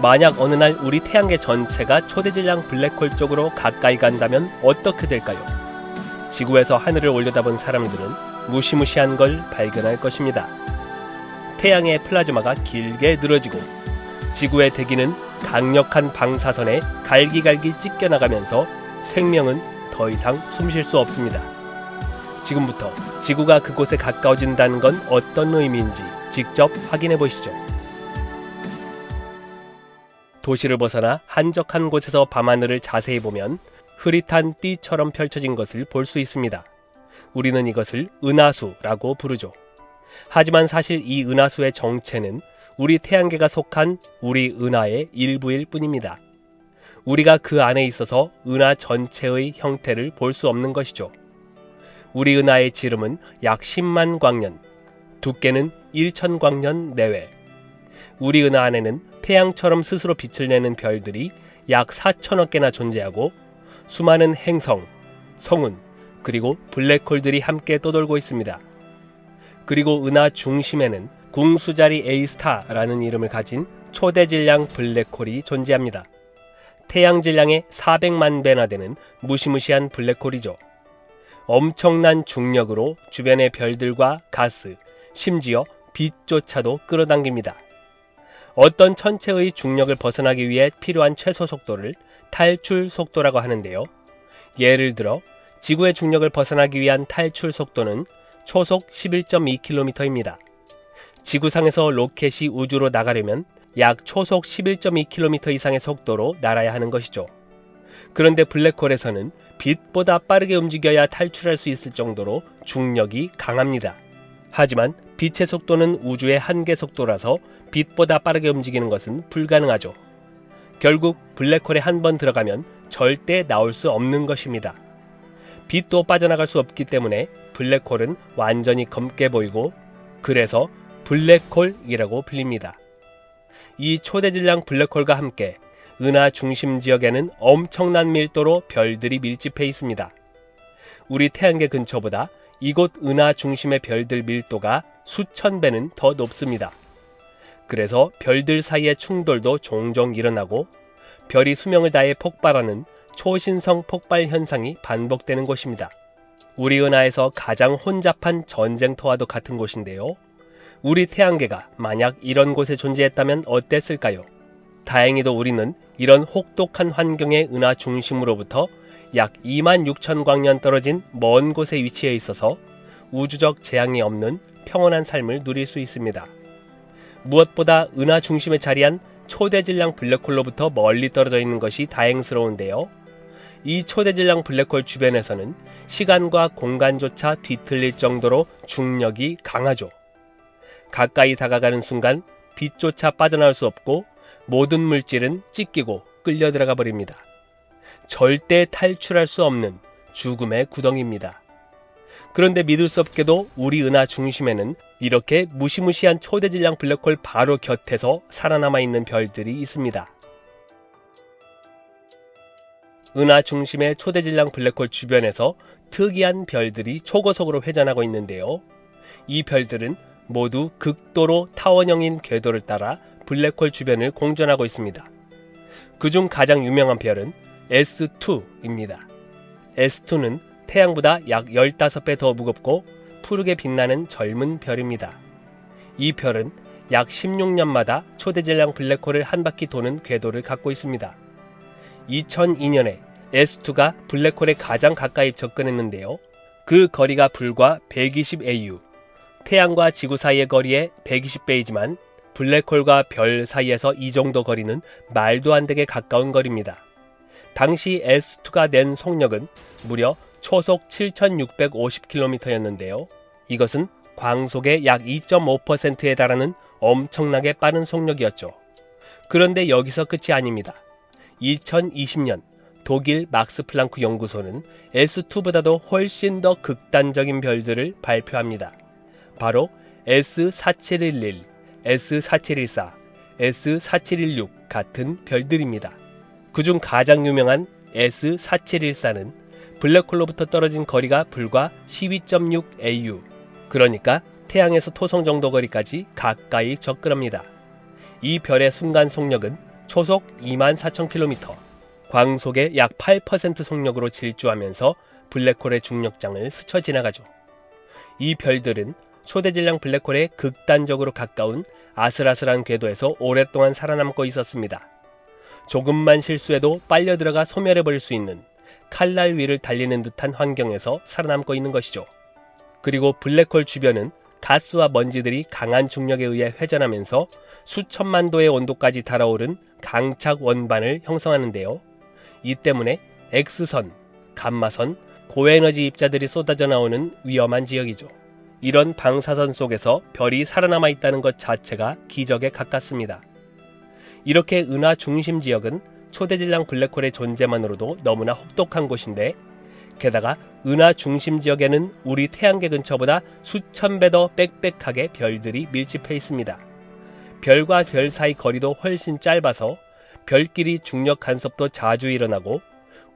만약 어느 날 우리 태양계 전체가 초대질량 블랙홀 쪽으로 가까이 간다면 어떻게 될까요? 지구에서 하늘을 올려다본 사람들은 무시무시한 걸 발견할 것입니다. 태양의 플라즈마가 길게 늘어지고 지구의 대기는 강력한 방사선에 갈기갈기 찢겨나가면서 생명은 더 이상 숨쉴 수 없습니다. 지금부터 지구가 그곳에 가까워진다는 건 어떤 의미인지 직접 확인해 보시죠. 도시를 벗어나 한적한 곳에서 밤하늘을 자세히 보면 흐릿한 띠처럼 펼쳐진 것을 볼 수 있습니다. 우리는 이것을 은하수라고 부르죠. 하지만 사실 이 은하수의 정체는 우리 태양계가 속한 우리 은하의 일부일 뿐입니다. 우리가 그 안에 있어서 은하 전체의 형태를 볼 수 없는 것이죠. 우리 은하의 지름은 약 10만 광년, 두께는 1000광년 내외. 우리 은하 안에는 태양처럼 스스로 빛을 내는 별들이 약 4천억 개나 존재하고 수많은 행성, 성운, 그리고 블랙홀들이 함께 떠돌고 있습니다. 그리고 은하 중심에는 궁수자리 A스타라는 이름을 가진 초대질량 블랙홀이 존재합니다. 태양 질량의 400만 배나 되는 무시무시한 블랙홀이죠. 엄청난 중력으로 주변의 별들과 가스, 심지어 빛조차도 끌어당깁니다. 어떤 천체의 중력을 벗어나기 위해 필요한 최소 속도를 탈출 속도라고 하는데요. 예를 들어 지구의 중력을 벗어나기 위한 탈출 속도는 초속 11.2km입니다. 지구상에서 로켓이 우주로 나가려면 약 초속 11.2km 이상의 속도로 날아야 하는 것이죠. 그런데 블랙홀에서는 빛보다 빠르게 움직여야 탈출할 수 있을 정도로 중력이 강합니다. 하지만 빛의 속도는 우주의 한계 속도라서 빛보다 빠르게 움직이는 것은 불가능하죠. 결국 블랙홀에 한 번 들어가면 절대 나올 수 없는 것입니다. 빛도 빠져나갈 수 없기 때문에 블랙홀은 완전히 검게 보이고 그래서 블랙홀이라고 불립니다. 이 초대질량 블랙홀과 함께 은하 중심 지역에는 엄청난 밀도로 별들이 밀집해 있습니다. 우리 태양계 근처보다 이곳 은하 중심의 별들 밀도가 수천 배는 더 높습니다. 그래서 별들 사이의 충돌도 종종 일어나고 별이 수명을 다해 폭발하는 초신성 폭발 현상이 반복되는 곳입니다. 우리 은하에서 가장 혼잡한 전쟁터와도 같은 곳인데요. 우리 태양계가 만약 이런 곳에 존재했다면 어땠을까요? 다행히도 우리는 이런 혹독한 환경의 은하 중심으로부터 약 26,000광년 떨어진 먼 곳에 위치해 있어서 우주적 재앙이 없는 평온한 삶을 누릴 수 있습니다. 무엇보다 은하 중심에 자리한 초대질량 블랙홀로부터 멀리 떨어져 있는 것이 다행스러운데요. 이 초대질량 블랙홀 주변에서는 시간과 공간조차 뒤틀릴 정도로 중력이 강하죠. 가까이 다가가는 순간 빛조차 빠져나올 수 없고 모든 물질은 찢기고 끌려 들어가 버립니다. 절대 탈출할 수 없는 죽음의 구덩이입니다. 그런데 믿을 수 없게도 우리 은하 중심에는 이렇게 무시무시한 초대질량 블랙홀 바로 곁에서 살아남아 있는 별들이 있습니다. 은하 중심의 초대질량 블랙홀 주변에서 특이한 별들이 초고속으로 회전하고 있는데요. 이 별들은 모두 극도로 타원형인 궤도를 따라 블랙홀 주변을 공전하고 있습니다. 그중 가장 유명한 별은 S2입니다. S2는 태양보다 약 15배 더 무겁고 푸르게 빛나는 젊은 별입니다. 이 별은 약 16년마다 초대질량 블랙홀을 한 바퀴 도는 궤도를 갖고 있습니다. 2002년에 S2가 블랙홀에 가장 가까이 접근했는데요. 그 거리가 불과 120AU, 태양과 지구 사이의 거리의 120배이지만 블랙홀과 별 사이에서 이 정도 거리는 말도 안 되게 가까운 거리입니다. 당시 S2가 낸 속력은 무려 초속 7650km였는데요. 이것은 광속의 약 2.5%에 달하는 엄청나게 빠른 속력이었죠. 그런데 여기서 끝이 아닙니다. 2020년 독일 막스 플랑크 연구소는 S2보다도 훨씬 더 극단적인 별들을 발표합니다. 바로 S4711, S4714, S4716 같은 별들입니다. 그중 가장 유명한 S4714는 블랙홀로부터 떨어진 거리가 불과 12.6AU, 그러니까 태양에서 토성 정도 거리까지 가까이 접근합니다. 이 별의 순간 속력은 초속 24,000km, 광속의 약 8% 속력으로 질주하면서 블랙홀의 중력장을 스쳐 지나가죠. 이 별들은 초대질량 블랙홀에 극단적으로 가까운 아슬아슬한 궤도에서 오랫동안 살아남고 있었습니다. 조금만 실수해도 빨려 들어가 소멸해버릴 수 있는 칼날 위를 달리는 듯한 환경에서 살아남고 있는 것이죠. 그리고 블랙홀 주변은 가스와 먼지들이 강한 중력에 의해 회전하면서 수천만 도의 온도까지 달아오른 강착 원반을 형성하는데요. 이 때문에 X선, 감마선, 고에너지 입자들이 쏟아져 나오는 위험한 지역이죠. 이런 방사선 속에서 별이 살아남아 있다는 것 자체가 기적에 가깝습니다. 이렇게 은하 중심 지역은 초대질량 블랙홀의 존재만으로도 너무나 혹독한 곳인데, 게다가 은하 중심 지역에는 우리 태양계 근처보다 수천 배 더 빽빽하게 별들이 밀집해 있습니다. 별과 별 사이 거리도 훨씬 짧아서 별끼리 중력 간섭도 자주 일어나고,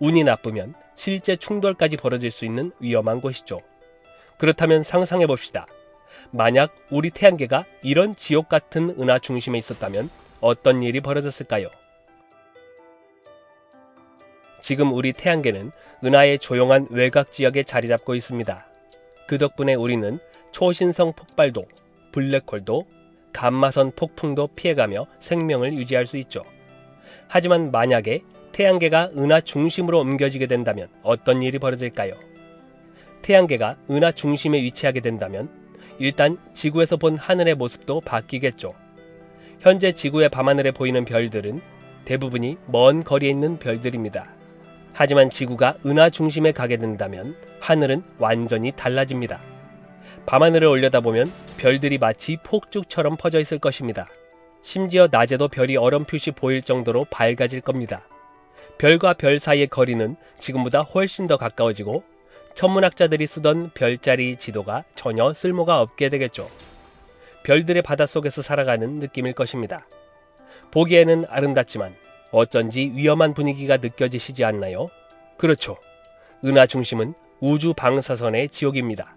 운이 나쁘면 실제 충돌까지 벌어질 수 있는 위험한 곳이죠. 그렇다면 상상해 봅시다. 만약 우리 태양계가 이런 지옥 같은 은하 중심에 있었다면 어떤 일이 벌어졌을까요? 지금 우리 태양계는 은하의 조용한 외곽 지역에 자리 잡고 있습니다. 그 덕분에 우리는 초신성 폭발도, 블랙홀도, 감마선 폭풍도 피해가며 생명을 유지할 수 있죠. 하지만 만약에 태양계가 은하 중심으로 옮겨지게 된다면 어떤 일이 벌어질까요? 태양계가 은하 중심에 위치하게 된다면 일단 지구에서 본 하늘의 모습도 바뀌겠죠. 현재 지구의 밤하늘에 보이는 별들은 대부분이 먼 거리에 있는 별들입니다. 하지만 지구가 은하 중심에 가게 된다면 하늘은 완전히 달라집니다. 밤하늘을 올려다보면 별들이 마치 폭죽처럼 퍼져 있을 것입니다. 심지어 낮에도 별이 어렴풋이 보일 정도로 밝아질 겁니다. 별과 별 사이의 거리는 지금보다 훨씬 더 가까워지고 천문학자들이 쓰던 별자리 지도가 전혀 쓸모가 없게 되겠죠. 별들의 바닷속에서 살아가는 느낌일 것입니다. 보기에는 아름답지만 어쩐지 위험한 분위기가 느껴지시지 않나요? 그렇죠. 은하 중심은 우주 방사선의 지옥입니다.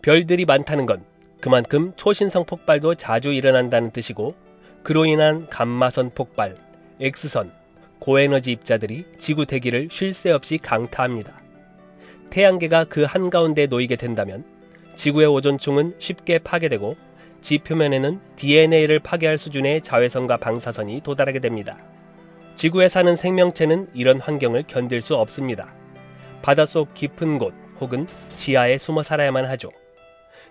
별들이 많다는 건 그만큼 초신성 폭발도 자주 일어난다는 뜻이고, 그로 인한 감마선 폭발, X선, 고에너지 입자들이 지구 대기를 쉴 새 없이 강타합니다. 태양계가 그 한가운데에 놓이게 된다면 지구의 오존층은 쉽게 파괴되고 지 표면에는 DNA를 파괴할 수준의 자외선과 방사선이 도달하게 됩니다. 지구에 사는 생명체는 이런 환경을 견딜 수 없습니다. 바닷속 깊은 곳 혹은 지하에 숨어 살아야만 하죠.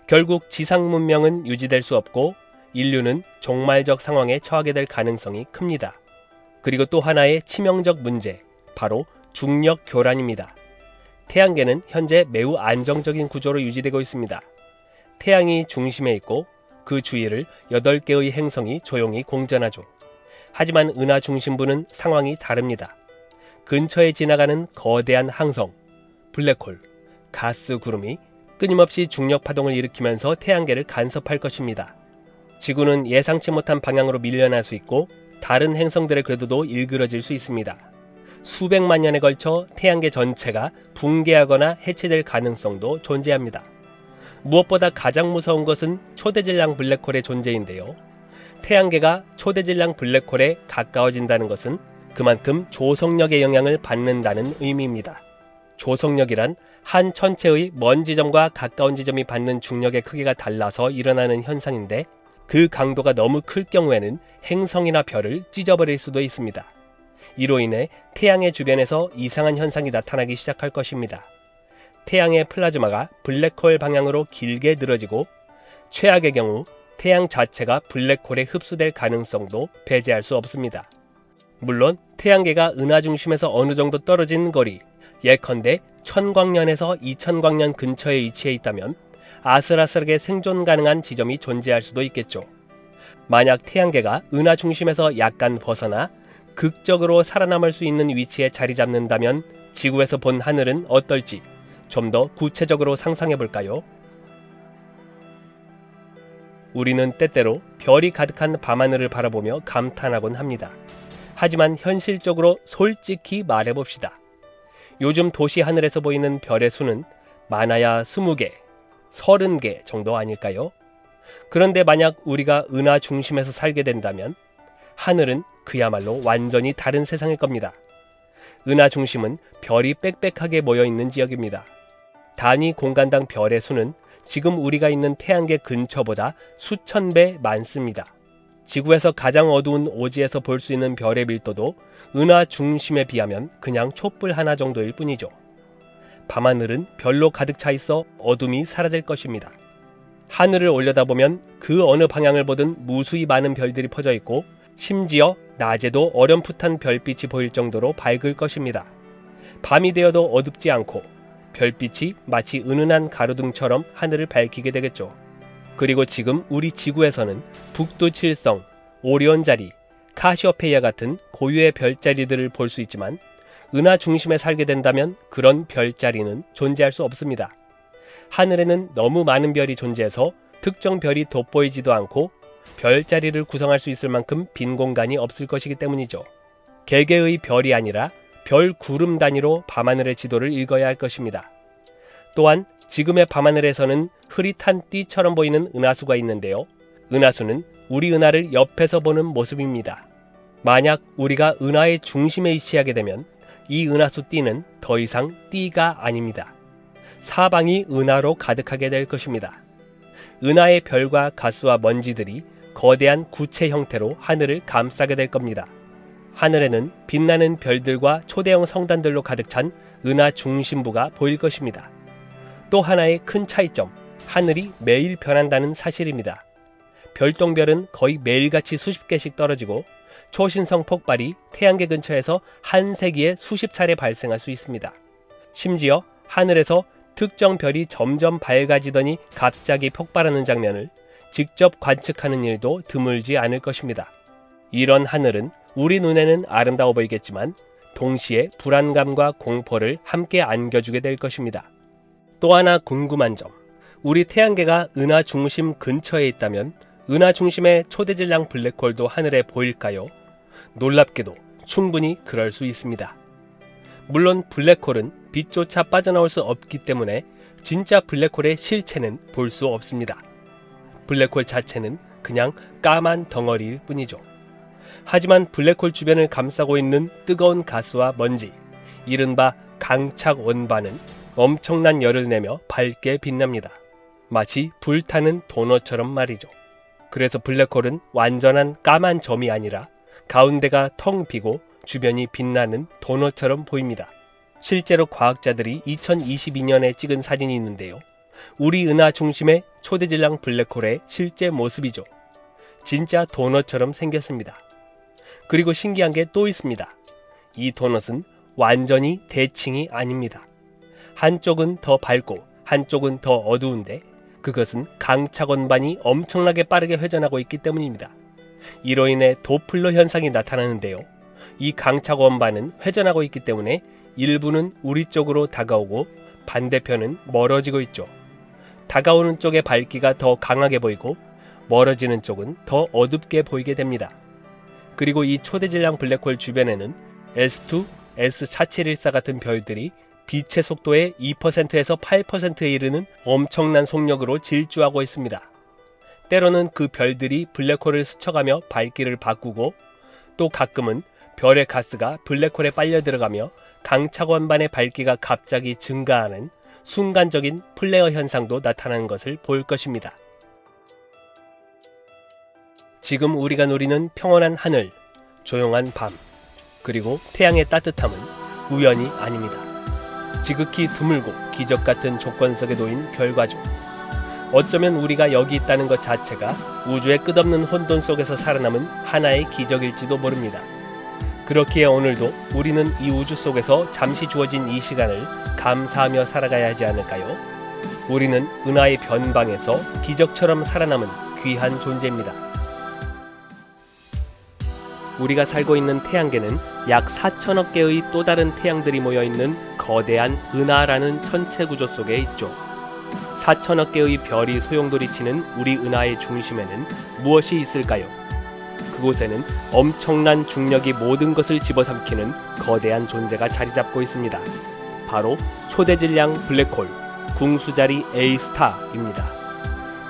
결국 지상 문명은 유지될 수 없고 인류는 종말적 상황에 처하게 될 가능성이 큽니다. 그리고 또 하나의 치명적 문제, 바로 중력 교란입니다. 태양계는 현재 매우 안정적인 구조로 유지되고 있습니다. 태양이 중심에 있고 그 주위를 8개의 행성이 조용히 공전하죠. 하지만 은하 중심부는 상황이 다릅니다. 근처에 지나가는 거대한 항성, 블랙홀, 가스 구름이 끊임없이 중력 파동을 일으키면서 태양계를 간섭할 것입니다. 지구는 예상치 못한 방향으로 밀려날 수 있고 다른 행성들의 궤도도 일그러질 수 있습니다. 수백만 년에 걸쳐 태양계 전체가 붕괴하거나 해체될 가능성도 존재합니다. 무엇보다 가장 무서운 것은 초대질량 블랙홀의 존재인데요. 태양계가 초대질량 블랙홀에 가까워진다는 것은 그만큼 조성력의 영향을 받는다는 의미입니다. 조성력이란 한 천체의 먼 지점과 가까운 지점이 받는 중력의 크기가 달라서 일어나는 현상인데, 그 강도가 너무 클 경우에는 행성이나 별을 찢어버릴 수도 있습니다. 이로 인해 태양의 주변에서 이상한 현상이 나타나기 시작할 것입니다. 태양의 플라즈마가 블랙홀 방향으로 길게 늘어지고, 최악의 경우 태양 자체가 블랙홀에 흡수될 가능성도 배제할 수 없습니다. 물론 태양계가 은하 중심에서 어느 정도 떨어진 거리, 예컨대 1000광년에서 2000광년 근처에 위치해 있다면 아슬아슬하게 생존 가능한 지점이 존재할 수도 있겠죠. 만약 태양계가 은하 중심에서 약간 벗어나 극적으로 살아남을 수 있는 위치에 자리 잡는다면 지구에서 본 하늘은 어떨지 좀 더 구체적으로 상상해 볼까요? 우리는 때때로 별이 가득한 밤하늘을 바라보며 감탄하곤 합니다. 하지만 현실적으로 솔직히 말해봅시다. 요즘 도시 하늘에서 보이는 별의 수는 많아야 20개, 30개 정도 아닐까요? 그런데 만약 우리가 은하 중심에서 살게 된다면 하늘은 그야말로 완전히 다른 세상일 겁니다. 은하 중심은 별이 빽빽하게 모여있는 지역입니다. 단위 공간당 별의 수는 지금 우리가 있는 태양계 근처보다 수천 배 많습니다. 지구에서 가장 어두운 오지에서 볼 수 있는 별의 밀도도 은하 중심에 비하면 그냥 촛불 하나 정도일 뿐이죠. 밤하늘은 별로 가득 차 있어 어둠이 사라질 것입니다. 하늘을 올려다보면 그 어느 방향을 보든 무수히 많은 별들이 퍼져 있고 심지어 낮에도 어렴풋한 별빛이 보일 정도로 밝을 것입니다. 밤이 되어도 어둡지 않고 별빛이 마치 은은한 가로등처럼 하늘을 밝히게 되겠죠. 그리고 지금 우리 지구에서는 북두 칠성, 오리온 자리, 카시오페이아 같은 고유의 별자리들을 볼 수 있지만 은하 중심에 살게 된다면 그런 별자리는 존재할 수 없습니다. 하늘에는 너무 많은 별이 존재해서 특정 별이 돋보이지도 않고 별자리를 구성할 수 있을 만큼 빈 공간이 없을 것이기 때문이죠. 개개의 별이 아니라 별 구름 단위로 밤하늘의 지도를 읽어야 할 것입니다. 또한 지금의 밤하늘에서는 흐릿한 띠처럼 보이는 은하수가 있는데요. 은하수는 우리 은하를 옆에서 보는 모습입니다. 만약 우리가 은하의 중심에 위치하게 되면 이 은하수 띠는 더 이상 띠가 아닙니다. 사방이 은하로 가득하게 될 것입니다. 은하의 별과 가스와 먼지들이 거대한 구체 형태로 하늘을 감싸게 될 겁니다. 하늘에는 빛나는 별들과 초대형 성단들로 가득 찬 은하 중심부가 보일 것입니다. 또 하나의 큰 차이점, 하늘이 매일 변한다는 사실입니다. 별똥별은 거의 매일같이 수십 개씩 떨어지고 초신성 폭발이 태양계 근처에서 한 세기에 수십 차례 발생할 수 있습니다. 심지어 하늘에서 특정 별이 점점 밝아지더니 갑자기 폭발하는 장면을 직접 관측하는 일도 드물지 않을 것입니다. 이런 하늘은 우리 눈에는 아름다워 보이겠지만 동시에 불안감과 공포를 함께 안겨주게 될 것입니다. 또 하나 궁금한 점, 우리 태양계가 은하 중심 근처에 있다면 은하 중심의 초대질량 블랙홀도 하늘에 보일까요? 놀랍게도 충분히 그럴 수 있습니다. 물론 블랙홀은 빛조차 빠져나올 수 없기 때문에 진짜 블랙홀의 실체는 볼 수 없습니다. 블랙홀 자체는 그냥 까만 덩어리일 뿐이죠. 하지만 블랙홀 주변을 감싸고 있는 뜨거운 가스와 먼지, 이른바 강착 원반은 엄청난 열을 내며 밝게 빛납니다. 마치 불타는 도넛처럼 말이죠. 그래서 블랙홀은 완전한 까만 점이 아니라 가운데가 텅 비고 주변이 빛나는 도넛처럼 보입니다. 실제로 과학자들이 2022년에 찍은 사진이 있는데요. 우리 은하 중심의 초대질량 블랙홀의 실제 모습이죠. 진짜 도넛처럼 생겼습니다. 그리고 신기한 게 또 있습니다. 이 도넛은 완전히 대칭이 아닙니다. 한쪽은 더 밝고 한쪽은 더 어두운데 그것은 강착 원반이 엄청나게 빠르게 회전하고 있기 때문입니다. 이로 인해 도플러 현상이 나타나는데요. 이 강착 원반은 회전하고 있기 때문에 일부는 우리 쪽으로 다가오고 반대편은 멀어지고 있죠. 다가오는 쪽의 밝기가 더 강하게 보이고 멀어지는 쪽은 더 어둡게 보이게 됩니다. 그리고 이 초대질량 블랙홀 주변에는 S2, S4714 같은 별들이 빛의 속도의 2%에서 8%에 이르는 엄청난 속력으로 질주하고 있습니다. 때로는 그 별들이 블랙홀을 스쳐가며 밝기를 바꾸고 또 가끔은 별의 가스가 블랙홀에 빨려 들어가며 강착 원반의 밝기가 갑자기 증가하는 순간적인 플레어 현상도 나타나는 것을 볼 것입니다. 지금 우리가 누리는 평온한 하늘, 조용한 밤, 그리고 태양의 따뜻함은 우연이 아닙니다. 지극히 드물고 기적 같은 조건 속에 놓인 결과죠. 어쩌면 우리가 여기 있다는 것 자체가 우주의 끝없는 혼돈 속에서 살아남은 하나의 기적일지도 모릅니다. 그렇기에 오늘도 우리는 이 우주 속에서 잠시 주어진 이 시간을 감사하며 살아가야 하지 않을까요? 우리는 은하의 변방에서 기적처럼 살아남은 귀한 존재입니다. 우리가 살고 있는 태양계는 약 4천억 개의 또 다른 태양들이 모여있는 거대한 은하라는 천체 구조 속에 있죠. 4천억 개의 별이 소용돌이치는 우리 은하의 중심에는 무엇이 있을까요? 그곳에는 엄청난 중력이 모든 것을 집어삼키는 거대한 존재가 자리잡고 있습니다. 바로 초대질량 블랙홀, 궁수자리 A 스타입니다.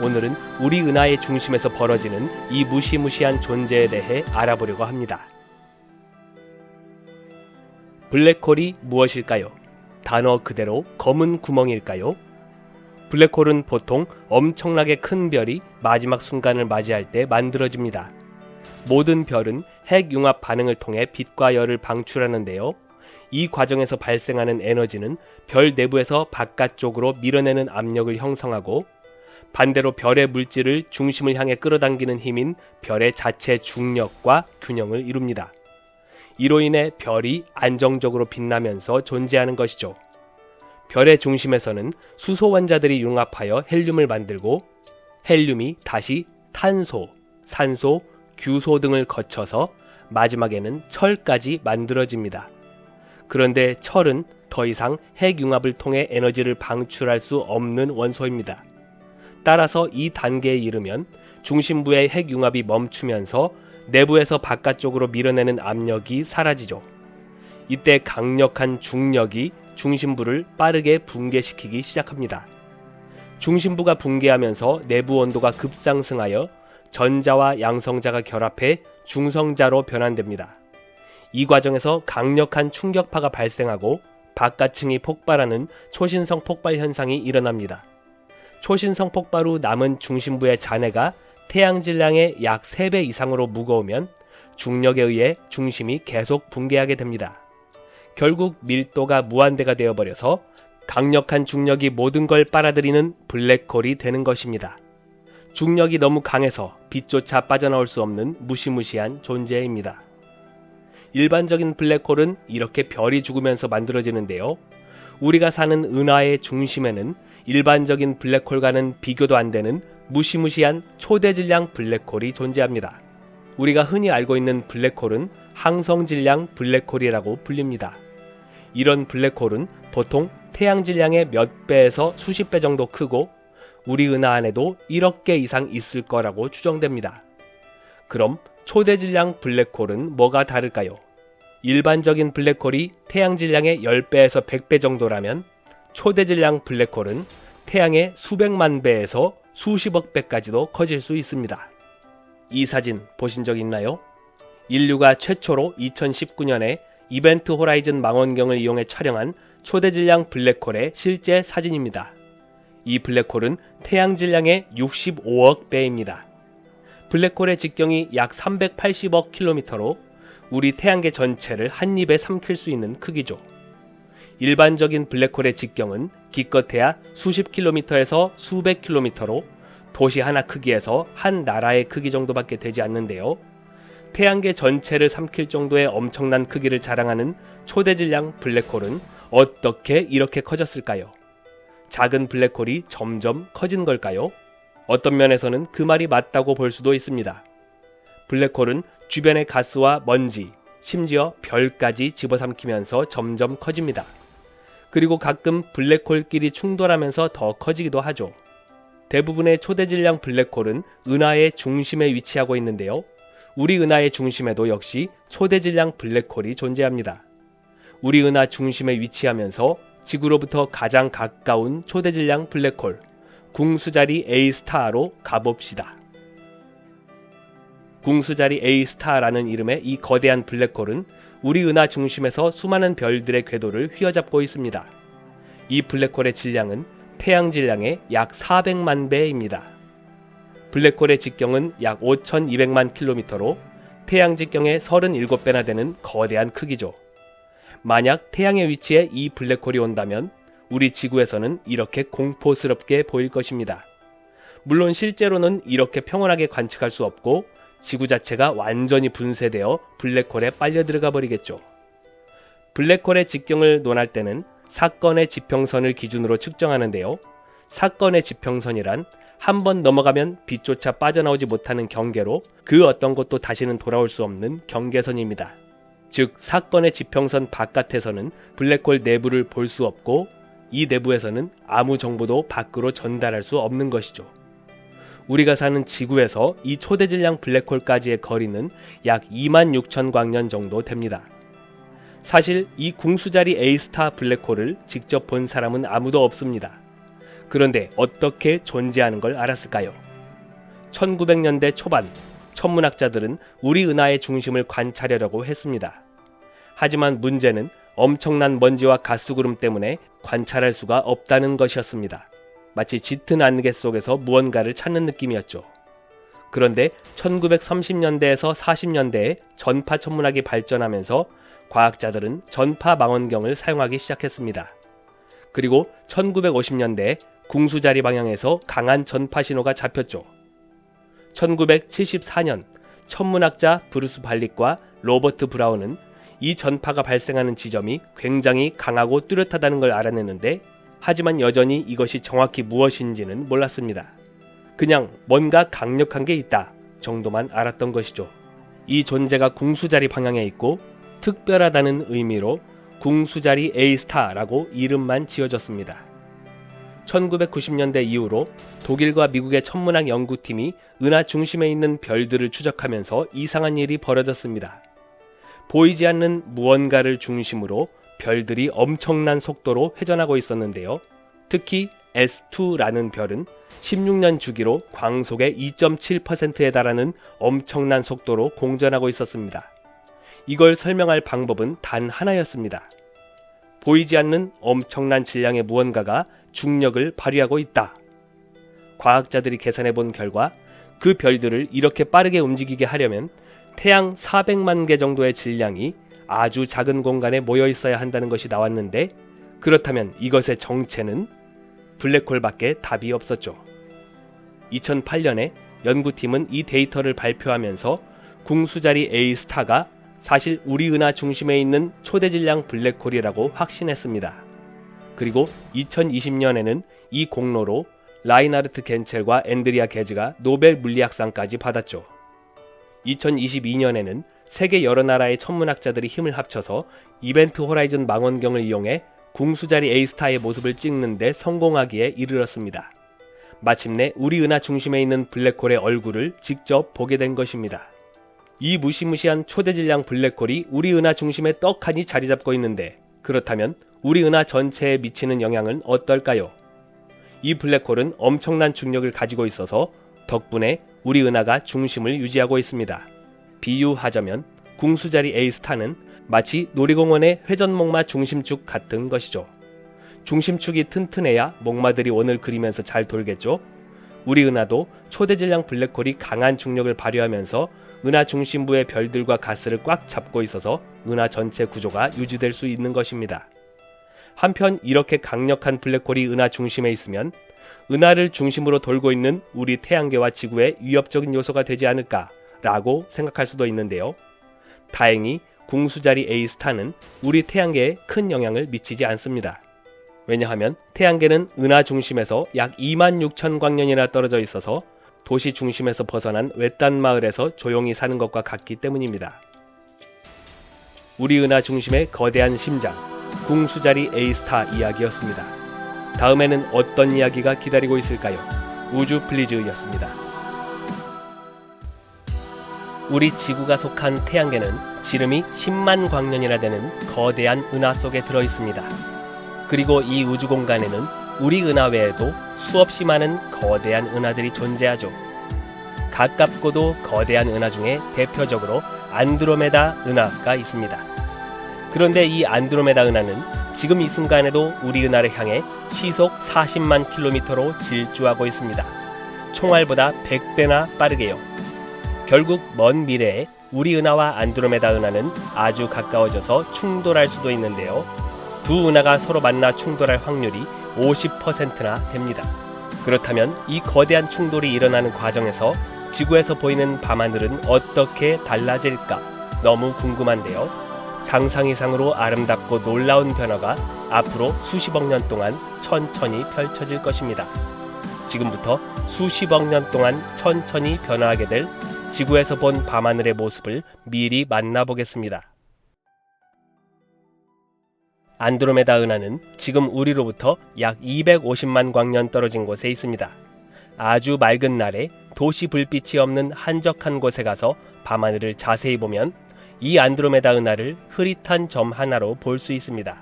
오늘은 우리 은하의 중심에서 벌어지는 이 무시무시한 존재에 대해 알아보려고 합니다. 블랙홀이 무엇일까요? 단어 그대로 검은 구멍일까요? 블랙홀은 보통 엄청나게 큰 별이 마지막 순간을 맞이할 때 만들어집니다. 모든 별은 핵융합 반응을 통해 빛과 열을 방출하는데요. 이 과정에서 발생하는 에너지는 별 내부에서 바깥쪽으로 밀어내는 압력을 형성하고, 반대로 별의 물질을 중심을 향해 끌어당기는 힘인 별의 자체 중력과 균형을 이룹니다. 이로 인해 별이 안정적으로 빛나면서 존재하는 것이죠. 별의 중심에서는 수소 원자들이 융합하여 헬륨을 만들고, 헬륨이 다시 탄소, 산소, 규소 등을 거쳐서 마지막에는 철까지 만들어집니다. 그런데 철은 더 이상 핵융합을 통해 에너지를 방출할 수 없는 원소입니다. 따라서 이 단계에 이르면 중심부의 핵융합이 멈추면서 내부에서 바깥쪽으로 밀어내는 압력이 사라지죠. 이때 강력한 중력이 중심부를 빠르게 붕괴시키기 시작합니다. 중심부가 붕괴하면서 내부 온도가 급상승하여 전자와 양성자가 결합해 중성자로 변환됩니다. 이 과정에서 강력한 충격파가 발생하고 바깥층이 폭발하는 초신성 폭발 현상이 일어납니다. 초신성 폭발 후 남은 중심부의 잔해가 태양 질량의 약 3배 이상으로 무거우면 중력에 의해 중심이 계속 붕괴하게 됩니다. 결국 밀도가 무한대가 되어버려서 강력한 중력이 모든 걸 빨아들이는 블랙홀이 되는 것입니다. 중력이 너무 강해서 빛조차 빠져나올 수 없는 무시무시한 존재입니다. 일반적인 블랙홀은 이렇게 별이 죽으면서 만들어지는데요. 우리가 사는 은하의 중심에는 일반적인 블랙홀과는 비교도 안 되는 무시무시한 초대질량 블랙홀이 존재합니다. 우리가 흔히 알고 있는 블랙홀은 항성질량 블랙홀이라고 불립니다. 이런 블랙홀은 보통 태양 질량의 몇 배에서 수십 배 정도 크고 우리 은하 안에도 1억 개 이상 있을 거라고 추정됩니다. 그럼 초대질량 블랙홀은 뭐가 다를까요? 일반적인 블랙홀이 태양 질량의 10배에서 100배 정도라면 초대질량 블랙홀은 태양의 수백만 배에서 수십억 배까지도 커질 수 있습니다. 이 사진 보신 적 있나요? 인류가 최초로 2019년에 이벤트 호라이즌 망원경을 이용해 촬영한 초대질량 블랙홀의 실제 사진입니다. 이 블랙홀은 태양 질량의 65억 배입니다. 블랙홀의 직경이 약 380억 킬로미터로 우리 태양계 전체를 한 입에 삼킬 수 있는 크기죠. 일반적인 블랙홀의 직경은 기껏해야 수십 킬로미터에서 수백 킬로미터로 도시 하나 크기에서 한 나라의 크기 정도밖에 되지 않는데요. 태양계 전체를 삼킬 정도의 엄청난 크기를 자랑하는 초대질량 블랙홀은 어떻게 이렇게 커졌을까요? 작은 블랙홀이 점점 커진 걸까요? 어떤 면에서는 그 말이 맞다고 볼 수도 있습니다. 블랙홀은 주변의 가스와 먼지, 심지어 별까지 집어삼키면서 점점 커집니다. 그리고 가끔 블랙홀끼리 충돌하면서 더 커지기도 하죠. 대부분의 초대질량 블랙홀은 은하의 중심에 위치하고 있는데요. 우리 은하의 중심에도 역시 초대질량 블랙홀이 존재합니다. 우리 은하 중심에 위치하면서 지구로부터 가장 가까운 초대질량 블랙홀, 궁수자리 A 스타로 가봅시다. 궁수자리 A 스타라는 이름의 이 거대한 블랙홀은 우리 은하 중심에서 수많은 별들의 궤도를 휘어잡고 있습니다. 이 블랙홀의 질량은 태양 질량의 약 400만 배입니다. 블랙홀의 직경은 약 5200만 킬로미터로 태양 직경의 37배나 되는 거대한 크기죠. 만약 태양의 위치에 이 블랙홀이 온다면 우리 지구에서는 이렇게 공포스럽게 보일 것입니다. 물론 실제로는 이렇게 평온하게 관측할 수 없고 지구 자체가 완전히 분쇄되어 블랙홀에 빨려 들어가 버리겠죠. 블랙홀의 직경을 논할 때는 사건의 지평선을 기준으로 측정하는데요. 사건의 지평선이란 한 번 넘어가면 빛조차 빠져나오지 못하는 경계로 그 어떤 곳도 다시는 돌아올 수 없는 경계선입니다. 즉 사건의 지평선 바깥에서는 블랙홀 내부를 볼 수 없고 이 내부에서는 아무 정보도 밖으로 전달할 수 없는 것이죠. 우리가 사는 지구에서 이 초대질량 블랙홀까지의 거리는 약 26,000광년 정도 됩니다. 사실 이 궁수자리 A 스타 블랙홀을 직접 본 사람은 아무도 없습니다. 그런데 어떻게 존재하는 걸 알았을까요? 1900년대 초반 천문학자들은 우리 은하의 중심을 관찰하려고 했습니다. 하지만 문제는 엄청난 먼지와 가스구름 때문에 관찰할 수가 없다는 것이었습니다. 마치 짙은 안개 속에서 무언가를 찾는 느낌이었죠. 그런데 1930년대에서 40년대에 전파 천문학이 발전하면서 과학자들은 전파 망원경을 사용하기 시작했습니다. 그리고 1950년대에 궁수자리 방향에서 강한 전파 신호가 잡혔죠. 1974년 천문학자 브루스 발릭과 로버트 브라운은 이 전파가 발생하는 지점이 굉장히 강하고 뚜렷하다는 걸 알아냈는데, 하지만 여전히 이것이 정확히 무엇인지는 몰랐습니다. 그냥 뭔가 강력한 게 있다 정도만 알았던 것이죠. 이 존재가 궁수자리 방향에 있고 특별하다는 의미로 궁수자리 A스타라고 이름만 지어졌습니다. 1990년대 이후로 독일과 미국의 천문학 연구팀이 은하 중심에 있는 별들을 추적하면서 이상한 일이 벌어졌습니다. 보이지 않는 무언가를 중심으로 별들이 엄청난 속도로 회전하고 있었는데요. 특히 S2라는 별은 16년 주기로 광속의 2.7%에 달하는 엄청난 속도로 공전하고 있었습니다. 이걸 설명할 방법은 단 하나였습니다. 보이지 않는 엄청난 질량의 무언가가 중력을 발휘하고 있다. 과학자들이 계산해 본 결과 그 별들을 이렇게 빠르게 움직이게 하려면 태양 400만 개 정도의 질량이 아주 작은 공간에 모여 있어야 한다는 것이 나왔는데, 그렇다면 이것의 정체는 블랙홀밖에 답이 없었죠. 2008년에 연구팀은 이 데이터를 발표하면서 궁수자리 A스타가 사실 우리 은하 중심에 있는 초대질량 블랙홀이라고 확신했습니다. 그리고 2020년에는 이 공로로 라이나르트 겐첼과 앤드리아 게즈가 노벨 물리학상까지 받았죠. 2022년에는 세계 여러 나라의 천문학자들이 힘을 합쳐서 이벤트 호라이즌 망원경을 이용해 궁수자리 A스타의 모습을 찍는 데 성공하기에 이르렀습니다. 마침내 우리 은하 중심에 있는 블랙홀의 얼굴을 직접 보게 된 것입니다. 이 무시무시한 초대질량 블랙홀이 우리 은하 중심에 떡하니 자리 잡고 있는데, 그렇다면 우리 은하 전체에 미치는 영향은 어떨까요? 이 블랙홀은 엄청난 중력을 가지고 있어서 덕분에 우리 은하가 중심을 유지하고 있습니다. 비유하자면 궁수자리 A스타는 마치 놀이공원의 회전목마 중심축 같은 것이죠. 중심축이 튼튼해야 목마들이 원을 그리면서 잘 돌겠죠. 우리 은하도 초대질량 블랙홀이 강한 중력을 발휘하면서 은하 중심부의 별들과 가스를 꽉 잡고 있어서 은하 전체 구조가 유지될 수 있는 것입니다. 한편 이렇게 강력한 블랙홀이 은하 중심에 있으면 은하를 중심으로 돌고 있는 우리 태양계와 지구에 위협적인 요소가 되지 않을까라고 생각할 수도 있는데요. 다행히 궁수자리 A스타는 우리 태양계에 큰 영향을 미치지 않습니다. 왜냐하면 태양계는 은하 중심에서 약 26,000광년이나 떨어져 있어서 도시 중심에서 벗어난 외딴 마을에서 조용히 사는 것과 같기 때문입니다. 우리 은하 중심의 거대한 심장, 궁수자리 A스타 이야기였습니다. 다음에는 어떤 이야기가 기다리고 있을까요? 우주 플리즈였습니다. 우리 지구가 속한 태양계는 지름이 10만 광년이나 되는 거대한 은하 속에 들어있습니다. 그리고 이 우주 공간에는 우리 은하 외에도 수없이 많은 거대한 은하들이 존재하죠. 가깝고도 거대한 은하 중에 대표적으로 안드로메다 은하가 있습니다. 그런데 이 안드로메다 은하는 지금 이 순간에도 우리 은하를 향해 시속 40만 킬로미터로 질주하고 있습니다. 총알보다 100배나 빠르게요. 결국 먼 미래에 우리 은하와 안드로메다 은하는 아주 가까워져서 충돌할 수도 있는데요. 두 은하가 서로 만나 충돌할 확률이 50%나 됩니다. 그렇다면 이 거대한 충돌이 일어나는 과정에서 지구에서 보이는 밤하늘은 어떻게 달라질까? 너무 궁금한데요. 상상 이상으로 아름답고 놀라운 변화가 앞으로 수십억 년 동안 천천히 펼쳐질 것입니다. 지금부터 수십억 년 동안 천천히 변화하게 될 지구에서 본 밤하늘의 모습을 미리 만나보겠습니다. 안드로메다 은하는 지금 우리로부터 약 250만 광년 떨어진 곳에 있습니다. 아주 맑은 날에 도시 불빛이 없는 한적한 곳에 가서 밤하늘을 자세히 보면 이 안드로메다 은하를 흐릿한 점 하나로 볼 수 있습니다.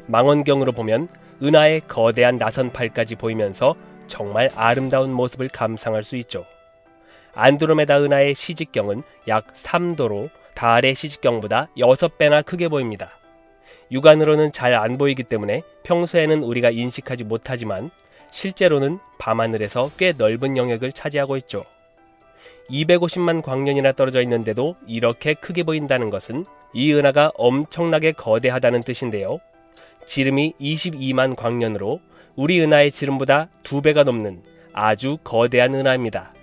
망원경으로 보면 은하의 거대한 나선팔까지 보이면서 정말 아름다운 모습을 감상할 수 있죠. 안드로메다 은하의 시직경은 약 3도로 달의 시직경보다 6배나 크게 보입니다. 육안으로는 잘 안 보이기 때문에 평소에는 우리가 인식하지 못하지만 실제로는 밤하늘에서 꽤 넓은 영역을 차지하고 있죠. 250만 광년이나 떨어져 있는데도 이렇게 크게 보인다는 것은 이 은하가 엄청나게 거대하다는 뜻인데요. 지름이 22만 광년으로 우리 은하의 지름보다 2배가 넘는 아주 거대한 은하입니다.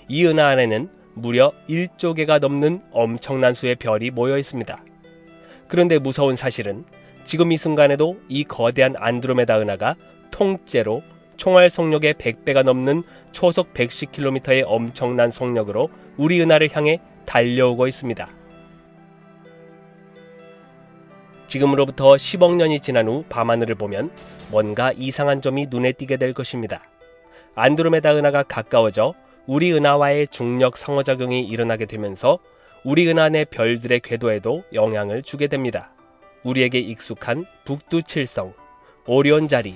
이 은하 안에는 무려 1조 개가 넘는 엄청난 수의 별이 모여 있습니다. 그런데 무서운 사실은 지금 이 순간에도 이 거대한 안드로메다 은하가 통째로 총알 속력의 100배가 넘는 초속 110km의 엄청난 속력으로 우리 은하를 향해 달려오고 있습니다. 지금으로부터 10억 년이 지난 후 밤하늘을 보면 뭔가 이상한 점이 눈에 띄게 될 것입니다. 안드로메다 은하가 가까워져 우리 은하와의 중력 상호작용이 일어나게 되면서 우리 은하 내 별들의 궤도에도 영향을 주게 됩니다. 우리에게 익숙한 북두칠성, 오리온 자리,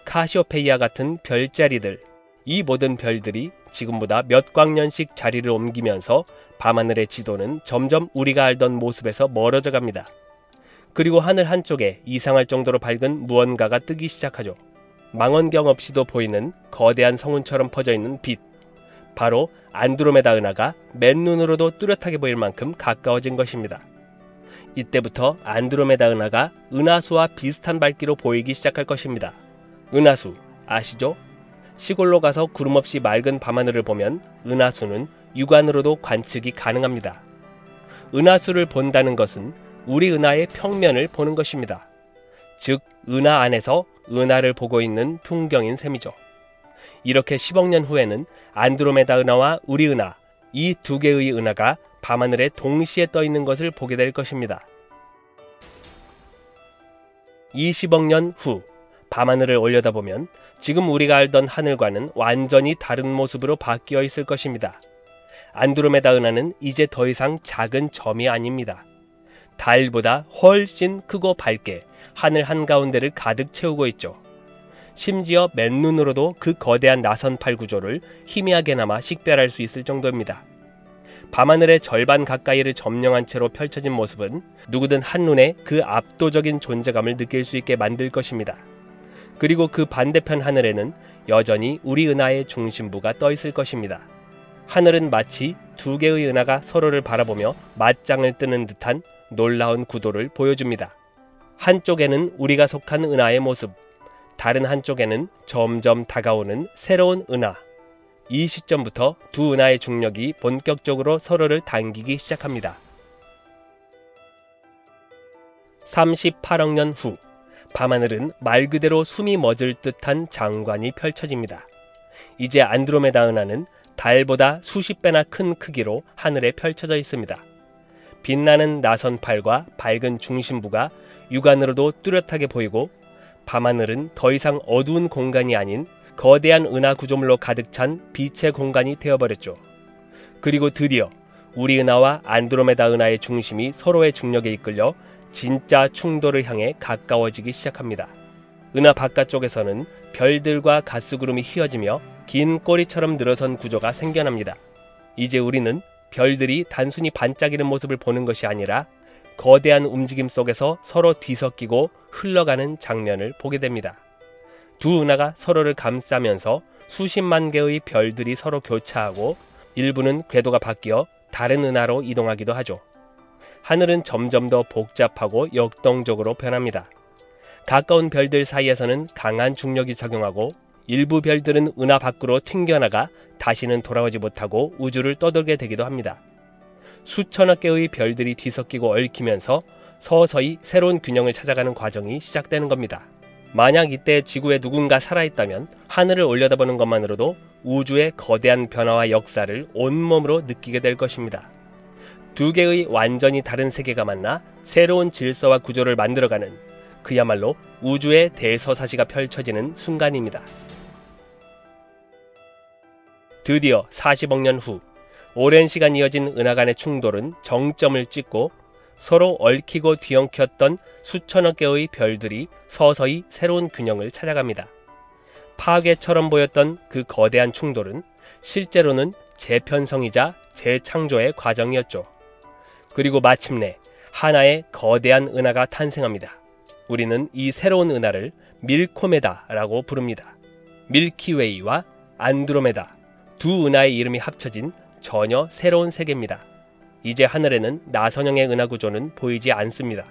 카시오페이아 같은 별자리들, 이 모든 별들이 지금보다 몇 광년씩 자리를 옮기면서 밤하늘의 지도는 점점 우리가 알던 모습에서 멀어져 갑니다. 그리고 하늘 한쪽에 이상할 정도로 밝은 무언가가 뜨기 시작하죠. 망원경 없이도 보이는 거대한 성운처럼 퍼져있는 빛, 바로 안드로메다 은하가 맨눈으로도 뚜렷하게 보일 만큼 가까워진 것입니다. 이때부터 안드로메다 은하가 은하수와 비슷한 밝기로 보이기 시작할 것입니다. 은하수 아시죠? 시골로 가서 구름 없이 맑은 밤하늘을 보면 은하수는 육안으로도 관측이 가능합니다. 은하수를 본다는 것은 우리 은하의 평면을 보는 것입니다. 즉 은하 안에서 은하를 보고 있는 풍경인 셈이죠. 이렇게 10억 년 후에는 안드로메다 은하와 우리 은하, 이 두 개의 은하가 밤하늘에 동시에 떠 있는 것을 보게 될 것입니다. 20억 년 후 밤하늘을 올려다보면 지금 우리가 알던 하늘과는 완전히 다른 모습으로 바뀌어 있을 것입니다. 안드로메다 은하는 이제 더 이상 작은 점이 아닙니다. 달보다 훨씬 크고 밝게 하늘 한가운데를 가득 채우고 있죠. 심지어 맨눈으로도 그 거대한 나선팔 구조를 희미하게나마 식별할 수 있을 정도입니다. 밤하늘의 절반 가까이를 점령한 채로 펼쳐진 모습은 누구든 한눈에 그 압도적인 존재감을 느낄 수 있게 만들 것입니다. 그리고 그 반대편 하늘에는 여전히 우리 은하의 중심부가 떠 있을 것입니다. 하늘은 마치 두 개의 은하가 서로를 바라보며 맞짱을 뜨는 듯한 놀라운 구도를 보여줍니다. 한쪽에는 우리가 속한 은하의 모습, 다른 한쪽에는 점점 다가오는 새로운 은하. 이 시점부터 두 은하의 중력이 본격적으로 서로를 당기기 시작합니다. 38억 년 후 밤하늘은 말 그대로 숨이 멎을 듯한 장관이 펼쳐집니다. 이제 안드로메다 은하는 달보다 수십 배나 큰 크기로 하늘에 펼쳐져 있습니다. 빛나는 나선팔과 밝은 중심부가 육안으로도 뚜렷하게 보이고 밤하늘은 더 이상 어두운 공간이 아닌 거대한 은하 구조물로 가득 찬 빛의 공간이 되어버렸죠. 그리고 드디어 우리 은하와 안드로메다 은하의 중심이 서로의 중력에 이끌려 진짜 충돌을 향해 가까워지기 시작합니다. 은하 바깥쪽에서는 별들과 가스구름이 휘어지며 긴 꼬리처럼 늘어선 구조가 생겨납니다. 이제 우리는 별들이 단순히 반짝이는 모습을 보는 것이 아니라 거대한 움직임 속에서 서로 뒤섞이고 흘러가는 장면을 보게 됩니다. 두 은하가 서로를 감싸면서 수십만 개의 별들이 서로 교차하고 일부는 궤도가 바뀌어 다른 은하로 이동하기도 하죠. 하늘은 점점 더 복잡하고 역동적으로 변합니다. 가까운 별들 사이에서는 강한 중력이 작용하고 일부 별들은 은하 밖으로 튕겨나가 다시는 돌아오지 못하고 우주를 떠돌게 되기도 합니다. 수천억 개의 별들이 뒤섞이고 얽히면서 서서히 새로운 균형을 찾아가는 과정이 시작되는 겁니다. 만약 이때 지구에 누군가 살아있다면 하늘을 올려다보는 것만으로도 우주의 거대한 변화와 역사를 온몸으로 느끼게 될 것입니다. 두 개의 완전히 다른 세계가 만나 새로운 질서와 구조를 만들어가는 그야말로 우주의 대서사시가 펼쳐지는 순간입니다. 드디어 40억 년 후 오랜 시간 이어진 은하 간의 충돌은 정점을 찍고 서로 얽히고 뒤엉켰던 수천억 개의 별들이 서서히 새로운 균형을 찾아갑니다. 파괴처럼 보였던 그 거대한 충돌은 실제로는 재편성이자 재창조의 과정이었죠. 그리고 마침내 하나의 거대한 은하가 탄생합니다. 우리는 이 새로운 은하를 밀코메다라고 부릅니다. 밀키웨이와 안드로메다 두 은하의 이름이 합쳐진 전혀 새로운 세계입니다. 이제 하늘에는 나선형의 은하 구조는 보이지 않습니다.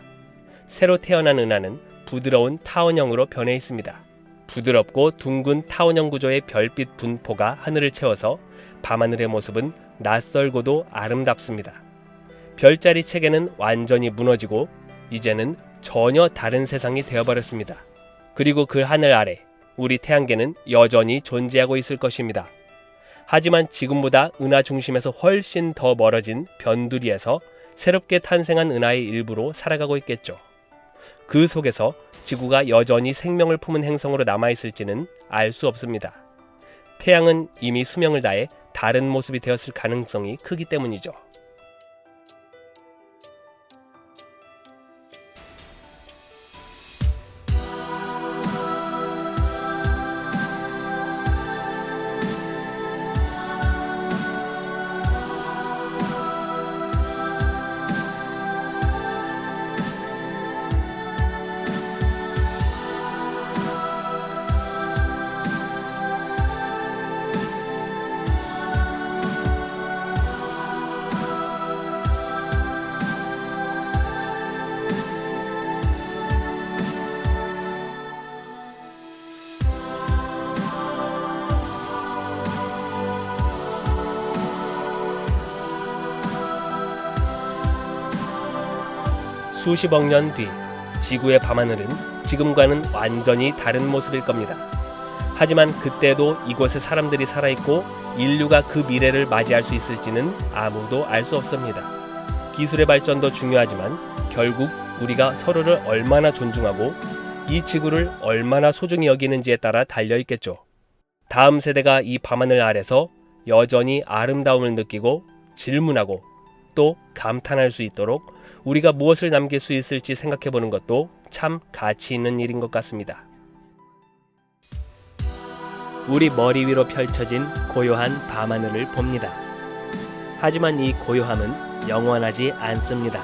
새로 태어난 은하는 부드러운 타원형으로 변해 있습니다. 부드럽고 둥근 타원형 구조의 별빛 분포가 하늘을 채워서 밤하늘의 모습은 낯설고도 아름답습니다. 별자리 체계는 완전히 무너지고 이제는 전혀 다른 세상이 되어버렸습니다. 그리고 그 하늘 아래 우리 태양계는 여전히 존재하고 있을 것입니다. 하지만 지금보다 은하 중심에서 훨씬 더 멀어진 변두리에서 새롭게 탄생한 은하의 일부로 살아가고 있겠죠. 그 속에서 지구가 여전히 생명을 품은 행성으로 남아있을지는 알 수 없습니다. 태양은 이미 수명을 다해 다른 모습이 되었을 가능성이 크기 때문이죠. 수십억 년 뒤 지구의 밤하늘은 지금과는 완전히 다른 모습일 겁니다. 하지만 그때도 이곳에 사람들이 살아있고 인류가 그 미래를 맞이할 수 있을지는 아무도 알 수 없습니다. 기술의 발전도 중요하지만 결국 우리가 서로를 얼마나 존중하고 이 지구를 얼마나 소중히 여기는지에 따라 달려있겠죠. 다음 세대가 이 밤하늘 아래서 여전히 아름다움을 느끼고 질문하고 또 감탄할 수 있도록 우리가 무엇을 남길 수 있을지 생각해보는 것도 참 가치 있는 일인 것 같습니다. 우리 머리 위로 펼쳐진 고요한 밤하늘을 봅니다. 하지만 이 고요함은 영원하지 않습니다.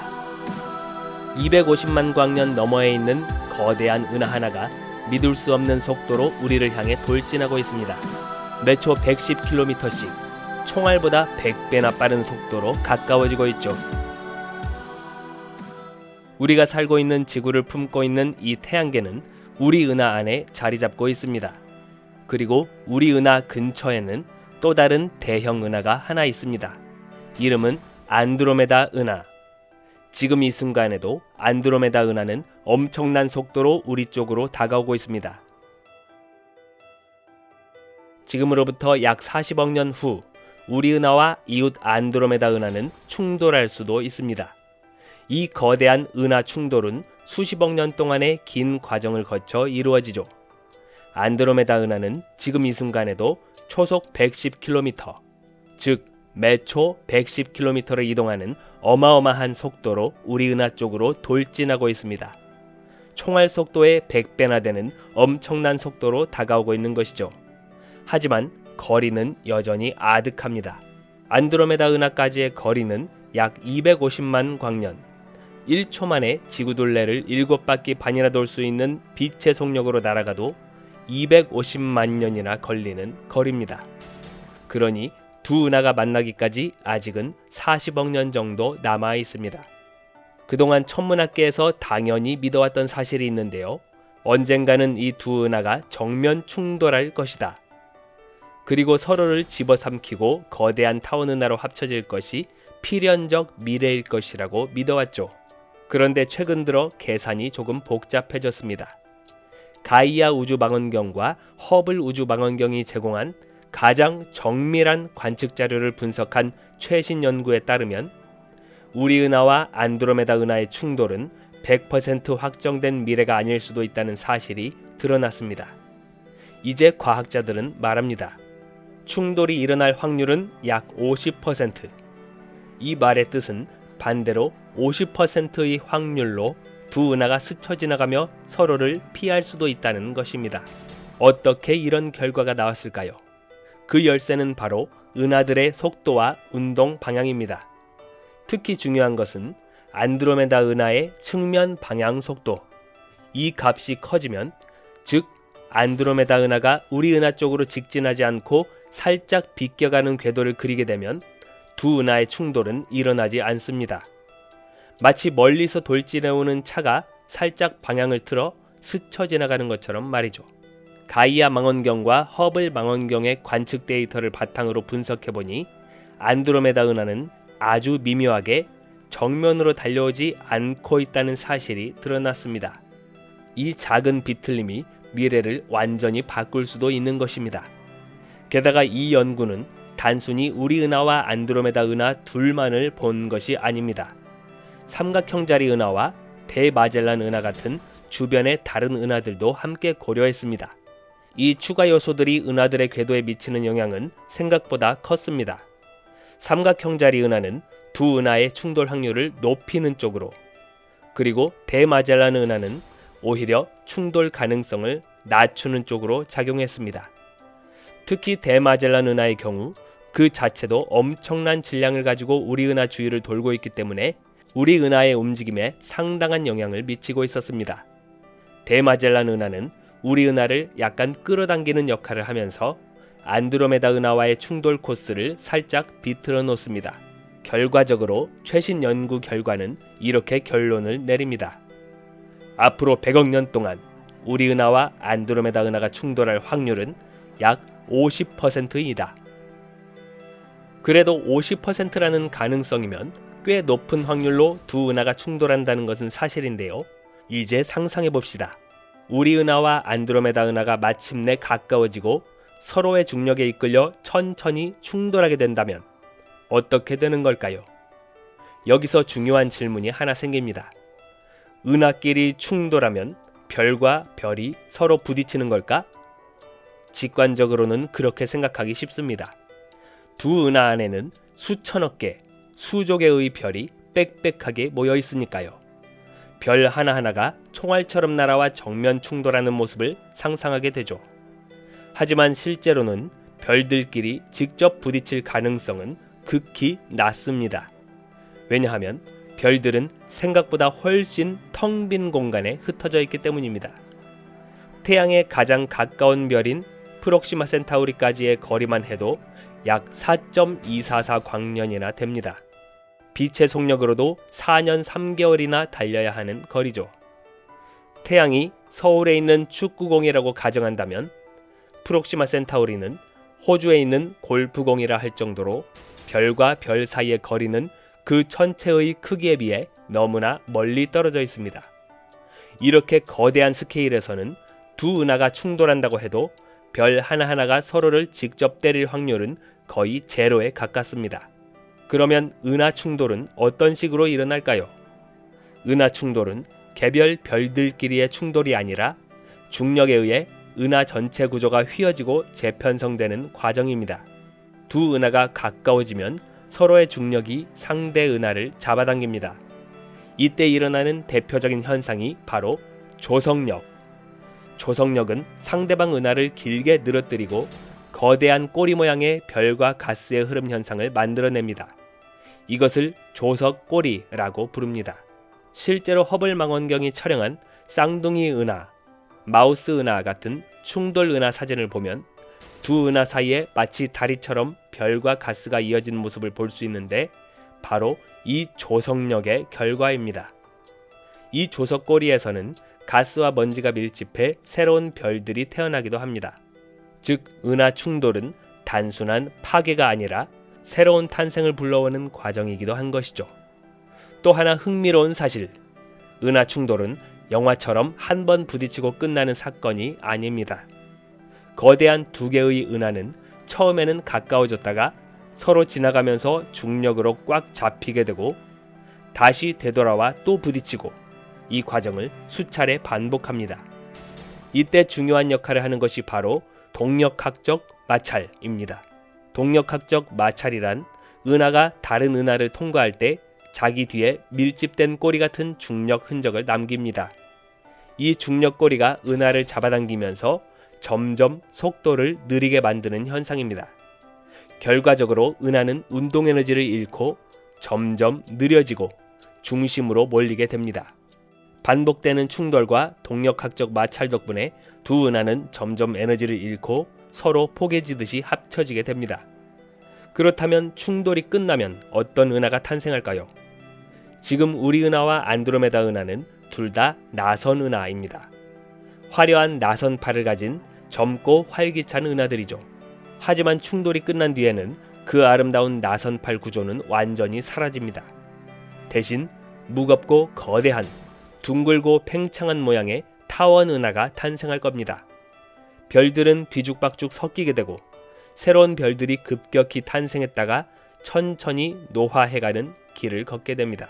250만 광년 너머에 있는 거대한 은하 하나가 믿을 수 없는 속도로 우리를 향해 돌진하고 있습니다. 매초 110km씩 총알보다 100배나 빠른 속도로 가까워지고 있죠. 우리가 살고 있는 지구를 품고 있는 이 태양계는 우리 은하 안에 자리 잡고 있습니다. 그리고 우리 은하 근처에는 또 다른 대형 은하가 하나 있습니다. 이름은 안드로메다 은하. 지금 이 순간에도 안드로메다 은하는 엄청난 속도로 우리 쪽으로 다가오고 있습니다. 지금으로부터 약 40억 년 후 우리 은하와 이웃 안드로메다 은하는 충돌할 수도 있습니다. 이 거대한 은하 충돌은 수십억 년 동안의 긴 과정을 거쳐 이루어지죠. 안드로메다 은하는 지금 이 순간에도 초속 110km, 즉 매초 110km를 이동하는 어마어마한 속도로 우리 은하 쪽으로 돌진하고 있습니다. 총알 속도의 100배나 되는 엄청난 속도로 다가오고 있는 것이죠. 하지만 거리는 여전히 아득합니다. 안드로메다 은하까지의 거리는 약 250만 광년, 1초 만에 지구둘레를 7바퀴 반이나 돌 수 있는 빛의 속력으로 날아가도 250만 년이나 걸리는 거리입니다. 그러니 두 은하가 만나기까지 아직은 40억 년 정도 남아 있습니다. 그동안 천문학계에서 당연히 믿어왔던 사실이 있는데요. 언젠가는 이 두 은하가 정면 충돌할 것이다. 그리고 서로를 집어삼키고 거대한 타원 은하로 합쳐질 것이 필연적 미래일 것이라고 믿어왔죠. 그런데 최근 들어 계산이 조금 복잡해졌습니다. 가이아 우주망원경과 허블 우주망원경이 제공한 가장 정밀한 관측 자료를 분석한 최신 연구에 따르면 우리 은하와 안드로메다 은하의 충돌은 100% 확정된 미래가 아닐 수도 있다는 사실이 드러났습니다. 이제 과학자들은 말합니다. 충돌이 일어날 확률은 약 50%. 이 말의 뜻은 반대로 50%의 확률로 두 은하가 스쳐 지나가며 서로를 피할 수도 있다는 것입니다. 어떻게 이런 결과가 나왔을까요? 그 열쇠는 바로 은하들의 속도와 운동 방향입니다. 특히 중요한 것은 안드로메다 은하의 측면 방향 속도. 이 값이 커지면, 즉 안드로메다 은하가 우리 은하 쪽으로 직진하지 않고 살짝 비껴가는 궤도를 그리게 되면 두 은하의 충돌은 일어나지 않습니다. 마치 멀리서 돌진해오는 차가 살짝 방향을 틀어 스쳐 지나가는 것처럼 말이죠. 가이아 망원경과 허블 망원경의 관측 데이터를 바탕으로 분석해보니 안드로메다 은하는 아주 미묘하게 정면으로 달려오지 않고 있다는 사실이 드러났습니다. 이 작은 비틀림이 미래를 완전히 바꿀 수도 있는 것입니다. 게다가 이 연구는 단순히 우리 은하와 안드로메다 은하 둘만을 본 것이 아닙니다. 삼각형자리 은하와 대마젤란 은하 같은 주변의 다른 은하들도 함께 고려했습니다. 이 추가 요소들이 은하들의 궤도에 미치는 영향은 생각보다 컸습니다. 삼각형자리 은하는 두 은하의 충돌 확률을 높이는 쪽으로, 그리고 대마젤란 은하는 오히려 충돌 가능성을 낮추는 쪽으로 작용했습니다. 특히 대마젤란 은하의 경우 그 자체도 엄청난 질량을 가지고 우리 은하 주위를 돌고 있기 때문에 우리 은하의 움직임에 상당한 영향을 미치고 있었습니다. 대마젤란 은하는 우리 은하를 약간 끌어당기는 역할을 하면서 안드로메다 은하와의 충돌 코스를 살짝 비틀어 놓습니다. 결과적으로 최신 연구 결과는 이렇게 결론을 내립니다. 앞으로 100억 년 동안 우리 은하와 안드로메다 은하가 충돌할 확률은 약 50%이다. 그래도 50%라는 가능성이면 꽤 높은 확률로 두 은하가 충돌한다는 것은 사실인데요. 이제 상상해 봅시다. 우리 은하와 안드로메다 은하가 마침내 가까워지고 서로의 중력에 이끌려 천천히 충돌하게 된다면 어떻게 되는 걸까요? 여기서 중요한 질문이 하나 생깁니다. 은하끼리 충돌하면 별과 별이 서로 부딪히는 걸까? 직관적으로는 그렇게 생각하기 쉽습니다. 두 은하 안에는 수천억 개, 수조 개의 별이 빽빽하게 모여 있으니까요. 별 하나하나가 총알처럼 날아와 정면 충돌하는 모습을 상상하게 되죠. 하지만 실제로는 별들끼리 직접 부딪힐 가능성은 극히 낮습니다. 왜냐하면 별들은 생각보다 훨씬 텅 빈 공간에 흩어져 있기 때문입니다. 태양에 가장 가까운 별인 프록시마 센타우리까지의 거리만 해도 약 4.244 광년이나 됩니다. 빛의 속력으로도 4년 3개월이나 달려야 하는 거리죠. 태양이 서울에 있는 축구공이라고 가정한다면 프록시마 센타우리는 호주에 있는 골프공이라 할 정도로 별과 별 사이의 거리는 그 전체의 크기에 비해 너무나 멀리 떨어져 있습니다. 이렇게 거대한 스케일에서는 두 은하가 충돌한다고 해도 별 하나하나가 서로를 직접 때릴 확률은 거의 제로에 가깝습니다. 그러면 은하 충돌은 어떤 식으로 일어날까요? 은하 충돌은 개별 별들끼리의 충돌이 아니라 중력에 의해 은하 전체 구조가 휘어지고 재편성되는 과정입니다. 두 은하가 가까워지면 서로의 중력이 상대 은하를 잡아당깁니다. 이때 일어나는 대표적인 현상이 바로 조성력. 조성력은 상대방 은하를 길게 늘어뜨리고 거대한 꼬리 모양의 별과 가스의 흐름 현상을 만들어냅니다. 이것을 조석꼬리라고 부릅니다. 실제로 허블 망원경이 촬영한 쌍둥이 은하, 마우스 은하 같은 충돌 은하 사진을 보면 두 은하 사이에 마치 다리처럼 별과 가스가 이어진 모습을 볼 수 있는데 바로 이 조석력의 결과입니다. 이 조석꼬리에서는 가스와 먼지가 밀집해 새로운 별들이 태어나기도 합니다. 즉 은하 충돌은 단순한 파괴가 아니라 새로운 탄생을 불러오는 과정이기도 한 것이죠. 또 하나 흥미로운 사실, 은하 충돌은 영화처럼 한 번 부딪히고 끝나는 사건이 아닙니다. 거대한 두 개의 은하는 처음에는 가까워졌다가 서로 지나가면서 중력으로 꽉 잡히게 되고 다시 되돌아와 또 부딪히고 이 과정을 수차례 반복합니다. 이때 중요한 역할을 하는 것이 바로 동력학적 마찰입니다. 동력학적 마찰이란 은하가 다른 은하를 통과할 때 자기 뒤에 밀집된 꼬리 같은 중력 흔적을 남깁니다. 이 중력 꼬리가 은하를 잡아당기면서 점점 속도를 느리게 만드는 현상입니다. 결과적으로 은하는 운동 에너지를 잃고 점점 느려지고 중심으로 몰리게 됩니다. 반복되는 충돌과 동력학적 마찰 덕분에 두 은하는 점점 에너지를 잃고 서로 포개지듯이 합쳐지게 됩니다. 그렇다면 충돌이 끝나면 어떤 은하가 탄생할까요? 지금 우리 은하와 안드로메다 은하는 둘 다 나선 은하입니다. 화려한 나선팔을 가진 젊고 활기찬 은하들이죠. 하지만 충돌이 끝난 뒤에는 그 아름다운 나선팔 구조는 완전히 사라집니다. 대신 무겁고 거대한 둥글고 팽창한 모양의 타원 은하가 탄생할 겁니다. 별들은 뒤죽박죽 섞이게 되고 새로운 별들이 급격히 탄생했다가 천천히 노화해가는 길을 걷게 됩니다.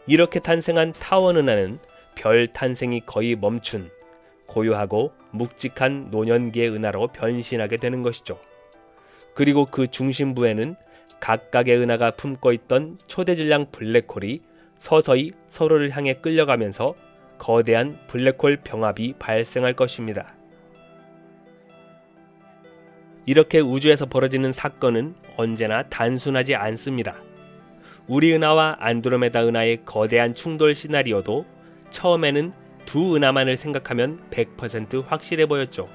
이렇게 탄생한 타원 은하는 별 탄생이 거의 멈춘 고요하고 묵직한 노년기의 은하로 변신하게 되는 것이죠. 그리고 그 중심부에는 각각의 은하가 품고 있던 초대질량 블랙홀이 서서히 서로를 향해 끌려가면서 거대한 블랙홀 병합이 발생할 것입니다. 이렇게 우주에서 벌어지는 사건은 언제나 단순하지 않습니다. 우리 은하와 안드로메다 은하의 거대한 충돌 시나리오도 처음에는 두 은하만을 생각하면 100% 확실해 보였죠.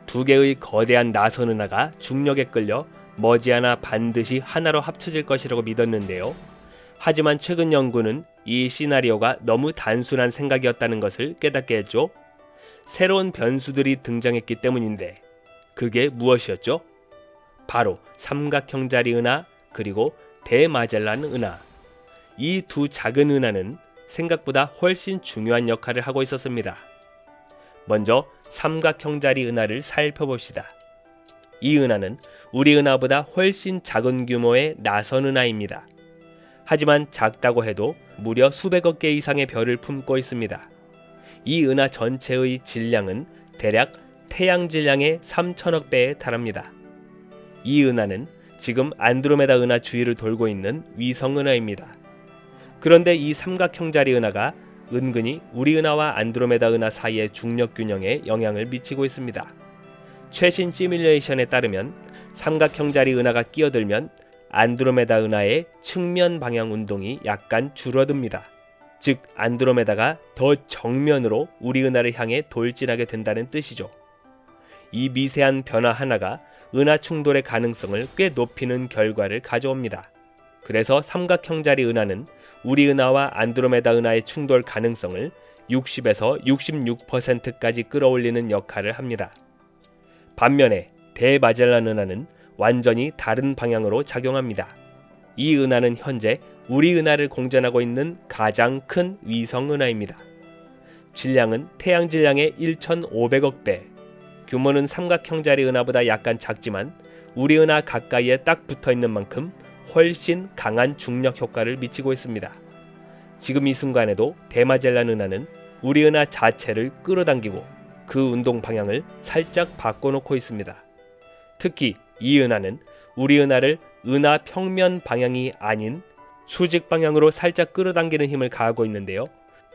두 개의 거대한 나선 은하가 중력에 끌려 머지않아 반드시 하나로 합쳐질 것이라고 믿었는데요. 하지만 최근 연구는 이 시나리오가 너무 단순한 생각이었다는 것을 깨닫게 했죠. 새로운 변수들이 등장했기 때문인데 그게 무엇이었죠? 바로 삼각형자리 은하 그리고 대마젤란 은하. 이 두 작은 은하는 생각보다 훨씬 중요한 역할을 하고 있었습니다. 먼저 삼각형자리 은하를 살펴봅시다. 이 은하는 우리 은하보다 훨씬 작은 규모의 나선 은하입니다. 하지만 작다고 해도 무려 수백억 개 이상의 별을 품고 있습니다. 이 은하 전체의 질량은 대략 태양 질량의 3천억 배에 달합니다. 이 은하는 지금 안드로메다 은하 주위를 돌고 있는 위성 은하입니다. 그런데 이 삼각형자리 은하가 은근히 우리 은하와 안드로메다 은하 사이의 중력 균형에 영향을 미치고 있습니다. 최신 시뮬레이션에 따르면 삼각형자리 은하가 끼어들면 안드로메다 은하의 측면 방향 운동이 약간 줄어듭니다. 즉 안드로메다가 더 정면으로 우리 은하를 향해 돌진하게 된다는 뜻이죠. 이 미세한 변화 하나가 은하 충돌의 가능성을 꽤 높이는 결과를 가져옵니다. 그래서 삼각형자리 은하는 우리 은하와 안드로메다 은하의 충돌 가능성을 60에서 66%까지 끌어올리는 역할을 합니다. 반면에 대마젤란 은하는 완전히 다른 방향으로 작용합니다. 이 은하는 현재 우리 은하를 공전하고 있는 가장 큰 위성 은하입니다. 질량은 태양 질량의 1,500억 배, 규모는 삼각형자리 은하보다 약간 작지만 우리 은하 가까이에 딱 붙어있는 만큼 훨씬 강한 중력 효과를 미치고 있습니다. 지금 이 순간에도 대마젤란 은하는 우리 은하 자체를 끌어당기고 그 운동 방향을 살짝 바꿔놓고 있습니다. 특히 이 은하는 우리 은하를 은하 평면 방향이 아닌 수직 방향으로 살짝 끌어당기는 힘을 가하고 있는데요.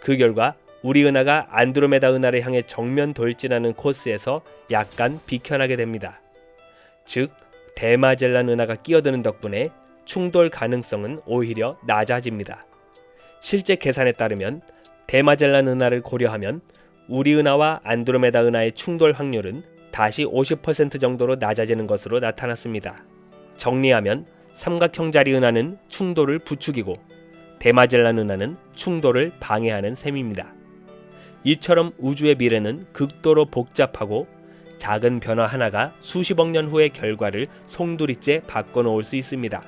그 결과 우리 은하가 안드로메다 은하를 향해 정면 돌진하는 코스에서 약간 비켜나게 됩니다. 즉 대마젤란 은하가 끼어드는 덕분에 충돌 가능성은 오히려 낮아집니다. 실제 계산에 따르면 대마젤란 은하를 고려하면 우리 은하와 안드로메다 은하의 충돌 확률은 다시 50% 정도로 낮아지는 것으로 나타났습니다. 정리하면 삼각형자리 은하는 충돌을 부추기고 대마젤란 은하는 충돌을 방해하는 셈입니다. 이처럼 우주의 미래는 극도로 복잡하고 작은 변화 하나가 수십억 년 후의 결과를 송두리째 바꿔놓을 수 있습니다.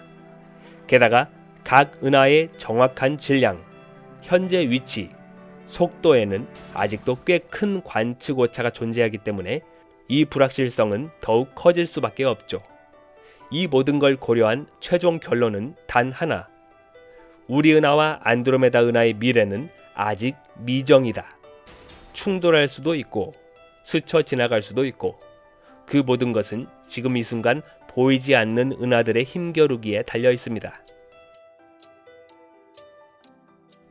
게다가 각 은하의 정확한 질량, 현재 위치, 속도에는 아직도 꽤 큰 관측 오차가 존재하기 때문에 이 불확실성은 더욱 커질 수밖에 없죠. 이 모든 걸 고려한 최종 결론은 단 하나. 우리 은하와 안드로메다 은하의 미래는 아직 미정이다. 충돌할 수도 있고 스쳐 지나갈 수도 있고 그 모든 것은 지금 이 순간 보이지 않는 은하들의 힘겨루기에 달려 있습니다.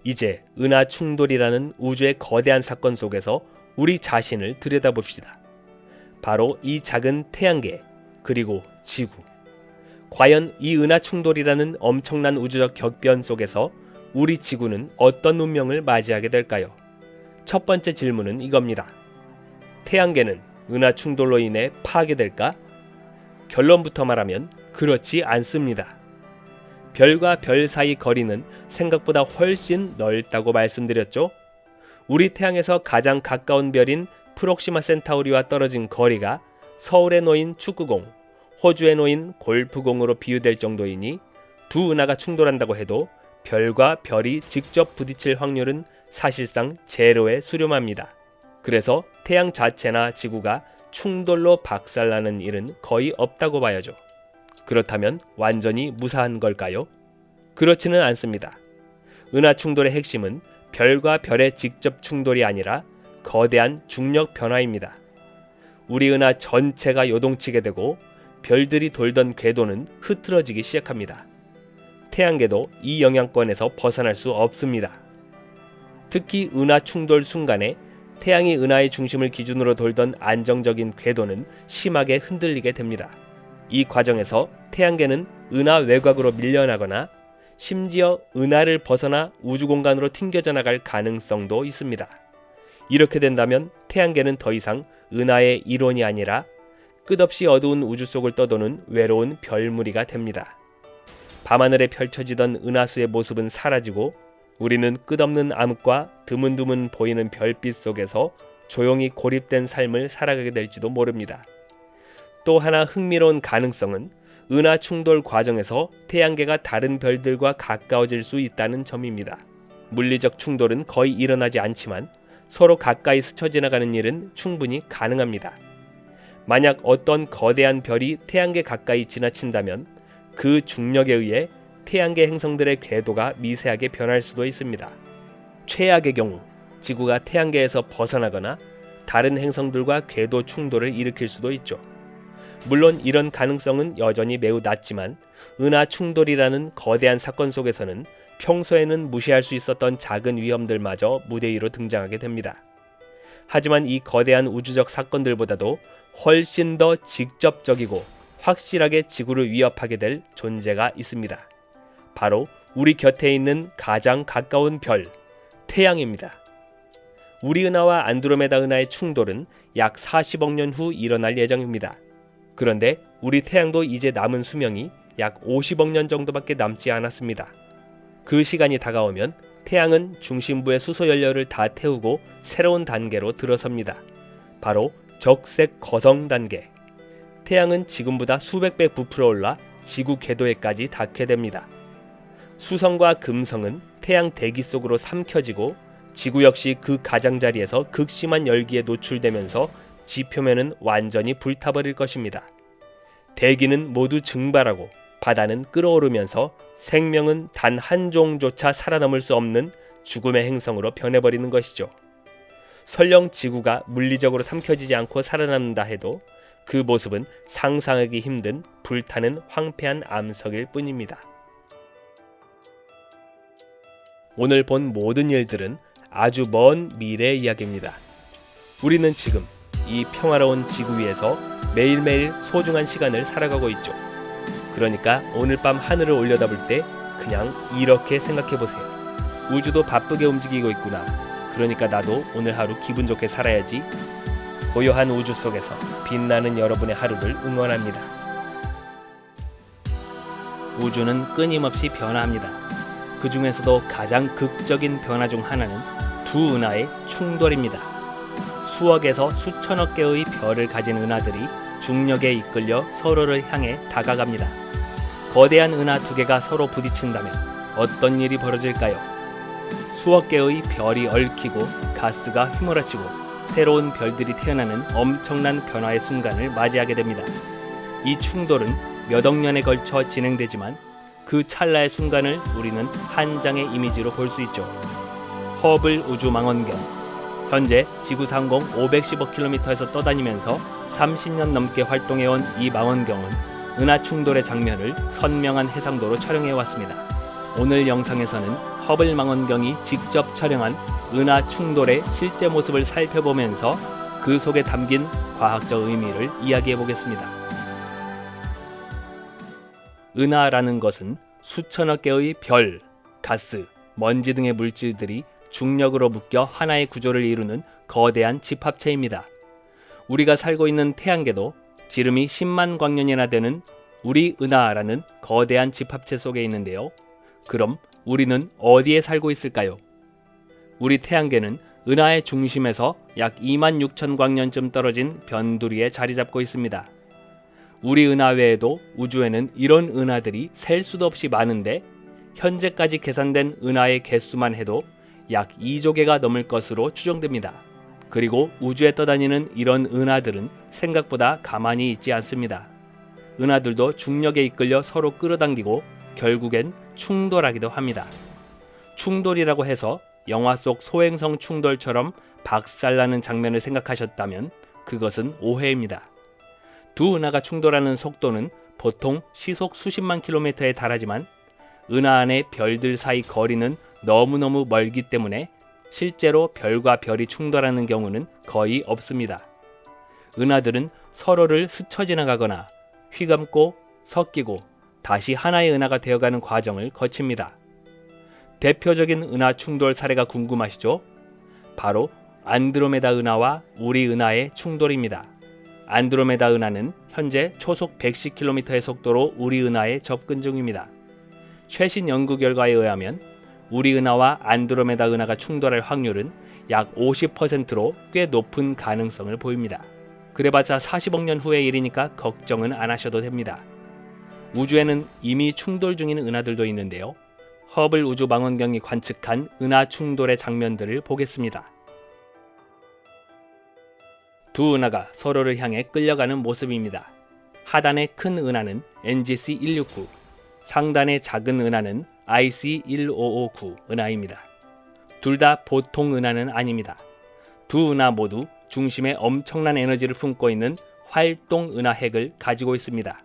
이제 은하 충돌이라는 우주의 거대한 사건 속에서 우리 자신을 들여다봅시다. 바로 이 작은 태양계 그리고 지구. 과연 이 은하 충돌이라는 엄청난 우주적 격변 속에서 우리 지구는 어떤 운명을 맞이하게 될까요? 첫 번째 질문은 이겁니다. 태양계는 은하 충돌로 인해 파괴될까? 결론부터 말하면 그렇지 않습니다. 별과 별 사이 거리는 생각보다 훨씬 넓다고 말씀드렸죠. 우리 태양에서 가장 가까운 별인 프록시마 센타우리와 떨어진 거리가 서울에 놓인 축구공, 호주에 놓인 골프공으로 비유될 정도이니 두 은하가 충돌한다고 해도 별과 별이 직접 부딪힐 확률은 사실상 제로에 수렴합니다. 그래서 태양 자체나 지구가 충돌로 박살나는 일은 거의 없다고 봐야죠. 그렇다면 완전히 무사한 걸까요? 그렇지는 않습니다. 은하 충돌의 핵심은 별과 별의 직접 충돌이 아니라 거대한 중력 변화입니다. 우리 은하 전체가 요동치게 되고 별들이 돌던 궤도는 흐트러지기 시작합니다. 태양계도 이 영향권에서 벗어날 수 없습니다. 특히 은하 충돌 순간에 태양이 은하의 중심을 기준으로 돌던 안정적인 궤도는 심하게 흔들리게 됩니다. 이 과정에서 태양계는 은하 외곽으로 밀려나거나 심지어 은하를 벗어나 우주공간으로 튕겨져 나갈 가능성도 있습니다. 이렇게 된다면 태양계는 더 이상 은하의 일원이 아니라 끝없이 어두운 우주 속을 떠도는 외로운 별무리가 됩니다. 밤하늘에 펼쳐지던 은하수의 모습은 사라지고 우리는 끝없는 암흑과 드문드문 보이는 별빛 속에서 조용히 고립된 삶을 살아가게 될지도 모릅니다. 또 하나 흥미로운 가능성은 은하 충돌 과정에서 태양계가 다른 별들과 가까워질 수 있다는 점입니다. 물리적 충돌은 거의 일어나지 않지만 서로 가까이 스쳐 지나가는 일은 충분히 가능합니다. 만약 어떤 거대한 별이 태양계 가까이 지나친다면 그 중력에 의해 태양계 행성들의 궤도가 미세하게 변할 수도 있습니다. 최악의 경우 지구가 태양계에서 벗어나거나 다른 행성들과 궤도 충돌을 일으킬 수도 있죠. 물론 이런 가능성은 여전히 매우 낮지만 은하 충돌이라는 거대한 사건 속에서는 평소에는 무시할 수 있었던 작은 위험들마저 무대 위로 등장하게 됩니다. 하지만 이 거대한 우주적 사건들보다도 훨씬 더 직접적이고 확실하게 지구를 위협하게 될 존재가 있습니다. 바로 우리 곁에 있는 가장 가까운 별, 태양입니다. 우리 은하와 안드로메다 은하의 충돌은 약 40억 년 후 일어날 예정입니다. 그런데 우리 태양도 이제 남은 수명이 약 50억 년 정도밖에 남지 않았습니다. 그 시간이 다가오면 태양은 중심부의 수소 연료를 다 태우고 새로운 단계로 들어섭니다. 바로 적색 거성 단계. 태양은 지금보다 수백 배 부풀어 올라 지구 궤도에까지 닿게 됩니다. 수성과 금성은 태양 대기 속으로 삼켜지고 지구 역시 그 가장자리에서 극심한 열기에 노출되면서 지표면은 완전히 불타버릴 것입니다. 대기는 모두 증발하고 바다는 끓어오르면서 생명은 단 한 종조차 살아남을 수 없는 죽음의 행성으로 변해버리는 것이죠. 설령 지구가 물리적으로 삼켜지지 않고 살아남는다 해도 그 모습은 상상하기 힘든 불타는 황폐한 암석일 뿐입니다. 오늘 본 모든 일들은 아주 먼 미래의 이야기입니다. 우리는 지금 이 평화로운 지구 위에서 매일매일 소중한 시간을 살아가고 있죠. 그러니까 오늘 밤 하늘을 올려다볼 때 그냥 이렇게 생각해보세요. 우주도 바쁘게 움직이고 있구나. 그러니까 나도 오늘 하루 기분 좋게 살아야지. 고요한 우주 속에서 빛나는 여러분의 하루를 응원합니다. 우주는 끊임없이 변화합니다. 그 중에서도 가장 극적인 변화 중 하나는 두 은하의 충돌입니다. 수억에서 수천억 개의 별을 가진 은하들이 중력에 이끌려 서로를 향해 다가갑니다. 거대한 은하 두 개가 서로 부딪힌다면 어떤 일이 벌어질까요? 수억 개의 별이 얽히고 가스가 휘몰아치고 새로운 별들이 태어나는 엄청난 변화의 순간을 맞이하게 됩니다. 이 충돌은 몇 억 년에 걸쳐 진행되지만 그 찰나의 순간을 우리는 한 장의 이미지로 볼 수 있죠. 허블 우주망원경. 현재 지구상공 510억 km에서 떠다니면서 30년 넘게 활동해온 이 망원경은 은하 충돌의 장면을 선명한 해상도로 촬영해왔습니다. 오늘 영상에서는 허블 망원경이 직접 촬영한 은하 충돌의 실제 모습을 살펴보면서 그 속에 담긴 과학적 의미를 이야기해보겠습니다. 은하라는 것은 수천억 개의 별, 가스, 먼지 등의 물질들이 중력으로 묶여 하나의 구조를 이루는 거대한 집합체입니다. 우리가 살고 있는 태양계도 지름이 10만 광년이나 되는 우리 은하라는 거대한 집합체 속에 있는데요. 그럼 우리는 어디에 살고 있을까요? 우리 태양계는 은하의 중심에서 약 2만 6천 광년쯤 떨어진 변두리에 자리 잡고 있습니다. 우리 은하 외에도 우주에는 이런 은하들이 셀 수도 없이 많은데 현재까지 계산된 은하의 개수만 해도 약 2조 개가 넘을 것으로 추정됩니다. 그리고 우주에 떠다니는 이런 은하들은 생각보다 가만히 있지 않습니다. 은하들도 중력에 이끌려 서로 끌어당기고 결국엔 충돌하기도 합니다. 충돌이라고 해서 영화 속 소행성 충돌처럼 박살나는 장면을 생각하셨다면 그것은 오해입니다. 두 은하가 충돌하는 속도는 보통 시속 수십만 킬로미터에 달하지만 은하 안의 별들 사이 거리는 너무너무 멀기 때문에 실제로 별과 별이 충돌하는 경우는 거의 없습니다. 은하들은 서로를 스쳐 지나가거나 휘감고 섞이고 다시 하나의 은하가 되어가는 과정을 거칩니다. 대표적인 은하 충돌 사례가 궁금하시죠? 바로 안드로메다 은하와 우리 은하의 충돌입니다. 안드로메다 은하는 현재 초속 110km의 속도로 우리 은하에 접근 중입니다. 최신 연구 결과에 의하면 우리 은하와 안드로메다 은하가 충돌할 확률은 약 50%로 꽤 높은 가능성을 보입니다. 그래봤자 40억 년 후의 일이니까 걱정은 안 하셔도 됩니다. 우주에는 이미 충돌 중인 은하들도 있는데요. 허블 우주망원경이 관측한 은하 충돌의 장면들을 보겠습니다. 두 은하가 서로를 향해 끌려가는 모습입니다. 하단의 큰 은하는 NGC 169, 상단의 작은 은하는 IC 1559 은하입니다. 둘 다 보통 은하는 아닙니다. 두 은하 모두 중심에 엄청난 에너지를 품고 있는 활동 은하 핵을 가지고 있습니다.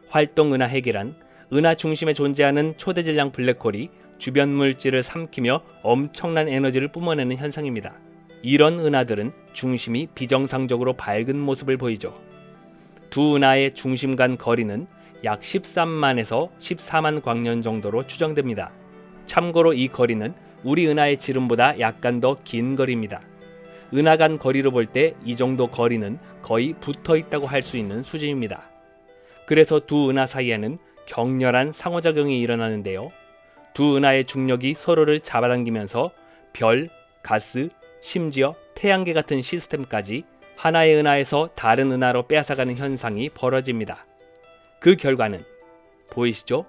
활동 은하 핵이란 은하 중심에 존재하는 초대질량 블랙홀이 주변 물질을 삼키며 엄청난 에너지를 뿜어내는 현상입니다. 이런 은하들은 중심이 비정상적으로 밝은 모습을 보이죠. 두 은하의 중심 간 거리는 약 13만에서 14만 광년 정도로 추정됩니다. 참고로 이 거리는 우리 은하의 지름보다 약간 더 긴 거리입니다. 은하 간 거리로 볼 때 이 정도 거리는 거의 붙어 있다고 할 수 있는 수준입니다. 그래서 두 은하 사이에는 격렬한 상호작용이 일어나는데요. 두 은하의 중력이 서로를 잡아당기면서 별, 가스, 심지어 태양계 같은 시스템까지 하나의 은하에서 다른 은하로 빼앗아가는 현상이 벌어집니다. 그 결과는 보이시죠?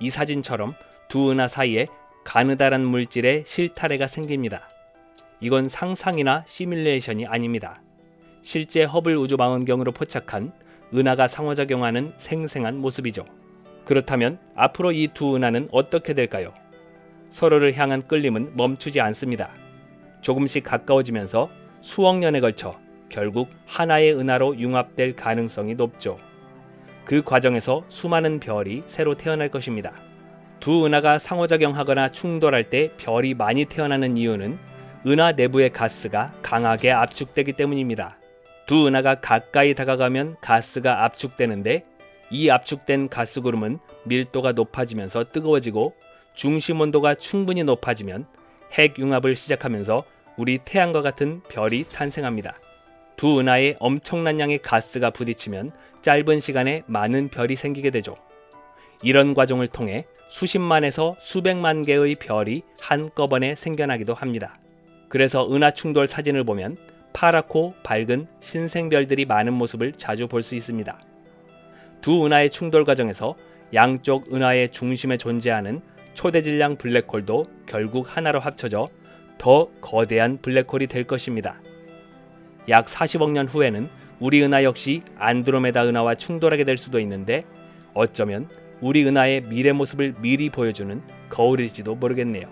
이 사진처럼 두 은하 사이에 가느다란 물질의 실타래가 생깁니다. 이건 상상이나 시뮬레이션이 아닙니다. 실제 허블 우주망원경으로 포착한 은하가 상호작용하는 생생한 모습이죠. 그렇다면 앞으로 이 두 은하는 어떻게 될까요? 서로를 향한 끌림은 멈추지 않습니다. 조금씩 가까워지면서 수억 년에 걸쳐 결국 하나의 은하로 융합될 가능성이 높죠. 그 과정에서 수많은 별이 새로 태어날 것입니다. 두 은하가 상호작용하거나 충돌할 때 별이 많이 태어나는 이유는 은하 내부의 가스가 강하게 압축되기 때문입니다. 두 은하가 가까이 다가가면 가스가 압축되는데 이 압축된 가스 구름은 밀도가 높아지면서 뜨거워지고 중심 온도가 충분히 높아지면 핵융합을 시작하면서 우리 태양과 같은 별이 탄생합니다. 두 은하에 엄청난 양의 가스가 부딪히면 짧은 시간에 많은 별이 생기게 되죠. 이런 과정을 통해 수십만에서 수백만 개의 별이 한꺼번에 생겨나기도 합니다. 그래서 은하 충돌 사진을 보면 파랗고 밝은 신생별들이 많은 모습을 자주 볼 수 있습니다. 두 은하의 충돌 과정에서 양쪽 은하의 중심에 존재하는 초대질량 블랙홀도 결국 하나로 합쳐져 더 거대한 블랙홀이 될 것입니다. 약 40억 년 후에는 우리 은하 역시 안드로메다 은하와 충돌하게 될 수도 있는데 어쩌면 우리 은하의 미래 모습을 미리 보여주는 거울일지도 모르겠네요.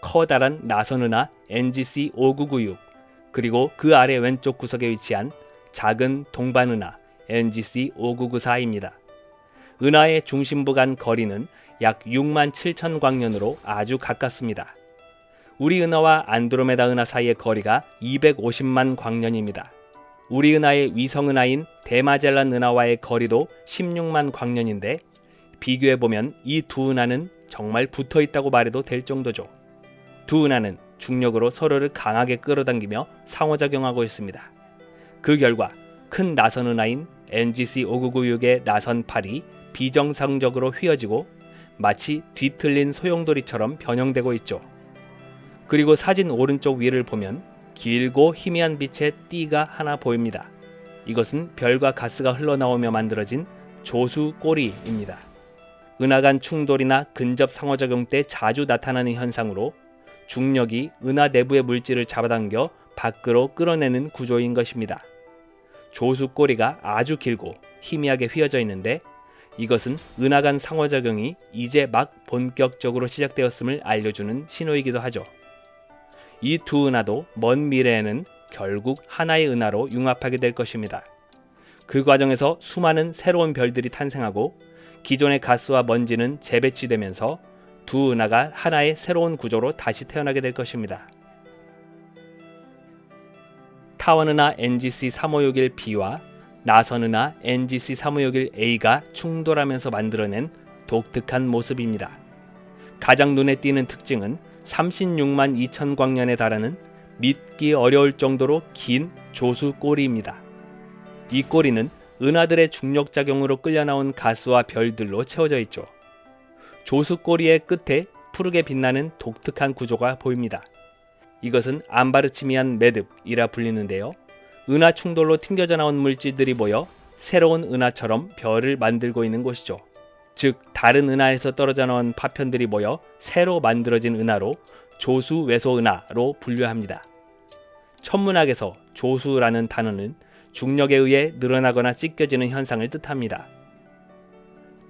커다란 나선 은하 NGC 5996 그리고 그 아래 왼쪽 구석에 위치한 작은 동반 은하 NGC 5994입니다. 은하의 중심부 간 거리는 약 6만 7천 광년으로 아주 가깝습니다. 우리 은하와 안드로메다 은하 사이의 거리가 250만 광년입니다. 우리 은하의 위성 은하인 대마젤란 은하와의 거리도 16만 광년인데 비교해보면 이 두 은하는 정말 붙어 있다고 말해도 될 정도죠. 두 은하는 중력으로 서로를 강하게 끌어당기며 상호작용하고 있습니다. 그 결과 큰 나선 은하인 NGC 5996의 나선팔이 비정상적으로 휘어지고 마치 뒤틀린 소용돌이처럼 변형되고 있죠. 그리고 사진 오른쪽 위를 보면 길고 희미한 빛의 띠가 하나 보입니다. 이것은 별과 가스가 흘러나오며 만들어진 조수꼬리입니다. 은하 간 충돌이나 근접 상호작용 때 자주 나타나는 현상으로 중력이 은하 내부의 물질을 잡아당겨 밖으로 끌어내는 구조인 것입니다. 조수꼬리가 아주 길고 희미하게 휘어져 있는데 이것은 은하 간 상호작용이 이제 막 본격적으로 시작되었음을 알려주는 신호이기도 하죠. 이 두 은하도 먼 미래에는 결국 하나의 은하로 융합하게 될 것입니다. 그 과정에서 수많은 새로운 별들이 탄생하고 기존의 가스와 먼지는 재배치되면서 두 은하가 하나의 새로운 구조로 다시 태어나게 될 것입니다. 타원 은하 NGC 3561B와 나선 은하 NGC 3561A가 충돌하면서 만들어낸 독특한 모습입니다. 가장 눈에 띄는 특징은 36만 2천 광년에 달하는 믿기 어려울 정도로 긴 조수 꼬리입니다. 이 꼬리는 은하들의 중력작용으로 끌려나온 가스와 별들로 채워져 있죠. 조수 꼬리의 끝에 푸르게 빛나는 독특한 구조가 보입니다. 이것은 암바르치미안 매듭이라 불리는데요. 은하 충돌로 튕겨져 나온 물질들이 모여 새로운 은하처럼 별을 만들고 있는 곳이죠. 즉 다른 은하에서 떨어져 나온 파편들이 모여 새로 만들어진 은하로 조수외소 은하로 분류합니다. 천문학에서 조수라는 단어는 중력에 의해 늘어나거나 찢겨지는 현상을 뜻합니다.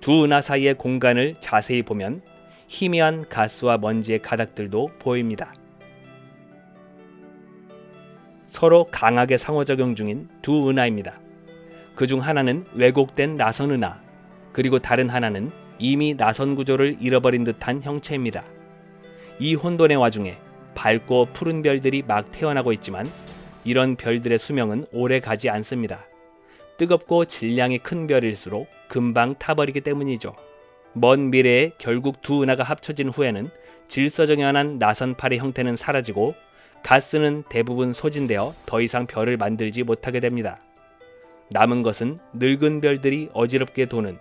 두 은하 사이의 공간을 자세히 보면 희미한 가스와 먼지의 가닥들도 보입니다. 서로 강하게 상호작용 중인 두 은하입니다. 그중 하나는 왜곡된 나선 은하, 그리고 다른 하나는 이미 나선 구조를 잃어버린 듯한 형체입니다. 이 혼돈의 와중에 밝고 푸른 별들이 막 태어나고 있지만 이런 별들의 수명은 오래 가지 않습니다. 뜨겁고 질량이 큰 별일수록 금방 타버리기 때문이죠. 먼 미래에 결국 두 은하가 합쳐진 후에는 질서정연한 나선팔의 형태는 사라지고 가스는 대부분 소진되어 더 이상 별을 만들지 못하게 됩니다. 남은 것은 늙은 별들이 어지럽게 도는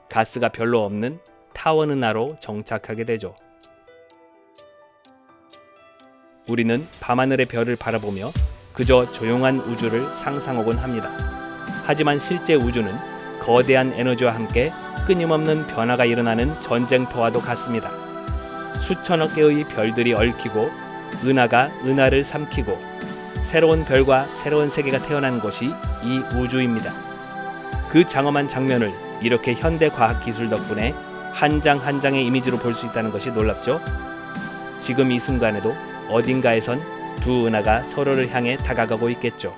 가스가 별로 없는 타원 은하로 정착하게 되죠. 우리는 밤하늘의 별을 바라보며 그저 조용한 우주를 상상하곤 합니다. 하지만 실제 우주는 거대한 에너지와 함께 끊임없는 변화가 일어나는 전쟁터와도 같습니다. 수천억 개의 별들이 얽히고 은하가 은하를 삼키고 새로운 별과 새로운 세계가 태어난 곳이 이 우주입니다. 그 장엄한 장면을 이렇게 현대 과학 기술 덕분에 한 장 한 장의 이미지로 볼 수 있다는 것이 놀랍죠? 지금 이 순간에도 어딘가에선 두 은하가 서로를 향해 다가가고 있겠죠.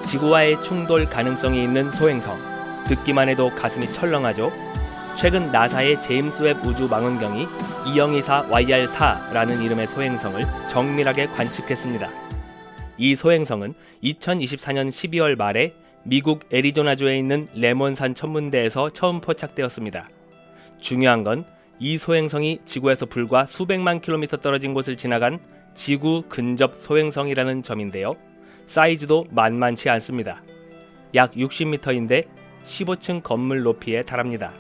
지구와의 충돌 가능성이 있는 소행성, 듣기만 해도 가슴이 철렁하죠? 최근 나사의 제임스 웹 우주 망원경이 2024 YR4라는 이름의 소행성을 정밀하게 관측했습니다. 이 소행성은 2024년 12월 말에 미국 애리조나주에 있는 레몬산 천문대에서 처음 포착되었습니다. 중요한 건 이 소행성이 지구에서 불과 수백만 킬로미터 떨어진 곳을 지나간 지구 근접 소행성이라는 점인데요. 사이즈도 만만치 않습니다. 약 60m인데 15층 건물 높이에 달합니다.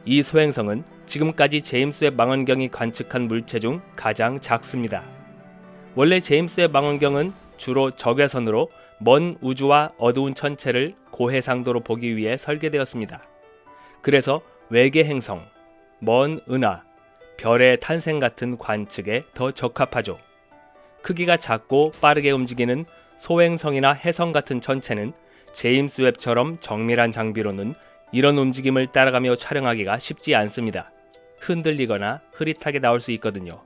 이 소행성은 지금까지 제임스 웹 망원경이 관측한 물체 중 가장 작습니다. 원래 제임스 웹 망원경은 주로 적외선으로 먼 우주와 어두운 천체를 고해상도로 보기 위해 설계되었습니다. 그래서 외계 행성, 먼 은하, 별의 탄생 같은 관측에 더 적합하죠. 크기가 작고 빠르게 움직이는 소행성이나 해성 같은 천체는 제임스 웹처럼 정밀한 장비로는 이런 움직임을 따라가며 촬영하기가 쉽지 않습니다. 흔들리거나 흐릿하게 나올 수 있거든요.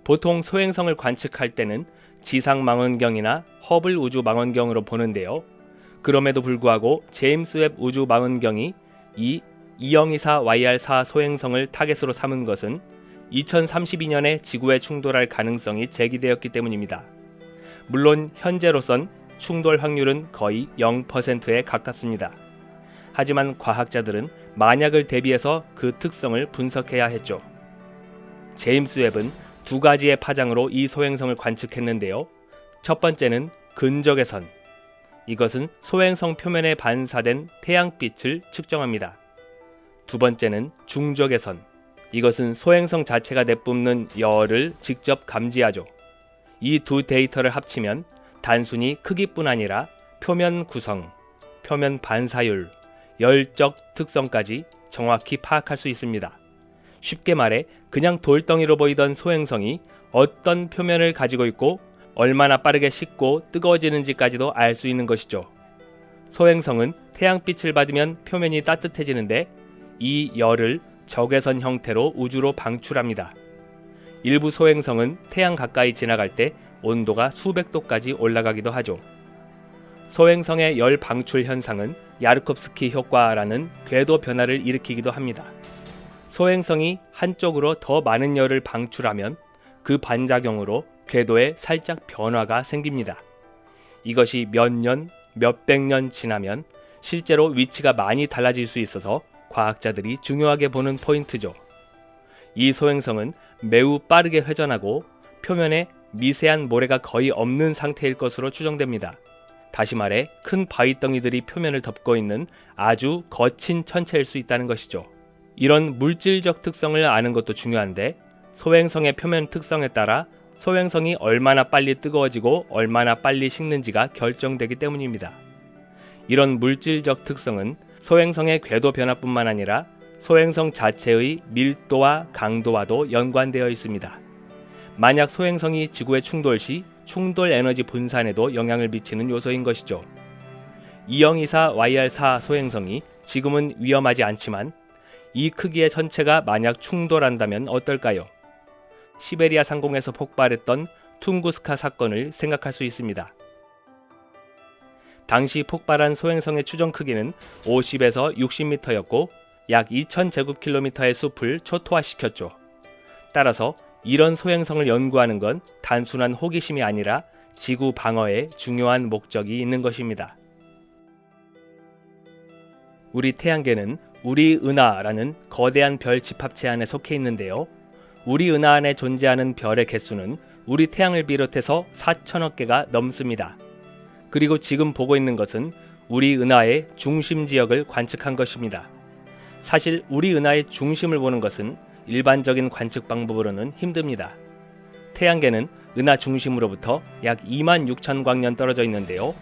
보통 소행성을 관측할 때는 지상 망원경이나 허블 우주 망원경으로 보는데요. 그럼에도 불구하고 제임스 웹 우주 망원경이 이 2024 YR4 소행성을 타겟으로 삼은 것은 2032년에 지구에 충돌할 가능성이 제기되었기 때문입니다. 물론 현재로선 충돌 확률은 거의 0%에 가깝습니다. 하지만 과학자들은 만약을 대비해서 그 특성을 분석해야 했죠. 제임스 웹은 두 가지의 파장으로 이 소행성을 관측했는데요. 첫 번째는 근적외선. 이것은 소행성 표면에 반사된 태양빛을 측정합니다. 두 번째는 중적외선. 이것은 소행성 자체가 내뿜는 열을 직접 감지하죠. 이 두 데이터를 합치면 단순히 크기뿐 아니라 표면 구성, 표면 반사율, 열적 특성까지 정확히 파악할 수 있습니다. 쉽게 말해 그냥 돌덩이로 보이던 소행성이 어떤 표면을 가지고 있고 얼마나 빠르게 식고 뜨거워지는지까지도 알 수 있는 것이죠. 소행성은 태양빛을 받으면 표면이 따뜻해지는데 이 열을 적외선 형태로 우주로 방출합니다. 일부 소행성은 태양 가까이 지나갈 때 온도가 수백 도까지 올라가기도 하죠. 소행성의 열 방출 현상은 야르콥스키 효과라는 궤도 변화를 일으키기도 합니다. 소행성이 한쪽으로 더 많은 열을 방출하면 그 반작용으로 궤도에 살짝 변화가 생깁니다. 이것이 몇 년, 몇백 년 지나면 실제로 위치가 많이 달라질 수 있어서 과학자들이 중요하게 보는 포인트죠. 이 소행성은 매우 빠르게 회전하고 표면에 미세한 모래가 거의 없는 상태일 것으로 추정됩니다. 다시 말해 큰 바위덩이들이 표면을 덮고 있는 아주 거친 천체일 수 있다는 것이죠. 이런 물질적 특성을 아는 것도 중요한데 소행성의 표면 특성에 따라 소행성이 얼마나 빨리 뜨거워지고 얼마나 빨리 식는지가 결정되기 때문입니다. 이런 물질적 특성은 소행성의 궤도 변화뿐만 아니라 소행성 자체의 밀도와 강도와도 연관되어 있습니다. 만약 소행성이 지구에 충돌 시 충돌 에너지 분산에도 영향을 미치는 요소인 것이죠. 2024 YR4 소행성이 지금은 위험하지 않지만 이 크기의 천체가 만약 충돌한다면 어떨까요? 시베리아 상공에서 폭발했던 퉁구스카 사건을 생각할 수 있습니다. 당시 폭발한 소행성의 추정 크기는 50에서 60m였고 약 2000제곱킬로미터의 숲을 초토화시켰죠. 따라서 이런 소행성을 연구하는 건 단순한 호기심이 아니라 지구 방어에 중요한 목적이 있는 것입니다. 우리 태양계는 우리 은하라는 거대한 별 집합체 안에 속해 있는데요. 우리 은하 안에 존재하는 별의 개수는 우리 태양을 비롯해서 4천억 개가 넘습니다. 그리고 지금 보고 있는 것은 우리 은하의 중심 지역을 관측한 것입니다. 사실 우리 은하의 중심을 보는 것은 일반적인 관측 방법으로는 힘듭니다. 태양계는 은하 중심으로부터 약 26,000광년 떨어져 있는데요.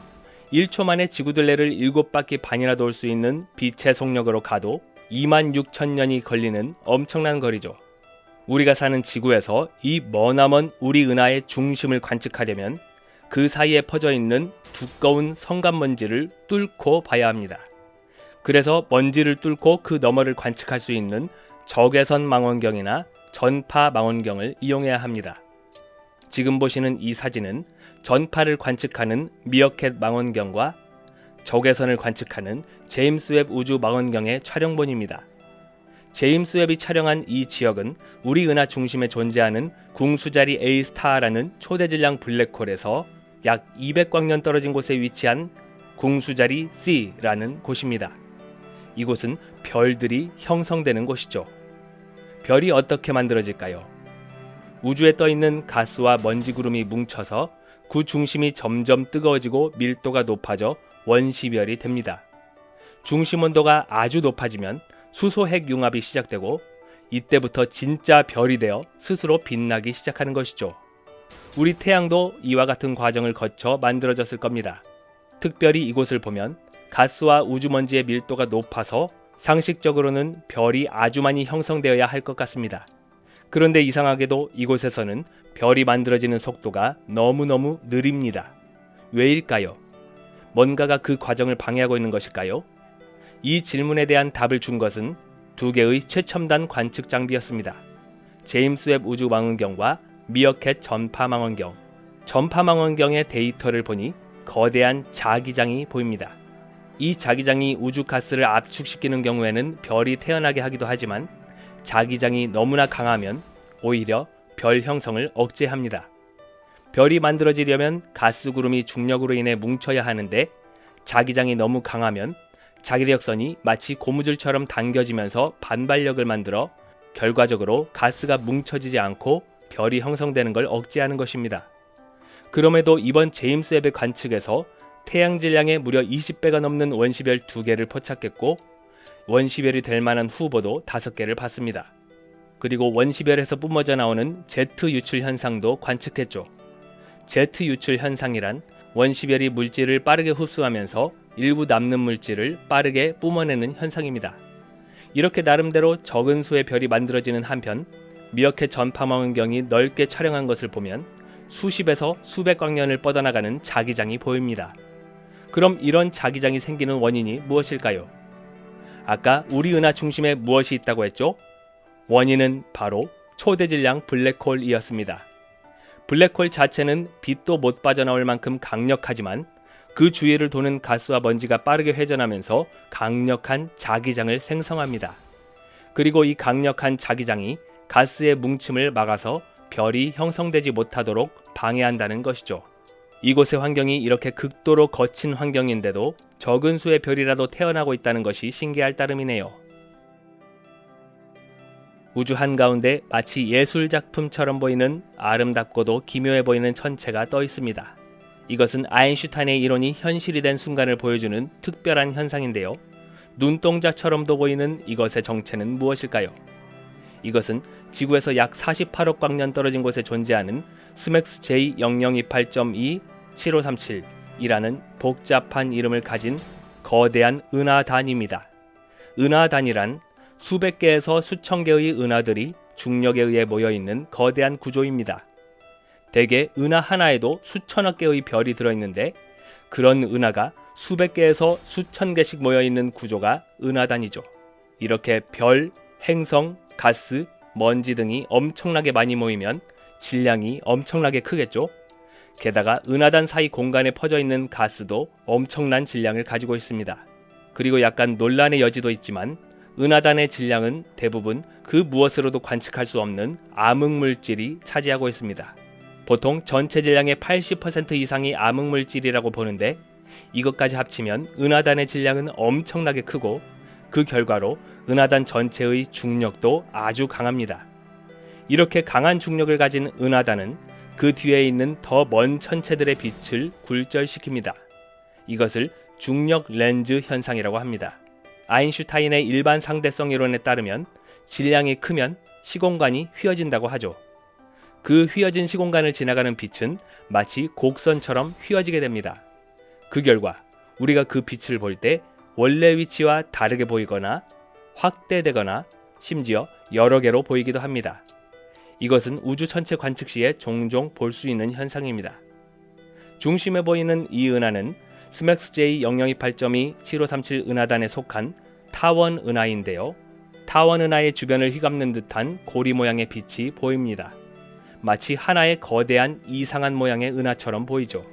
1초 만에 지구둘레를 7바퀴 반이나 돌 수 있는 빛의 속력으로 가도 26,000년이 걸리는 엄청난 거리죠. 우리가 사는 지구에서 이 머나먼 우리 은하의 중심을 관측하려면 그 사이에 퍼져 있는 두꺼운 성간먼지를 뚫고 봐야 합니다. 그래서 먼지를 뚫고 그 너머를 관측할 수 있는 적외선 망원경이나 전파 망원경을 이용해야 합니다. 지금 보시는 이 사진은 전파를 관측하는 미어캣 망원경과 적외선을 관측하는 제임스 웹 우주 망원경의 촬영본입니다. 제임스 웹이 촬영한 이 지역은 우리 은하 중심에 존재하는 궁수자리 A 스타라는 초대질량 블랙홀에서 약 200광년 떨어진 곳에 위치한 궁수자리 C라는 곳입니다. 이곳은 별들이 형성되는 곳이죠. 별이 어떻게 만들어질까요? 우주에 떠있는 가스와 먼지 구름이 뭉쳐서 그 중심이 점점 뜨거워지고 밀도가 높아져 원시별이 됩니다. 중심 온도가 아주 높아지면 수소 핵 융합이 시작되고 이때부터 진짜 별이 되어 스스로 빛나기 시작하는 것이죠. 우리 태양도 이와 같은 과정을 거쳐 만들어졌을 겁니다. 특별히 이곳을 보면 가스와 우주먼지의 밀도가 높아서 상식적으로는 별이 아주 많이 형성되어야 할 것 같습니다. 그런데 이상하게도 이곳에서는 별이 만들어지는 속도가 너무너무 느립니다. 왜일까요? 뭔가가 그 과정을 방해하고 있는 것일까요? 이 질문에 대한 답을 준 것은 두 개의 최첨단 관측 장비였습니다. 제임스 웹 우주 망원경과 미어캣 전파 망원경. 전파 망원경의 데이터를 보니 거대한 자기장이 보입니다. 이 자기장이 우주 가스를 압축시키는 경우에는 별이 태어나게 하기도 하지만 자기장이 너무나 강하면 오히려 별 형성을 억제합니다. 별이 만들어지려면 가스 구름이 중력으로 인해 뭉쳐야 하는데 자기장이 너무 강하면 자기력선이 마치 고무줄처럼 당겨지면서 반발력을 만들어 결과적으로 가스가 뭉쳐지지 않고 별이 형성되는 걸 억제하는 것입니다. 그럼에도 이번 제임스 웹의 관측에서 태양 질량의 무려 20배가 넘는 원시별 2개를 포착했고 원시별이 될 만한 후보도 5개를 봤습니다. 그리고 원시별에서 뿜어져 나오는 제트 유출 현상도 관측했죠. 제트 유출 현상이란 원시별이 물질을 빠르게 흡수하면서 일부 남는 물질을 빠르게 뿜어내는 현상입니다. 이렇게 나름대로 적은 수의 별이 만들어지는 한편 미어캣 전파망원경이 넓게 촬영한 것을 보면 수십에서 수백 광년을 뻗어나가는 자기장이 보입니다. 그럼 이런 자기장이 생기는 원인이 무엇일까요? 아까 우리 은하 중심에 무엇이 있다고 했죠? 원인은 바로 초대질량 블랙홀이었습니다. 블랙홀 자체는 빛도 못 빠져나올 만큼 강력하지만 그 주위를 도는 가스와 먼지가 빠르게 회전하면서 강력한 자기장을 생성합니다. 그리고 이 강력한 자기장이 가스의 뭉침을 막아서 별이 형성되지 못하도록 방해한다는 것이죠. 이곳의 환경이 이렇게 극도로 거친 환경인데도 적은 수의 별이라도 태어나고 있다는 것이 신기할 따름이네요. 우주 한가운데 마치 예술작품처럼 보이는 아름답고도 기묘해 보이는 천체가 떠 있습니다. 이것은 아인슈타인의 이론이 현실이 된 순간을 보여주는 특별한 현상인데요. 눈동자처럼도 보이는 이것의 정체는 무엇일까요? 이것은 지구에서 약 48억 광년 떨어진 곳에 존재하는 스맥스 J0028.27537이라는 복잡한 이름을 가진 거대한 은하단입니다. 은하단이란 수백 개에서 수천 개의 은하들이 중력에 의해 모여있는 거대한 구조입니다. 대개 은하 하나에도 수천억 개의 별이 들어있는데 그런 은하가 수백 개에서 수천 개씩 모여있는 구조가 은하단이죠. 이렇게 별, 행성, 가스, 먼지 등이 엄청나게 많이 모이면 질량이 엄청나게 크겠죠. 게다가 은하단 사이 공간에 퍼져 있는 가스도 엄청난 질량을 가지고 있습니다. 그리고 약간 논란의 여지도 있지만 은하단의 질량은 대부분 그 무엇으로도 관측할 수 없는 암흑물질이 차지하고 있습니다. 보통 전체 질량의 80% 이상이 암흑물질이라고 보는데 이것까지 합치면 은하단의 질량은 엄청나게 크고 그 결과로 은하단 전체의 중력도 아주 강합니다. 이렇게 강한 중력을 가진 은하단은 그 뒤에 있는 더 먼 천체들의 빛을 굴절시킵니다. 이것을 중력 렌즈 현상이라고 합니다. 아인슈타인의 일반 상대성 이론에 따르면 질량이 크면 시공간이 휘어진다고 하죠. 그 휘어진 시공간을 지나가는 빛은 마치 곡선처럼 휘어지게 됩니다. 그 결과 우리가 그 빛을 볼 때 원래 위치와 다르게 보이거나 확대되거나 심지어 여러 개로 보이기도 합니다. 이것은 우주 전체 관측 시에 종종 볼 수 있는 현상입니다. 중심에 보이는 이 은하는 스맥스 J0028.27537 은하단에 속한 타원 은하인데요. 타원 은하의 주변을 휘감는 듯한 고리 모양의 빛이 보입니다. 마치 하나의 거대한 이상한 모양의 은하처럼 보이죠.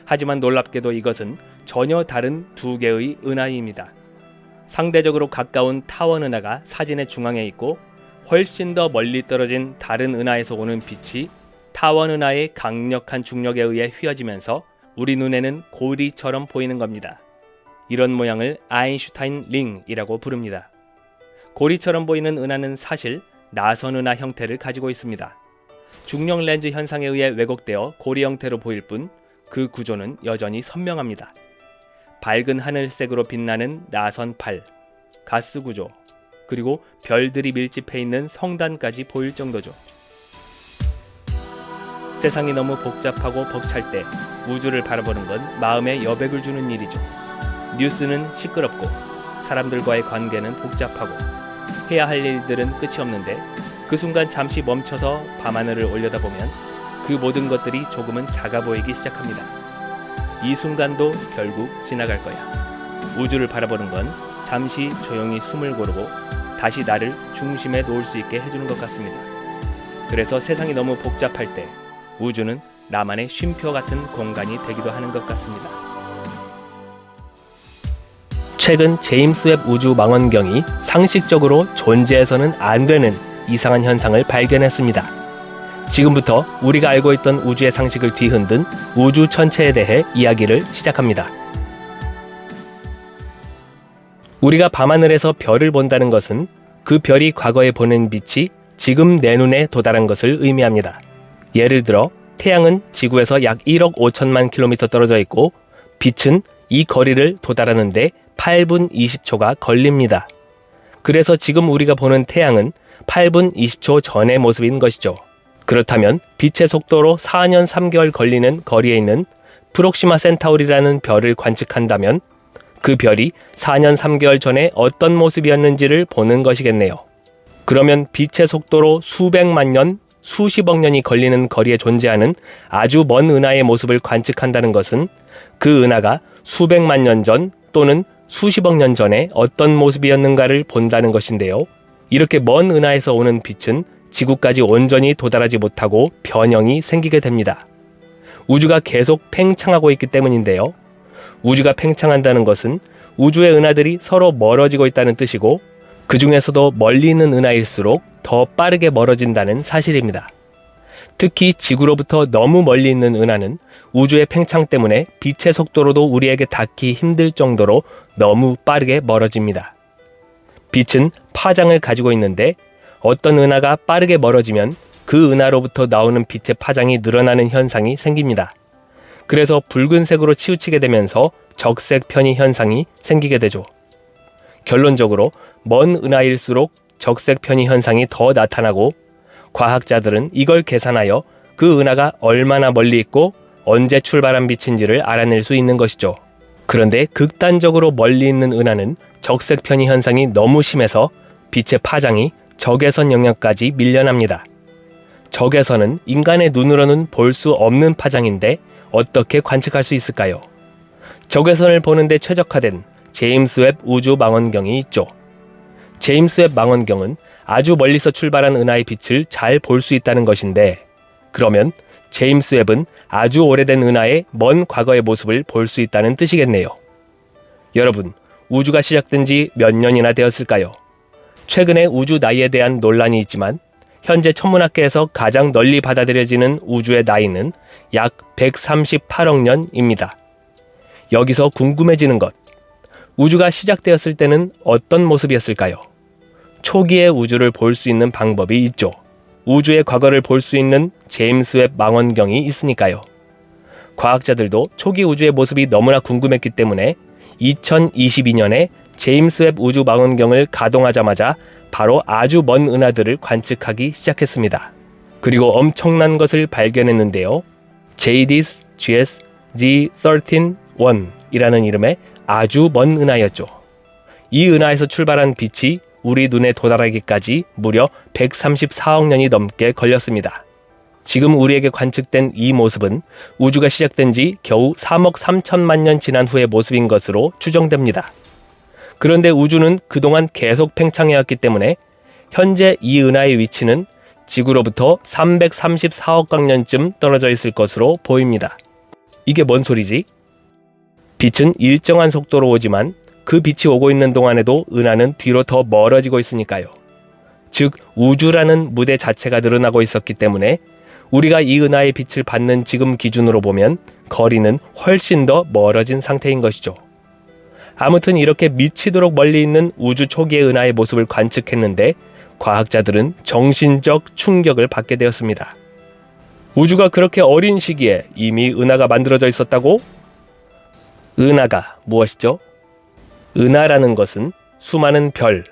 하지만 놀랍게도 이것은 전혀 다른 두 개의 은하입니다. 상대적으로 가까운 타원 은하가 사진의 중앙에 있고 훨씬 더 멀리 떨어진 다른 은하에서 오는 빛이 타원 은하의 강력한 중력에 의해 휘어지면서 우리 눈에는 고리처럼 보이는 겁니다. 이런 모양을 아인슈타인 링이라고 부릅니다. 고리처럼 보이는 은하는 사실 나선 은하 형태를 가지고 있습니다. 중력 렌즈 현상에 의해 왜곡되어 고리 형태로 보일 뿐 그 구조는 여전히 선명합니다. 밝은 하늘색으로 빛나는 나선 발, 가스 구조, 그리고 별들이 밀집해 있는 성단까지 보일 정도죠. 세상이 너무 복잡하고 벅찰 때 우주를 바라보는 건 마음에 여백을 주는 일이죠. 뉴스는 시끄럽고 사람들과의 관계는 복잡하고 해야 할 일들은 끝이 없는데 그 순간 잠시 멈춰서 밤하늘을 올려다보면 그 모든 것들이 조금은 작아 보이기 시작합니다. 이 순간도 결국 지나갈 거야. 우주를 바라보는 건 잠시 조용히 숨을 고르고 다시 나를 중심에 놓을 수 있게 해주는 것 같습니다. 그래서 세상이 너무 복잡할 때 우주는 나만의 쉼표 같은 공간이 되기도 하는 것 같습니다. 최근 제임스 웹 우주 망원경이 상식적으로 존재해서는 안 되는 이상한 현상을 발견했습니다. 지금부터 우리가 알고 있던 우주의 상식을 뒤흔든 우주 천체에 대해 이야기를 시작합니다. 우리가 밤하늘에서 별을 본다는 것은 그 별이 과거에 보낸 빛이 지금 내 눈에 도달한 것을 의미합니다. 예를 들어 태양은 지구에서 약 1억 5천만 킬로미터 떨어져 있고 빛은 이 거리를 도달하는데 8분 20초가 걸립니다. 그래서 지금 우리가 보는 태양은 8분 20초 전의 모습인 것이죠. 그렇다면 빛의 속도로 4년 3개월 걸리는 거리에 있는 프록시마 센타우리라는 별을 관측한다면 그 별이 4년 3개월 전에 어떤 모습이었는지를 보는 것이겠네요. 그러면 빛의 속도로 수백만 년, 수십억 년이 걸리는 거리에 존재하는 아주 먼 은하의 모습을 관측한다는 것은 그 은하가 수백만 년 전 또는 수십억 년 전에 어떤 모습이었는가를 본다는 것인데요. 이렇게 먼 은하에서 오는 빛은 지구까지 온전히 도달하지 못하고 변형이 생기게 됩니다. 우주가 계속 팽창하고 있기 때문인데요. 우주가 팽창한다는 것은 우주의 은하들이 서로 멀어지고 있다는 뜻이고 그 중에서도 멀리 있는 은하일수록 더 빠르게 멀어진다는 사실입니다. 특히 지구로부터 너무 멀리 있는 은하는 우주의 팽창 때문에 빛의 속도로도 우리에게 닿기 힘들 정도로 너무 빠르게 멀어집니다. 빛은 파장을 가지고 있는데 어떤 은하가 빠르게 멀어지면 그 은하로부터 나오는 빛의 파장이 늘어나는 현상이 생깁니다. 그래서 붉은색으로 치우치게 되면서 적색 편의 현상이 생기게 되죠. 결론적으로 먼 은하일수록 적색 편의 현상이 더 나타나고 과학자들은 이걸 계산하여 그 은하가 얼마나 멀리 있고 언제 출발한 빛인지를 알아낼 수 있는 것이죠. 그런데 극단적으로 멀리 있는 은하는 적색 편의 현상이 너무 심해서 빛의 파장이 적외선 영역까지 밀려납니다. 적외선은 인간의 눈으로는 볼 수 없는 파장인데 어떻게 관측할 수 있을까요? 적외선을 보는데 최적화된 제임스 웹 우주 망원경이 있죠. 제임스 웹 망원경은 아주 멀리서 출발한 은하의 빛을 잘 볼 수 있다는 것인데 그러면 제임스 웹은 아주 오래된 은하의 먼 과거의 모습을 볼 수 있다는 뜻이겠네요. 여러분, 우주가 시작된 지 몇 년이나 되었을까요? 최근에 우주 나이에 대한 논란이 있지만 현재 천문학계에서 가장 널리 받아들여지는 우주의 나이는 약 138억 년입니다. 여기서 궁금해지는 것, 우주가 시작되었을 때는 어떤 모습이었을까요? 초기의 우주를 볼 수 있는 방법이 있죠. 우주의 과거를 볼 수 있는 제임스 웹 망원경이 있으니까요. 과학자들도 초기 우주의 모습이 너무나 궁금했기 때문에 2022년에 제임스 웹 우주 망원경을 가동하자마자 바로 아주 먼 은하들을 관측하기 시작했습니다. 그리고 엄청난 것을 발견했는데요. JDIS GS G13-1이라는 이름의 아주 먼 은하였죠. 이 은하에서 출발한 빛이 우리 눈에 도달하기까지 무려 134억 년이 넘게 걸렸습니다. 지금 우리에게 관측된 이 모습은 우주가 시작된 지 겨우 3억 3천만 년 지난 후의 모습인 것으로 추정됩니다. 그런데 우주는 그동안 계속 팽창해왔기 때문에 현재 이 은하의 위치는 지구로부터 334억 광년쯤 떨어져 있을 것으로 보입니다. 이게 뭔 소리지? 빛은 일정한 속도로 오지만 그 빛이 오고 있는 동안에도 은하는 뒤로 더 멀어지고 있으니까요. 즉 우주라는 무대 자체가 늘어나고 있었기 때문에 우리가 이 은하의 빛을 받는 지금 기준으로 보면 거리는 훨씬 더 멀어진 상태인 것이죠. 아무튼 이렇게 미치도록 멀리 있는 우주 초기의 은하의 모습을 관측했는데 과학자들은 정신적 충격을 받게 되었습니다. 우주가 그렇게 어린 시기에 이미 은하가 만들어져 있었다고? 은하가 무엇이죠? 은하라는 것은 수많은 별,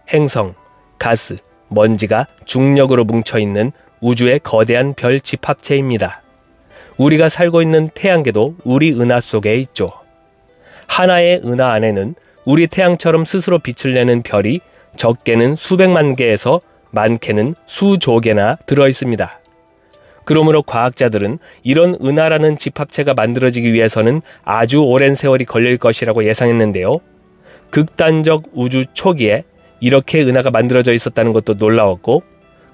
행성, 가스, 먼지가 중력으로 뭉쳐있는 우주의 거대한 별 집합체입니다. 우리가 살고 있는 태양계도 우리 은하 속에 있죠. 하나의 은하 안에는 우리 태양처럼 스스로 빛을 내는 별이 적게는 수백만 개에서 많게는 수조 개나 들어있습니다. 그러므로 과학자들은 이런 은하라는 집합체가 만들어지기 위해서는 아주 오랜 세월이 걸릴 것이라고 예상했는데요. 극단적 우주 초기에 이렇게 은하가 만들어져 있었다는 것도 놀라웠고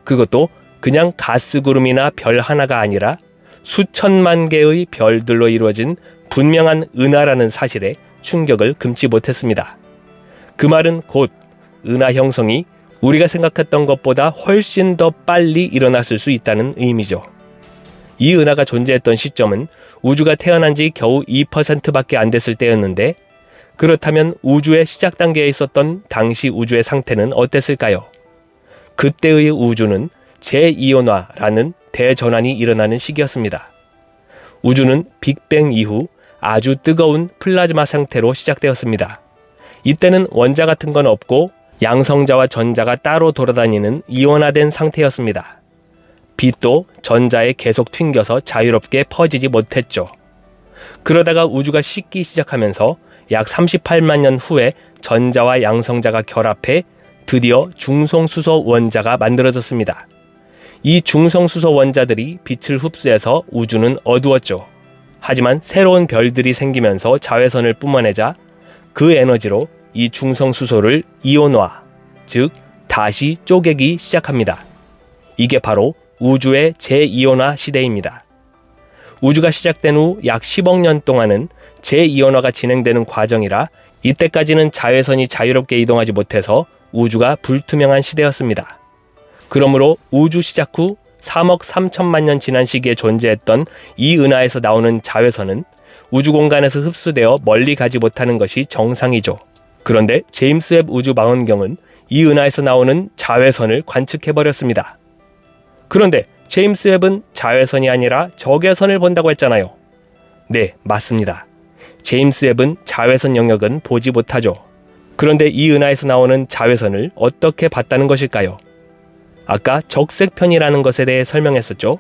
그것도 그냥 가스구름이나 별 하나가 아니라 수천만 개의 별들로 이루어진 분명한 은하라는 사실에 충격을 금치 못했습니다. 그 말은 곧 은하 형성이 우리가 생각했던 것보다 훨씬 더 빨리 일어났을 수 있다는 의미죠. 이 은하가 존재했던 시점은 우주가 태어난 지 겨우 2%밖에 안 됐을 때였는데 그렇다면 우주의 시작 단계에 있었던 당시 우주의 상태는 어땠을까요? 그때의 우주는 재이온화라는 대전환이 일어나는 시기였습니다. 우주는 빅뱅 이후 아주 뜨거운 플라즈마 상태로 시작되었습니다. 이때는 원자 같은 건 없고 양성자와 전자가 따로 돌아다니는 이온화된 상태였습니다. 빛도 전자에 계속 튕겨서 자유롭게 퍼지지 못했죠. 그러다가 우주가 식기 시작하면서 약 38만 년 후에 전자와 양성자가 결합해 드디어 중성수소 원자가 만들어졌습니다. 이 중성수소 원자들이 빛을 흡수해서 우주는 어두웠죠. 하지만 새로운 별들이 생기면서 자외선을 뿜어내자 그 에너지로 이 중성수소를 이온화, 즉 다시 쪼개기 시작합니다. 이게 바로 우주의 재이온화 시대입니다. 우주가 시작된 후 약 10억 년 동안은 재이온화가 진행되는 과정이라 이때까지는 자외선이 자유롭게 이동하지 못해서 우주가 불투명한 시대였습니다. 그러므로 우주 시작 후 3억 3천만 년 지난 시기에 존재했던 이 은하에서 나오는 자외선은 우주 공간에서 흡수되어 멀리 가지 못하는 것이 정상이죠. 그런데 제임스 웹 우주 망원경은 이 은하에서 나오는 자외선을 관측해버렸습니다. 그런데 제임스 웹은 자외선이 아니라 적외선을 본다고 했잖아요. 네, 맞습니다. 제임스 웹은 자외선 영역은 보지 못하죠. 그런데 이 은하에서 나오는 자외선을 어떻게 봤다는 것일까요? 아까 적색편이라는 것에 대해 설명했었죠.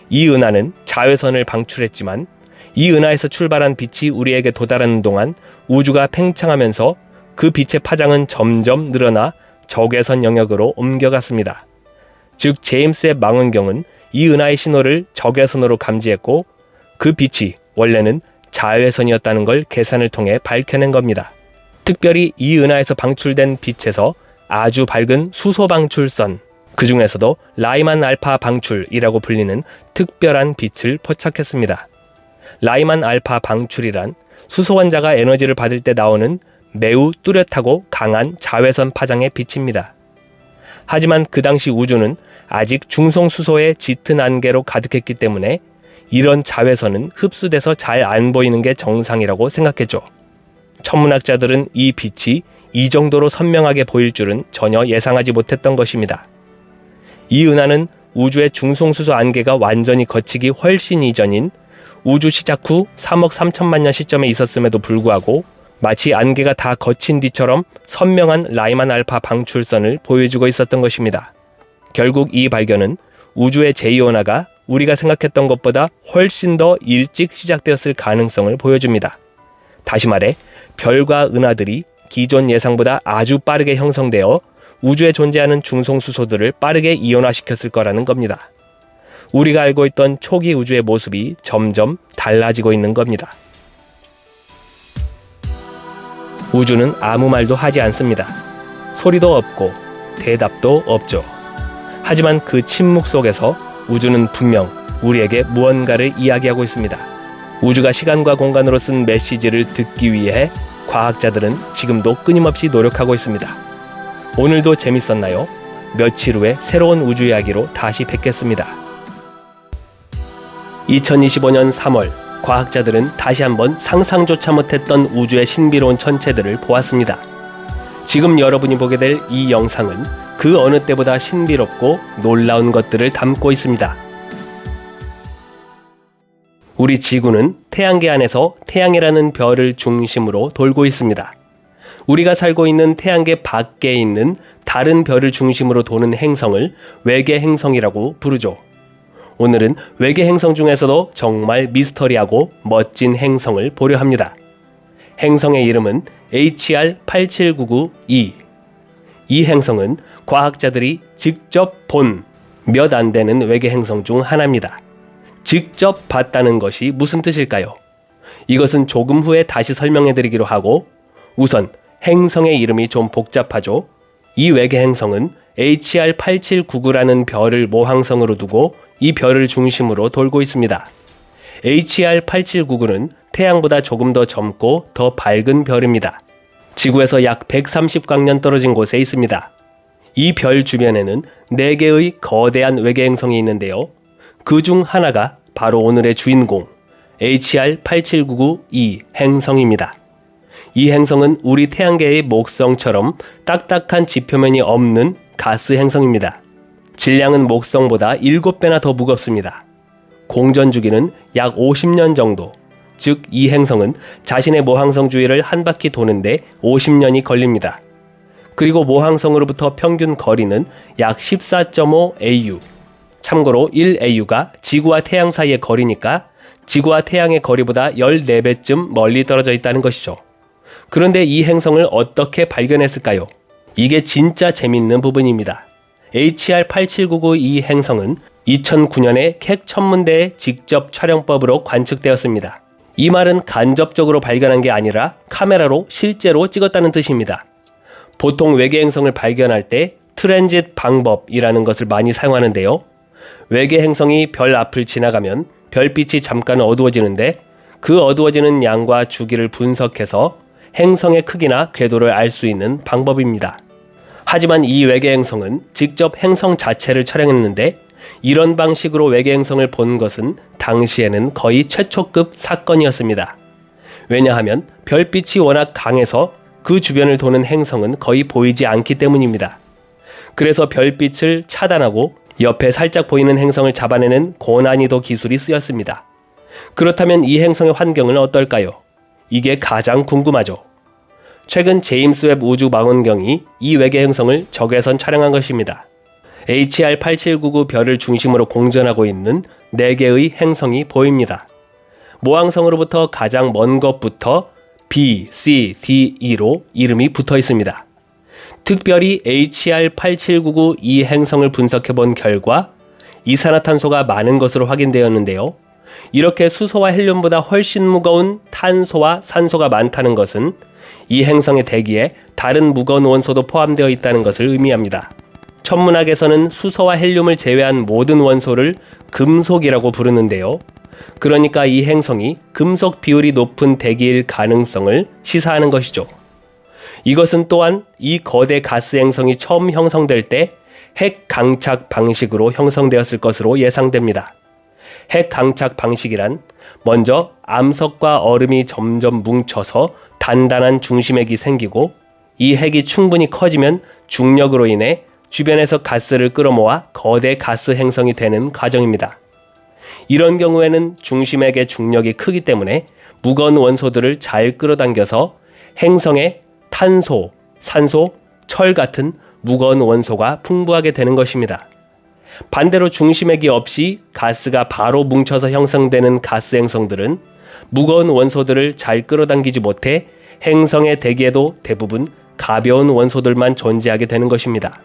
이 은하는 자외선을 방출했지만 이 은하에서 출발한 빛이 우리에게 도달하는 동안 우주가 팽창하면서 그 빛의 파장은 점점 늘어나 적외선 영역으로 옮겨갔습니다. 즉 제임스 웹 망원경은 이 은하의 신호를 적외선으로 감지했고 그 빛이 원래는 자외선이었다는 걸 계산을 통해 밝혀낸 겁니다. 특별히 이 은하에서 방출된 빛에서 아주 밝은 수소 방출선, 그 중에서도 라이만 알파 방출이라고 불리는 특별한 빛을 포착했습니다. 라이만 알파 방출이란 수소 원자가 에너지를 받을 때 나오는 매우 뚜렷하고 강한 자외선 파장의 빛입니다. 하지만 그 당시 우주는 아직 중성수소의 짙은 안개로 가득했기 때문에 이런 자외선은 흡수돼서 잘 안 보이는 게 정상이라고 생각했죠. 천문학자들은 이 빛이 이 정도로 선명하게 보일 줄은 전혀 예상하지 못했던 것입니다. 이 은하는 우주의 중성수소 안개가 완전히 걷히기 훨씬 이전인 우주 시작 후 3억 3천만 년 시점에 있었음에도 불구하고 마치 안개가 다 걷힌 뒤처럼 선명한 라이만 알파 방출선을 보여주고 있었던 것입니다. 결국 이 발견은 우주의 재이온화가 우리가 생각했던 것보다 훨씬 더 일찍 시작되었을 가능성을 보여줍니다. 다시 말해 별과 은하들이 기존 예상보다 아주 빠르게 형성되어 우주에 존재하는 중성수소들을 빠르게 이온화시켰을 거라는 겁니다. 우리가 알고 있던 초기 우주의 모습이 점점 달라지고 있는 겁니다. 우주는 아무 말도 하지 않습니다. 소리도 없고 대답도 없죠. 하지만 그 침묵 속에서 우주는 분명 우리에게 무언가를 이야기하고 있습니다. 우주가 시간과 공간으로 쓴 메시지를 듣기 위해 과학자들은 지금도 끊임없이 노력하고 있습니다. 오늘도 재밌었나요? 며칠 후에 새로운 우주 이야기로 다시 뵙겠습니다. 2025년 3월, 과학자들은 다시 한번 상상조차 못했던 우주의 신비로운 천체들을 보았습니다. 지금 여러분이 보게 될 이 영상은 그 어느 때보다 신비롭고 놀라운 것들을 담고 있습니다. 우리 지구는 태양계 안에서 태양이라는 별을 중심으로 돌고 있습니다. 우리가 살고 있는 태양계 밖에 있는 다른 별을 중심으로 도는 행성을 외계 행성이라고 부르죠. 오늘은 외계 행성 중에서도 정말 미스터리하고 멋진 행성을 보려 합니다. 행성의 이름은 HR8799e. 이 행성은 과학자들이 직접 본 몇 안 되는 외계 행성 중 하나입니다. 직접 봤다는 것이 무슨 뜻일까요? 이것은 조금 후에 다시 설명해 드리기로 하고, 우선 행성의 이름이 좀 복잡하죠. 이 외계 행성은 HR8799라는 별을 모항성으로 두고 이 별을 중심으로 돌고 있습니다. HR8799는 태양보다 조금 더 젊고 더 밝은 별입니다. 지구에서 약 130광년 떨어진 곳에 있습니다. 이 별 주변에는 4개의 거대한 외계 행성이 있는데요. 그 중 하나가 바로 오늘의 주인공 HR8799e 행성입니다. 이 행성은 우리 태양계의 목성처럼 딱딱한 지표면이 없는 가스 행성입니다. 질량은 목성보다 7배나 더 무겁습니다. 공전 주기는 약 50년 정도, 즉 이 행성은 자신의 모항성 주위를 한 바퀴 도는데 50년이 걸립니다. 그리고 모항성으로부터 평균 거리는 약 14.5 AU. 참고로 1 AU가 지구와 태양 사이의 거리니까 지구와 태양의 거리보다 14배쯤 멀리 떨어져 있다는 것이죠. 그런데 이 행성을 어떻게 발견했을까요? 이게 진짜 재밌는 부분입니다. HR 8799 이 행성은 2009년에 캑 천문대의 직접 촬영법으로 관측되었습니다. 이 말은 간접적으로 발견한 게 아니라 카메라로 실제로 찍었다는 뜻입니다. 보통 외계 행성을 발견할 때 트랜짓 방법이라는 것을 많이 사용하는데요. 외계 행성이 별 앞을 지나가면 별빛이 잠깐 어두워지는데 그 어두워지는 양과 주기를 분석해서 행성의 크기나 궤도를 알 수 있는 방법입니다. 하지만 이 외계 행성은 직접 행성 자체를 촬영했는데 이런 방식으로 외계 행성을 본 것은 당시에는 거의 최초급 사건이었습니다. 왜냐하면 별빛이 워낙 강해서 그 주변을 도는 행성은 거의 보이지 않기 때문입니다. 그래서 별빛을 차단하고 옆에 살짝 보이는 행성을 잡아내는 고난이도 기술이 쓰였습니다. 그렇다면 이 행성의 환경은 어떨까요? 이게 가장 궁금하죠. 최근 제임스 웹 우주망원경이 이 외계 행성을 적외선 촬영한 것입니다. HR 8799 별을 중심으로 공전하고 있는 4개의 행성이 보입니다. 모항성으로부터 가장 먼 것부터 B, C, D, E로 이름이 붙어 있습니다. 특별히 HR 8799 이 행성을 분석해 본 결과 이산화탄소가 많은 것으로 확인되었는데요. 이렇게 수소와 헬륨보다 훨씬 무거운 탄소와 산소가 많다는 것은 이 행성의 대기에 다른 무거운 원소도 포함되어 있다는 것을 의미합니다. 천문학에서는 수소와 헬륨을 제외한 모든 원소를 금속이라고 부르는데요. 그러니까 이 행성이 금속 비율이 높은 대기일 가능성을 시사하는 것이죠. 이것은 또한 이 거대 가스 행성이 처음 형성될 때 핵 강착 방식으로 형성되었을 것으로 예상됩니다. 핵 강착 방식이란 먼저 암석과 얼음이 점점 뭉쳐서 단단한 중심핵이 생기고 이 핵이 충분히 커지면 중력으로 인해 주변에서 가스를 끌어모아 거대 가스 행성이 되는 과정입니다. 이런 경우에는 중심핵의 중력이 크기 때문에 무거운 원소들을 잘 끌어당겨서 행성에 탄소, 산소, 철 같은 무거운 원소가 풍부하게 되는 것입니다. 반대로 중심핵이 없이 가스가 바로 뭉쳐서 형성되는 가스 행성들은 무거운 원소들을 잘 끌어당기지 못해 행성의 대기에도 대부분 가벼운 원소들만 존재하게 되는 것입니다.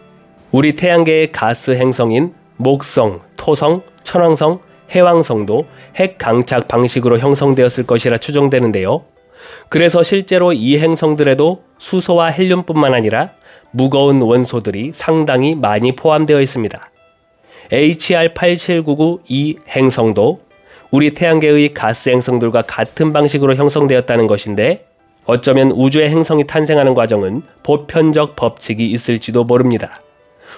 우리 태양계의 가스 행성인 목성, 토성, 천왕성, 해왕성도 핵 강착 방식으로 형성되었을 것이라 추정되는데요. 그래서 실제로 이 행성들에도 수소와 헬륨뿐만 아니라 무거운 원소들이 상당히 많이 포함되어 있습니다. HR 8799 이 행성도 우리 태양계의 가스 행성들과 같은 방식으로 형성되었다는 것인데 어쩌면 우주의 행성이 탄생하는 과정은 보편적 법칙이 있을지도 모릅니다.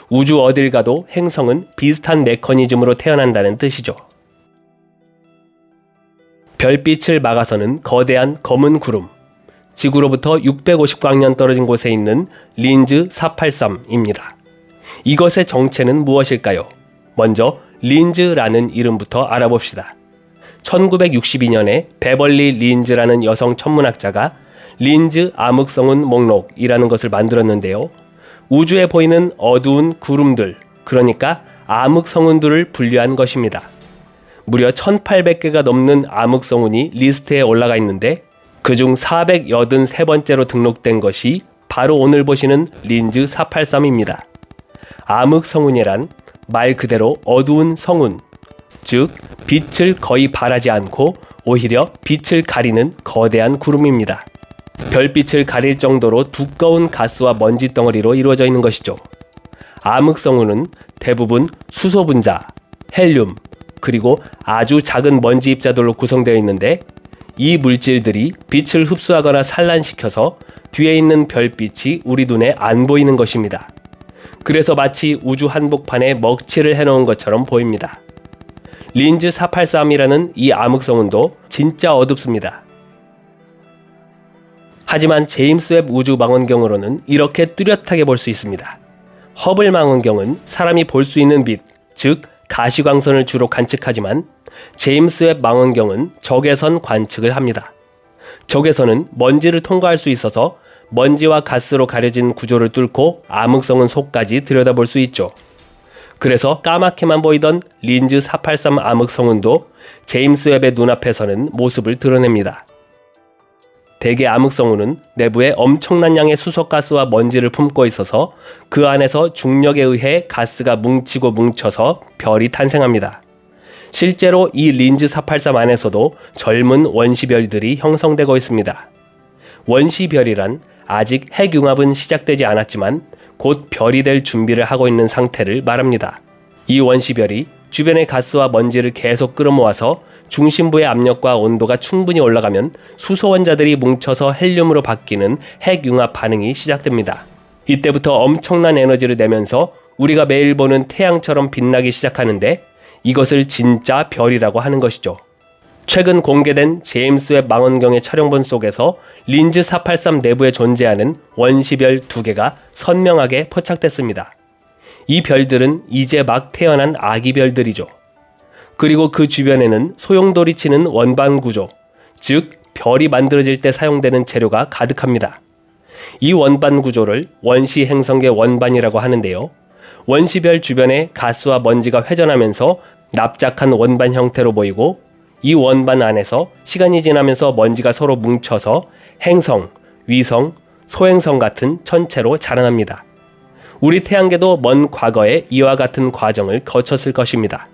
우주 어딜 가도 행성은 비슷한 메커니즘으로 태어난다는 뜻이죠. 별빛을 막아서는 거대한 검은 구름, 지구로부터 650광년 떨어진 곳에 있는 린즈 483입니다. 이것의 정체는 무엇일까요? 먼저 린즈라는 이름부터 알아봅시다. 1962년에 베벌리 린즈라는 여성 천문학자가 린즈 암흑성운 목록이라는 것을 만들었는데요. 우주에 보이는 어두운 구름들, 그러니까 암흑성운들을 분류한 것입니다. 무려 1800개가 넘는 암흑성운이 리스트에 올라가 있는데 그중 483번째로 등록된 것이 바로 오늘 보시는 린즈 483입니다. 암흑성운이란 말 그대로 어두운 성운, 즉 빛을 거의 발하지 않고 오히려 빛을 가리는 거대한 구름입니다. 별빛을 가릴 정도로 두꺼운 가스와 먼지 덩어리로 이루어져 있는 것이죠. 암흑성운은 대부분 수소 분자, 헬륨, 그리고 아주 작은 먼지 입자들로 구성되어 있는데 이 물질들이 빛을 흡수하거나 산란시켜서 뒤에 있는 별빛이 우리 눈에 안 보이는 것입니다. 그래서 마치 우주 한복판에 먹칠을 해놓은 것처럼 보입니다. 린즈 483이라는 이 암흑성운도 진짜 어둡습니다. 하지만 제임스 웹 우주 망원경으로는 이렇게 뚜렷하게 볼 수 있습니다. 허블 망원경은 사람이 볼 수 있는 빛, 즉 가시광선을 주로 관측하지만 제임스 웹 망원경은 적외선 관측을 합니다. 적외선은 먼지를 통과할 수 있어서 먼지와 가스로 가려진 구조를 뚫고 암흑성은 속까지 들여다볼 수 있죠. 그래서 까맣게만 보이던 린즈 483 암흑성운도 제임스 웹의 눈앞에서는 모습을 드러냅니다. 대개 암흑성운은 내부에 엄청난 양의 수소가스와 먼지를 품고 있어서 그 안에서 중력에 의해 가스가 뭉치고 뭉쳐서 별이 탄생합니다. 실제로 이 린즈 483 안에서도 젊은 원시별들이 형성되고 있습니다. 원시별이란 아직 핵융합은 시작되지 않았지만 곧 별이 될 준비를 하고 있는 상태를 말합니다. 이 원시별이 주변의 가스와 먼지를 계속 끌어모아서 중심부의 압력과 온도가 충분히 올라가면 수소 원자들이 뭉쳐서 헬륨으로 바뀌는 핵융합 반응이 시작됩니다. 이때부터 엄청난 에너지를 내면서 우리가 매일 보는 태양처럼 빛나기 시작하는데 이것을 진짜 별이라고 하는 것이죠. 최근 공개된 제임스 웹 망원경의 촬영본 속에서 린즈 483 내부에 존재하는 원시별 2개가 선명하게 포착됐습니다. 이 별들은 이제 막 태어난 아기 별들이죠. 그리고 그 주변에는 소용돌이 치는 원반 구조, 즉 별이 만들어질 때 사용되는 재료가 가득합니다. 이 원반 구조를 원시 행성계 원반이라고 하는데요. 원시별 주변에 가스와 먼지가 회전하면서 납작한 원반 형태로 보이고 이 원반 안에서 시간이 지나면서 먼지가 서로 뭉쳐서 행성, 위성, 소행성 같은 천체로 자라납니다. 우리 태양계도 먼 과거에 이와 같은 과정을 거쳤을 것입니다.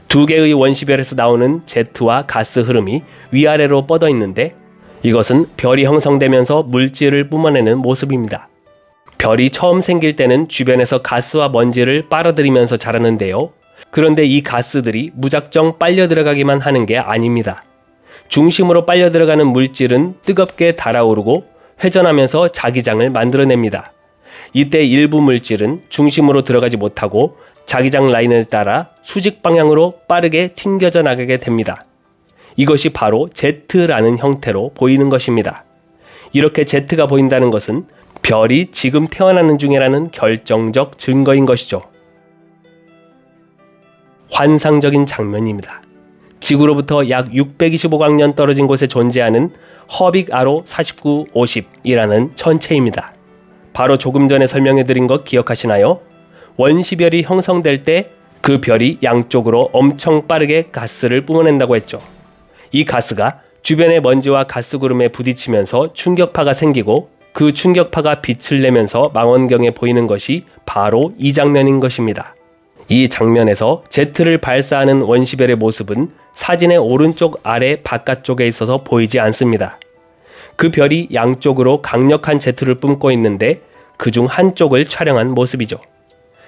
2개의 원시별에서 나오는 제트와 가스 흐름이 위아래로 뻗어 있는데 이것은 별이 형성되면서 물질을 뿜어내는 모습입니다. 별이 처음 생길 때는 주변에서 가스와 먼지를 빨아들이면서 자라는데요. 그런데 이 가스들이 무작정 빨려 들어가기만 하는 게 아닙니다. 중심으로 빨려 들어가는 물질은 뜨겁게 달아오르고 회전하면서 자기장을 만들어냅니다. 이때 일부 물질은 중심으로 들어가지 못하고 자기장 라인을 따라 수직 방향으로 빠르게 튕겨져 나가게 됩니다. 이것이 바로 제트라는 형태로 보이는 것입니다. 이렇게 제트가 보인다는 것은 별이 지금 태어나는 중이라는 결정적 증거인 것이죠. 환상적인 장면입니다. 지구로부터 약 625광년 떨어진 곳에 존재하는 허빅 아로 4950이라는 천체입니다. 바로 조금 전에 설명해드린 것 기억하시나요? 원시별이 형성될 때 그 별이 양쪽으로 엄청 빠르게 가스를 뿜어낸다고 했죠. 이 가스가 주변의 먼지와 가스 구름에 부딪히면서 충격파가 생기고 그 충격파가 빛을 내면서 망원경에 보이는 것이 바로 이 장면인 것입니다. 이 장면에서 제트를 발사하는 원시별의 모습은 사진의 오른쪽 아래 바깥쪽에 있어서 보이지 않습니다. 그 별이 양쪽으로 강력한 제트를 뿜고 있는데 그중 한쪽을 촬영한 모습이죠.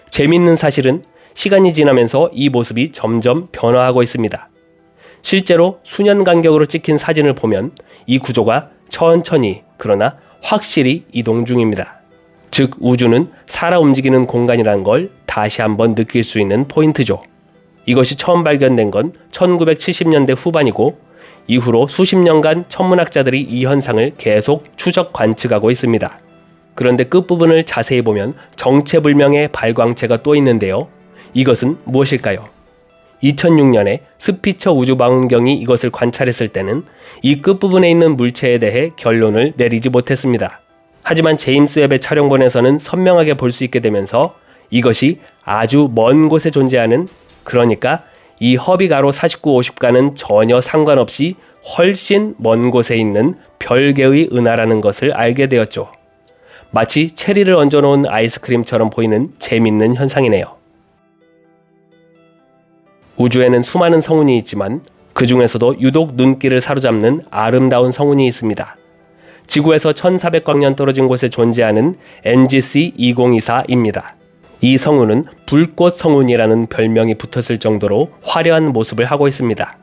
재밌는 사실은 시간이 지나면서 이 모습이 점점 변화하고 있습니다. 실제로 수년 간격으로 찍힌 사진을 보면 이 구조가 천천히 그러나 확실히 이동 중입니다. 즉 우주는 살아 움직이는 공간이라는 걸 다시 한번 느낄 수 있는 포인트죠. 이것이 처음 발견된 건 1970년대 후반이고 이후로 수십 년간 천문학자들이 이 현상을 계속 추적 관측하고 있습니다. 그런데 끝부분을 자세히 보면 정체불명의 발광체가 또 있는데요. 이것은 무엇일까요? 2006년에 스피처 우주망원경이 이것을 관찰했을 때는 이 끝부분에 있는 물체에 대해 결론을 내리지 못했습니다. 하지만 제임스 웹의 촬영본에서는 선명하게 볼 수 있게 되면서 이것이 아주 먼 곳에 존재하는, 그러니까 이 허빅 아로 4950과는 전혀 상관없이 훨씬 먼 곳에 있는 별개의 은하라는 것을 알게 되었죠. 마치 체리를 얹어놓은 아이스크림처럼 보이는 재밌는 현상이네요. 우주에는 수많은 성운이 있지만 그 중에서도 유독 눈길을 사로잡는 아름다운 성운이 있습니다. 지구에서 1400광년 떨어진 곳에 존재하는 NGC 2024입니다. 이 성운은 불꽃 성운이라는 별명이 붙었을 정도로 화려한 모습을 하고 있습니다.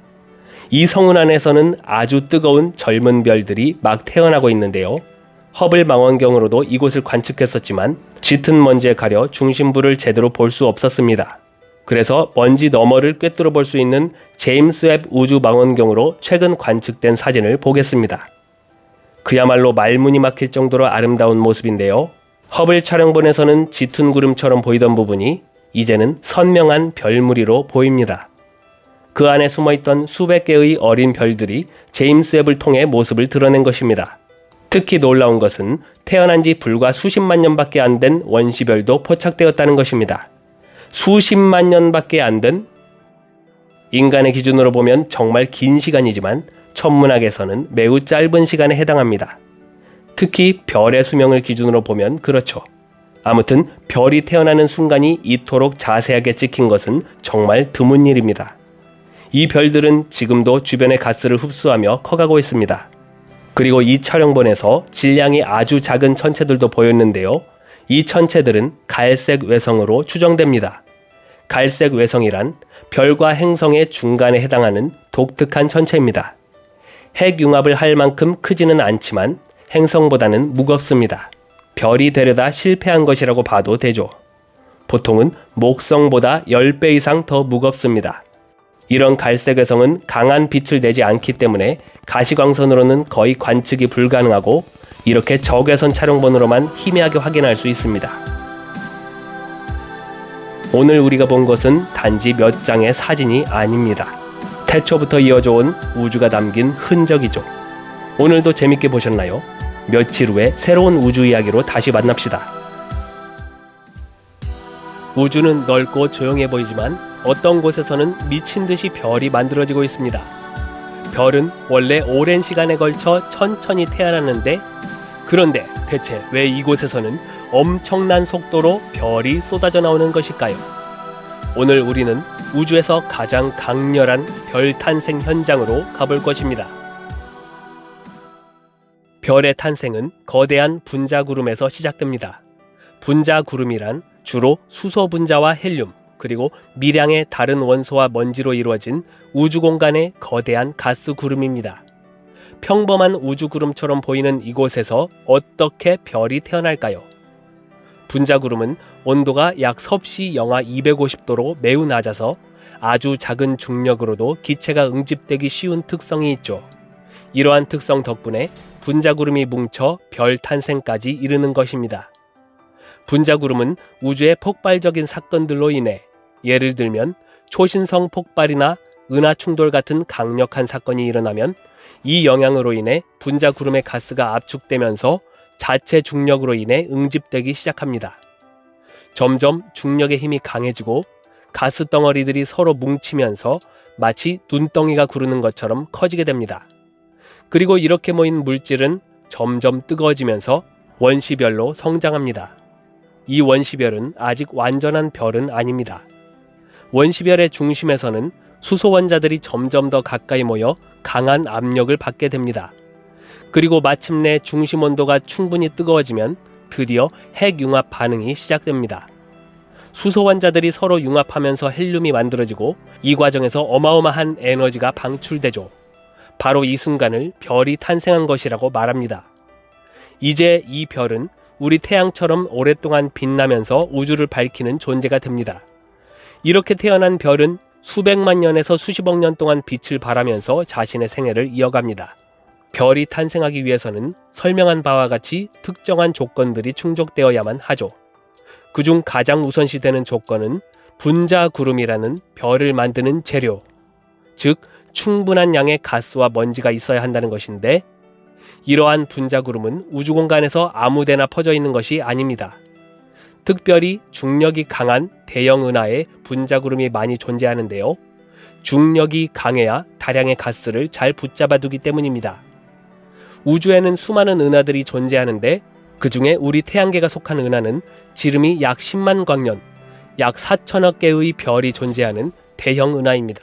이 성운 안에서는 아주 뜨거운 젊은 별들이 막 태어나고 있는데요. 허블 망원경으로도 이곳을 관측했었지만 짙은 먼지에 가려 중심부를 제대로 볼 수 없었습니다. 그래서 먼지 너머를 꿰뚫어 볼 수 있는 제임스 웹 우주 망원경으로 최근 관측된 사진을 보겠습니다. 그야말로 말문이 막힐 정도로 아름다운 모습인데요. 허블 촬영본에서는 짙은 구름처럼 보이던 부분이 이제는 선명한 별무리로 보입니다. 그 안에 숨어있던 수백 개의 어린 별들이 제임스 웹을 통해 모습을 드러낸 것입니다. 특히 놀라운 것은 태어난 지 불과 수십만 년밖에 안 된 원시별도 포착되었다는 것입니다. 수십만 년밖에 안 된? 인간의 기준으로 보면 정말 긴 시간이지만 천문학에서는 매우 짧은 시간에 해당합니다. 특히 별의 수명을 기준으로 보면 그렇죠. 아무튼 별이 태어나는 순간이 이토록 자세하게 찍힌 것은 정말 드문 일입니다. 이 별들은 지금도 주변의 가스를 흡수하며 커가고 있습니다. 그리고 이 촬영본에서 질량이 아주 작은 천체들도 보였는데요. 이 천체들은 갈색 외성으로 추정됩니다. 갈색 외성이란 별과 행성의 중간에 해당하는 독특한 천체입니다. 핵융합을 할 만큼 크지는 않지만 행성보다는 무겁습니다. 별이 되려다 실패한 것이라고 봐도 되죠. 보통은 목성보다 10배 이상 더 무겁습니다. 이런 갈색 외성은 강한 빛을 내지 않기 때문에 가시광선으로는 거의 관측이 불가능하고 이렇게 적외선 촬영본으로만 희미하게 확인할 수 있습니다. 오늘 우리가 본 것은 단지 몇 장의 사진이 아닙니다. 태초부터 이어져 온 우주가 남긴 흔적이죠. 오늘도 재밌게 보셨나요? 며칠 후에 새로운 우주 이야기로 다시 만납시다. 우주는 넓고 조용해 보이지만 어떤 곳에서는 미친 듯이 별이 만들어지고 있습니다. 별은 원래 오랜 시간에 걸쳐 천천히 태어났는데 그런데 대체 왜 이곳에서는 엄청난 속도로 별이 쏟아져 나오는 것일까요? 오늘 우리는 우주에서 가장 강렬한 별 탄생 현장으로 가볼 것입니다. 별의 탄생은 거대한 분자구름에서 시작됩니다. 분자구름이란 주로 수소 분자와 헬륨, 그리고 미량의 다른 원소와 먼지로 이루어진 우주공간의 거대한 가스 구름입니다. 평범한 우주구름처럼 보이는 이곳에서 어떻게 별이 태어날까요? 분자구름은 온도가 약 섭씨 영하 250도로 매우 낮아서 아주 작은 중력으로도 기체가 응집되기 쉬운 특성이 있죠. 이러한 특성 덕분에 분자구름이 뭉쳐 별 탄생까지 이르는 것입니다. 분자구름은 우주의 폭발적인 사건들로 인해 예를 들면 초신성 폭발이나 은하 충돌 같은 강력한 사건이 일어나면 이 영향으로 인해 분자구름의 가스가 압축되면서 자체 중력으로 인해 응집되기 시작합니다. 점점 중력의 힘이 강해지고 가스 덩어리들이 서로 뭉치면서 마치 눈덩이가 구르는 것처럼 커지게 됩니다. 그리고 이렇게 모인 물질은 점점 뜨거워지면서 원시별로 성장합니다. 이 원시별은 아직 완전한 별은 아닙니다. 원시별의 중심에서는 수소 원자들이 점점 더 가까이 모여 강한 압력을 받게 됩니다. 그리고 마침내 중심 온도가 충분히 뜨거워지면 드디어 핵융합 반응이 시작됩니다. 수소 원자들이 서로 융합하면서 헬륨이 만들어지고 이 과정에서 어마어마한 에너지가 방출되죠. 바로 이 순간을 별이 탄생한 것이라고 말합니다. 이제 이 별은 우리 태양처럼 오랫동안 빛나면서 우주를 밝히는 존재가 됩니다. 이렇게 태어난 별은 수백만 년에서 수십억 년 동안 빛을 발하면서 자신의 생애를 이어갑니다. 별이 탄생하기 위해서는 설명한 바와 같이 특정한 조건들이 충족되어야만 하죠. 그중 가장 우선시되는 조건은 분자구름이라는 별을 만드는 재료, 즉 충분한 양의 가스와 먼지가 있어야 한다는 것인데 이러한 분자구름은 우주공간에서 아무데나 퍼져 있는 것이 아닙니다. 특별히 중력이 강한 대형 은하에 분자구름이 많이 존재하는데요. 중력이 강해야 다량의 가스를 잘 붙잡아두기 때문입니다. 우주에는 수많은 은하들이 존재하는데 그 중에 우리 태양계가 속한 은하는 지름이 약 10만 광년, 약 4천억 개의 별이 존재하는 대형 은하입니다.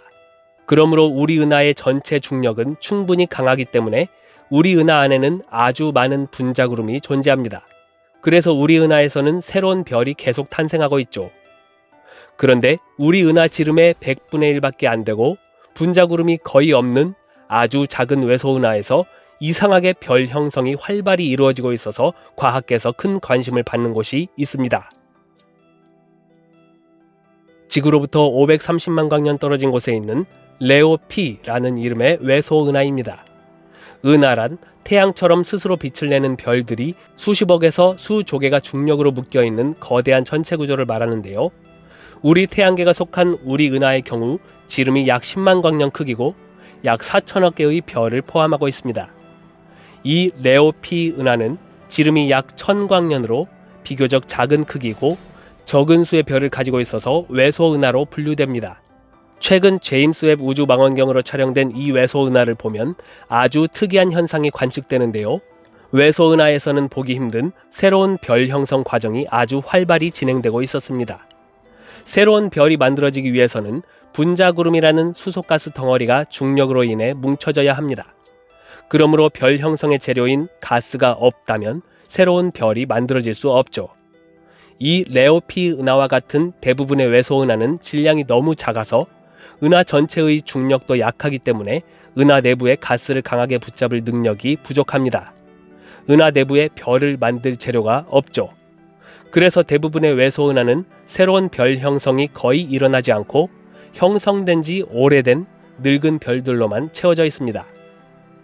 그러므로 우리 은하의 전체 중력은 충분히 강하기 때문에 우리 은하 안에는 아주 많은 분자구름이 존재합니다. 그래서 우리 은하에서는 새로운 별이 계속 탄생하고 있죠. 그런데 우리 은하 지름의 100분의 1밖에 안 되고 분자구름이 거의 없는 아주 작은 외소은하에서 이상하게 별 형성이 활발히 이루어지고 있어서 과학계에서 큰 관심을 받는 곳이 있습니다. 지구로부터 530만 광년 떨어진 곳에 있는 레오 P라는 이름의 외소은하입니다. 은하란 태양처럼 스스로 빛을 내는 별들이 수십억에서 수조 개가 중력으로 묶여있는 거대한 전체 구조를 말하는데요. 우리 태양계가 속한 우리 은하의 경우 지름이 약 10만 광년 크기고 약 4천억 개의 별을 포함하고 있습니다. 이 레오피 은하는 지름이 약 1000광년으로 비교적 작은 크기고 적은 수의 별을 가지고 있어서 외소 은하로 분류됩니다. 최근 제임스 웹 우주 망원경으로 촬영된 이 외소 은하를 보면 아주 특이한 현상이 관측되는데요. 외소 은하에서는 보기 힘든 새로운 별 형성 과정이 아주 활발히 진행되고 있었습니다. 새로운 별이 만들어지기 위해서는 분자구름이라는 수소가스 덩어리가 중력으로 인해 뭉쳐져야 합니다. 그러므로 별 형성의 재료인 가스가 없다면 새로운 별이 만들어질 수 없죠. 이 레오피 은하와 같은 대부분의 외소 은하는 질량이 너무 작아서 은하 전체의 중력도 약하기 때문에 은하 내부에 가스를 강하게 붙잡을 능력이 부족합니다. 은하 내부에 별을 만들 재료가 없죠. 그래서 대부분의 외소 은하는 새로운 별 형성이 거의 일어나지 않고 형성된 지 오래된 늙은 별들로만 채워져 있습니다.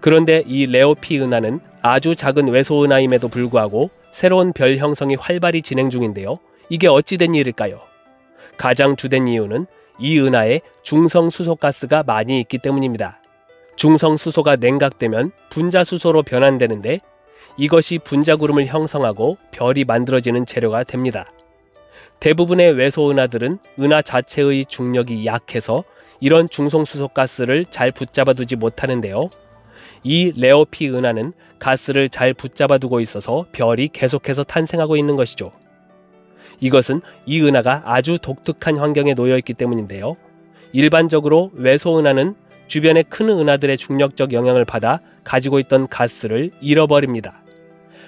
그런데 이 레오피 은하는 아주 작은 외소 은하임에도 불구하고 새로운 별 형성이 활발히 진행 중인데요. 이게 어찌된 일일까요? 가장 주된 이유는 이 은하에 중성 수소가스가 많이 있기 때문입니다. 중성 수소가 냉각되면 분자수소로 변환되는데 이것이 분자구름을 형성하고 별이 만들어지는 재료가 됩니다. 대부분의 외소 은하들은 은하 자체의 중력이 약해서 이런 중성수소가스를 잘 붙잡아두지 못하는데요. 이 레오피 은하는 가스를 잘 붙잡아두고 있어서 별이 계속해서 탄생하고 있는 것이죠. 이것은 이 은하가 아주 독특한 환경에 놓여있기 때문인데요. 일반적으로 외소 은하는 주변의 큰 은하들의 중력적 영향을 받아 가지고 있던 가스를 잃어버립니다.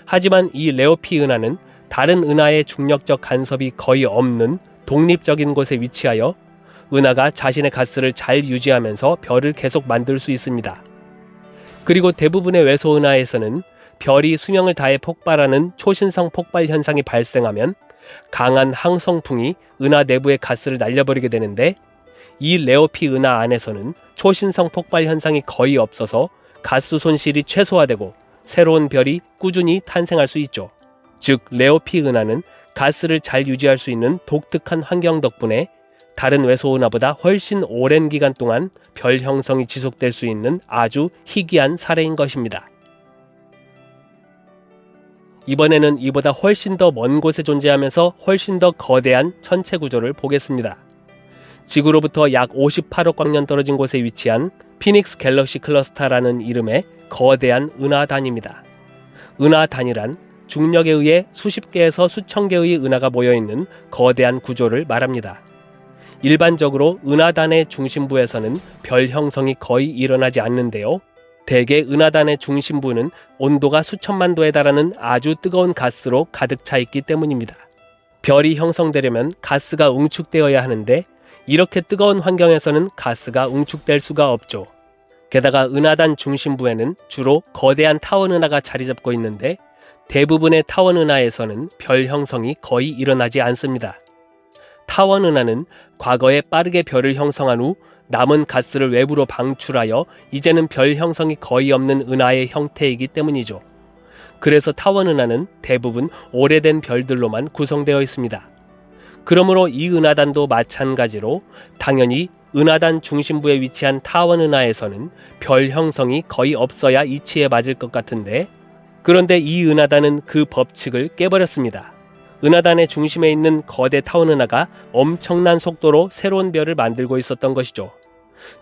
하지만 이 레오피 은하는 다른 은하의 중력적 간섭이 거의 없는 독립적인 곳에 위치하여 은하가 자신의 가스를 잘 유지하면서 별을 계속 만들 수 있습니다. 그리고 대부분의 외소 은하에서는 별이 수명을 다해 폭발하는 초신성 폭발 현상이 발생하면 강한 항성풍이 은하 내부의 가스를 날려버리게 되는데 이 레오피 은하 안에서는 초신성 폭발 현상이 거의 없어서 가스 손실이 최소화되고 새로운 별이 꾸준히 탄생할 수 있죠. 즉 레오피 은하는 가스를 잘 유지할 수 있는 독특한 환경 덕분에 다른 외소 은하보다 훨씬 오랜 기간 동안 별 형성이 지속될 수 있는 아주 희귀한 사례인 것입니다. 이번에는 이보다 훨씬 더 먼 곳에 존재하면서 훨씬 더 거대한 천체 구조를 보겠습니다. 지구로부터 약 58억 광년 떨어진 곳에 위치한 피닉스 갤럭시 클러스터라는 이름의 거대한 은하단입니다. 은하단이란 중력에 의해 수십 개에서 수천 개의 은하가 모여있는 거대한 구조를 말합니다. 일반적으로 은하단의 중심부에서는 별 형성이 거의 일어나지 않는데요. 대개 은하단의 중심부는 온도가 수천만 도에 달하는 아주 뜨거운 가스로 가득 차 있기 때문입니다. 별이 형성되려면 가스가 응축되어야 하는데 이렇게 뜨거운 환경에서는 가스가 응축될 수가 없죠. 게다가 은하단 중심부에는 주로 거대한 타원 은하가 자리 잡고 있는데 대부분의 타원 은하에서는 별 형성이 거의 일어나지 않습니다. 타원 은하는 과거에 빠르게 별을 형성한 후 남은 가스를 외부로 방출하여 이제는 별 형성이 거의 없는 은하의 형태이기 때문이죠. 그래서 타원 은하는 대부분 오래된 별들로만 구성되어 있습니다. 그러므로 이 은하단도 마찬가지로 당연히 은하단 중심부에 위치한 타원 은하에서는 별 형성이 거의 없어야 이치에 맞을 것 같은데 그런데 이 은하단은 그 법칙을 깨버렸습니다. 은하단의 중심에 있는 거대 타원 은하가 엄청난 속도로 새로운 별을 만들고 있었던 것이죠.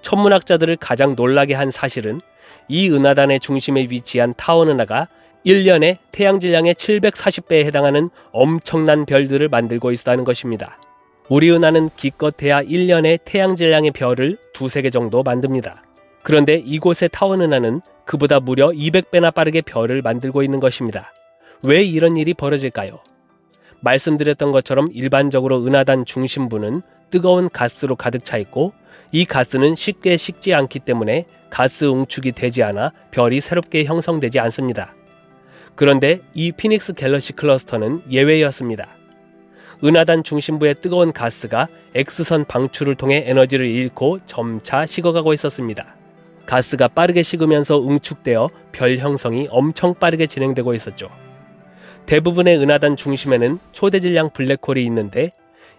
천문학자들을 가장 놀라게 한 사실은 이 은하단의 중심에 위치한 타원 은하가 1년에 태양 질량의 740배에 해당하는 엄청난 별들을 만들고 있다는 것입니다. 우리 은하는 기껏해야 1년에 태양 질량의 별을 2~3개 정도 만듭니다. 그런데 이곳의 타원 은하는 그보다 무려 200배나 빠르게 별을 만들고 있는 것입니다. 왜 이런 일이 벌어질까요? 말씀드렸던 것처럼 일반적으로 은하단 중심부는 뜨거운 가스로 가득 차 있고 이 가스는 쉽게 식지 않기 때문에 가스 응축이 되지 않아 별이 새롭게 형성되지 않습니다. 그런데 이 피닉스 갤럭시 클러스터는 예외였습니다. 은하단 중심부의 뜨거운 가스가 X선 방출을 통해 에너지를 잃고 점차 식어가고 있었습니다. 가스가 빠르게 식으면서 응축되어 별 형성이 엄청 빠르게 진행되고 있었죠. 대부분의 은하단 중심에는 초대질량 블랙홀이 있는데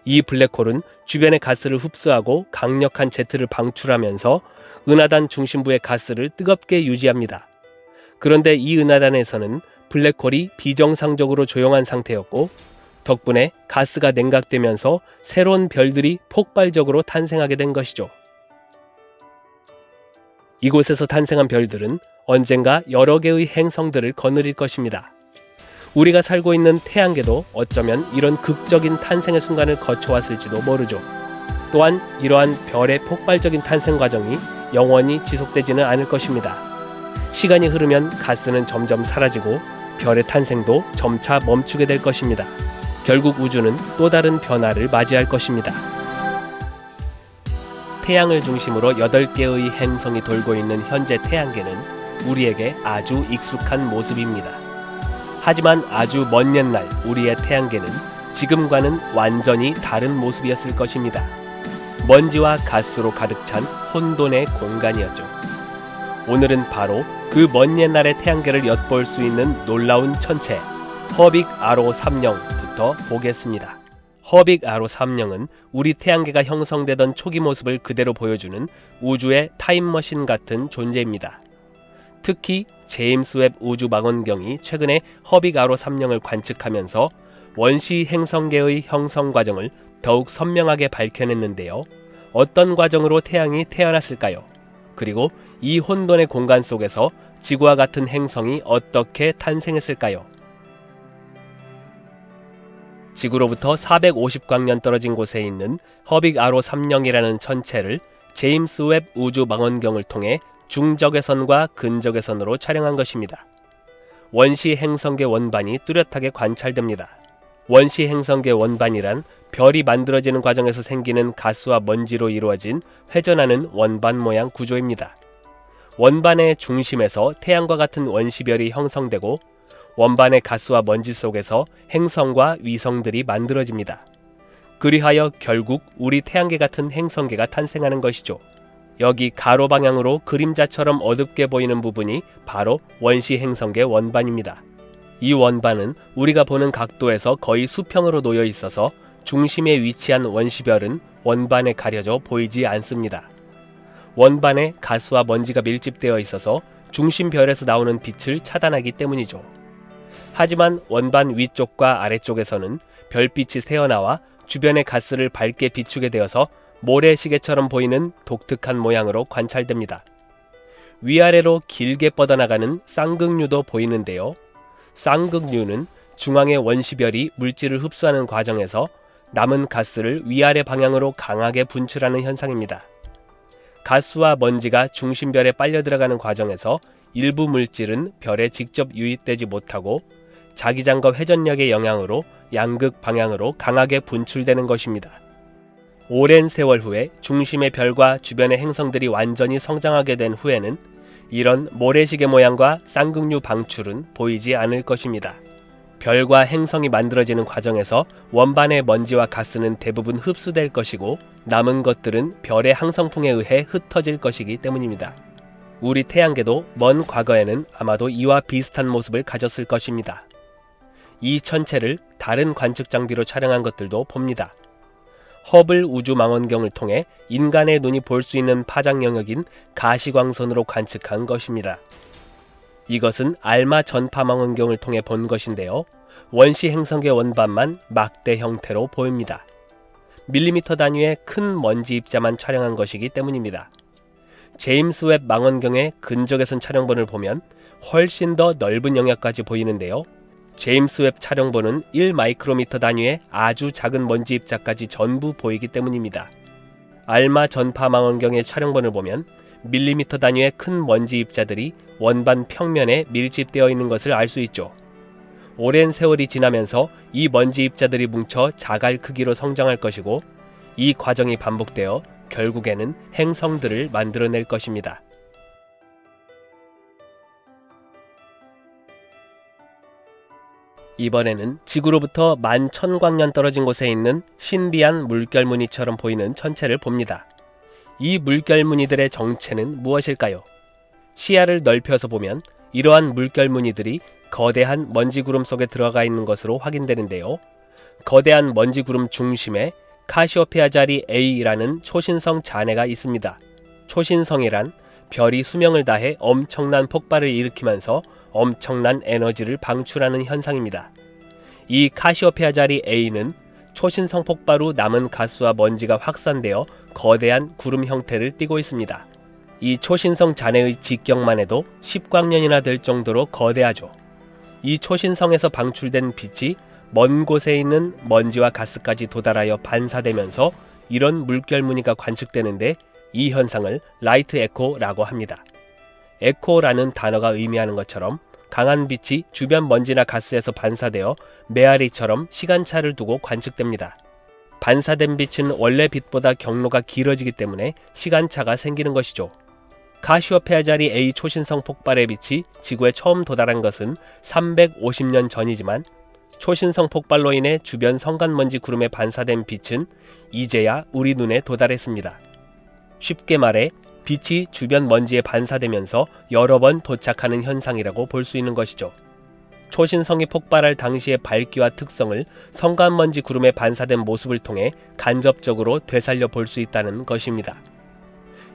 이 블랙홀은 주변의 가스를 흡수하고 강력한 제트를 방출하면서 은하단 중심부의 가스를 뜨겁게 유지합니다. 그런데 이 은하단에서는 블랙홀이 비정상적으로 조용한 상태였고 덕분에 가스가 냉각되면서 새로운 별들이 폭발적으로 탄생하게 된 것이죠. 이곳에서 탄생한 별들은 언젠가 여러 개의 행성들을 거느릴 것입니다. 우리가 살고 있는 태양계도 어쩌면 이런 극적인 탄생의 순간을 거쳐왔을지도 모르죠. 또한 이러한 별의 폭발적인 탄생 과정이 영원히 지속되지는 않을 것입니다. 시간이 흐르면 가스는 점점 사라지고 별의 탄생도 점차 멈추게 될 것입니다. 결국 우주는 또 다른 변화를 맞이할 것입니다. 태양을 중심으로 8개의 행성이 돌고 있는 현재 태양계는 우리에게 아주 익숙한 모습입니다. 하지만 아주 먼 옛날 우리의 태양계는 지금과는 완전히 다른 모습이었을 것입니다. 먼지와 가스로 가득 찬 혼돈의 공간이었죠. 오늘은 바로 그 먼 옛날의 태양계를 엿볼 수 있는 놀라운 천체 허빅 아로 3형부터 보겠습니다. 허빅 아로 3형은 우리 태양계가 형성되던 초기 모습을 그대로 보여주는 우주의 타임머신 같은 존재입니다. 특히 제임스 웹 우주망원경이 최근에 허빅 아로 3형을 관측하면서 원시 행성계의 형성 과정을 더욱 선명하게 밝혀냈는데요. 어떤 과정으로 태양이 태어났을까요? 그리고 이 혼돈의 공간 속에서 지구와 같은 행성이 어떻게 탄생했을까요? 지구로부터 450광년 떨어진 곳에 있는 허빅 아로 3형이라는 천체를 제임스 웹 우주망원경을 통해 중적외선과 근적외선으로 촬영한 것입니다. 원시 행성계 원반이 뚜렷하게 관찰됩니다. 원시 행성계 원반이란 별이 만들어지는 과정에서 생기는 가스와 먼지로 이루어진 회전하는 원반 모양 구조입니다. 원반의 중심에서 태양과 같은 원시별이 형성되고 원반의 가스와 먼지 속에서 행성과 위성들이 만들어집니다. 그리하여 결국 우리 태양계 같은 행성계가 탄생하는 것이죠. 여기 가로 방향으로 그림자처럼 어둡게 보이는 부분이 바로 원시 행성계 원반입니다. 이 원반은 우리가 보는 각도에서 거의 수평으로 놓여 있어서 중심에 위치한 원시별은 원반에 가려져 보이지 않습니다. 원반에 가스와 먼지가 밀집되어 있어서 중심별에서 나오는 빛을 차단하기 때문이죠. 하지만 원반 위쪽과 아래쪽에서는 별빛이 새어나와 주변의 가스를 밝게 비추게 되어서 모래시계처럼 보이는 독특한 모양으로 관찰됩니다. 위아래로 길게 뻗어나가는 쌍극류도 보이는데요. 쌍극류는 중앙의 원시별이 물질을 흡수하는 과정에서 남은 가스를 위아래 방향으로 강하게 분출하는 현상입니다. 가스와 먼지가 중심별에 빨려 들어가는 과정에서 일부 물질은 별에 직접 유입되지 못하고 자기장과 회전력의 영향으로 양극 방향으로 강하게 분출되는 것입니다. 오랜 세월 후에 중심의 별과 주변의 행성들이 완전히 성장하게 된 후에는 이런 모래시계 모양과 쌍극류 방출은 보이지 않을 것입니다. 별과 행성이 만들어지는 과정에서 원반의 먼지와 가스는 대부분 흡수될 것이고 남은 것들은 별의 항성풍에 의해 흩어질 것이기 때문입니다. 우리 태양계도 먼 과거에는 아마도 이와 비슷한 모습을 가졌을 것입니다. 이 천체를 다른 관측 장비로 촬영한 것들도 봅니다. 허블 우주망원경을 통해 인간의 눈이 볼 수 있는 파장 영역인 가시광선으로 관측한 것입니다. 이것은 알마 전파망원경을 통해 본 것인데요. 원시 행성계 원반만 막대 형태로 보입니다. 밀리미터 단위의 큰 먼지 입자만 촬영한 것이기 때문입니다. 제임스 웹 망원경의 근적외선 촬영본을 보면 훨씬 더 넓은 영역까지 보이는데요. 제임스 웹 촬영본은 1마이크로미터 단위의 아주 작은 먼지 입자까지 전부 보이기 때문입니다. 알마 전파 망원경의 촬영본을 보면 밀리미터 단위의 큰 먼지 입자들이 원반 평면에 밀집되어 있는 것을 알 수 있죠. 오랜 세월이 지나면서 이 먼지 입자들이 뭉쳐 자갈 크기로 성장할 것이고 이 과정이 반복되어 결국에는 행성들을 만들어낼 것입니다. 이번에는 지구로부터 11,000광년 떨어진 곳에 있는 신비한 물결무늬처럼 보이는 천체를 봅니다. 이 물결무늬들의 정체는 무엇일까요? 시야를 넓혀서 보면 이러한 물결 무늬들이 거대한 먼지 구름 속에 들어가 있는 것으로 확인되는데요. 거대한 먼지 구름 중심에 카시오페아 자리 A라는 초신성 잔해가 있습니다. 초신성이란 별이 수명을 다해 엄청난 폭발을 일으키면서 엄청난 에너지를 방출하는 현상입니다. 이 카시오페아 자리 A는 초신성 폭발 후 남은 가스와 먼지가 확산되어 거대한 구름 형태를 띠고 있습니다. 이 초신성 잔해의 직경만 해도 10광년이나 될 정도로 거대하죠. 이 초신성에서 방출된 빛이 먼 곳에 있는 먼지와 가스까지 도달하여 반사되면서 이런 물결 무늬가 관측되는데 이 현상을 라이트 에코라고 합니다. 에코라는 단어가 의미하는 것처럼 강한 빛이 주변 먼지나 가스에서 반사되어 메아리처럼 시간차를 두고 관측됩니다. 반사된 빛은 원래 빛보다 경로가 길어지기 때문에 시간차가 생기는 것이죠. 카시오페아 자리 A 초신성 폭발의 빛이 지구에 처음 도달한 것은 350년 전이지만 초신성 폭발로 인해 주변 성간먼지 구름에 반사된 빛은 이제야 우리 눈에 도달했습니다. 쉽게 말해 빛이 주변 먼지에 반사되면서 여러 번 도착하는 현상이라고 볼 수 있는 것이죠. 초신성이 폭발할 당시의 밝기와 특성을 성간먼지 구름에 반사된 모습을 통해 간접적으로 되살려 볼 수 있다는 것입니다.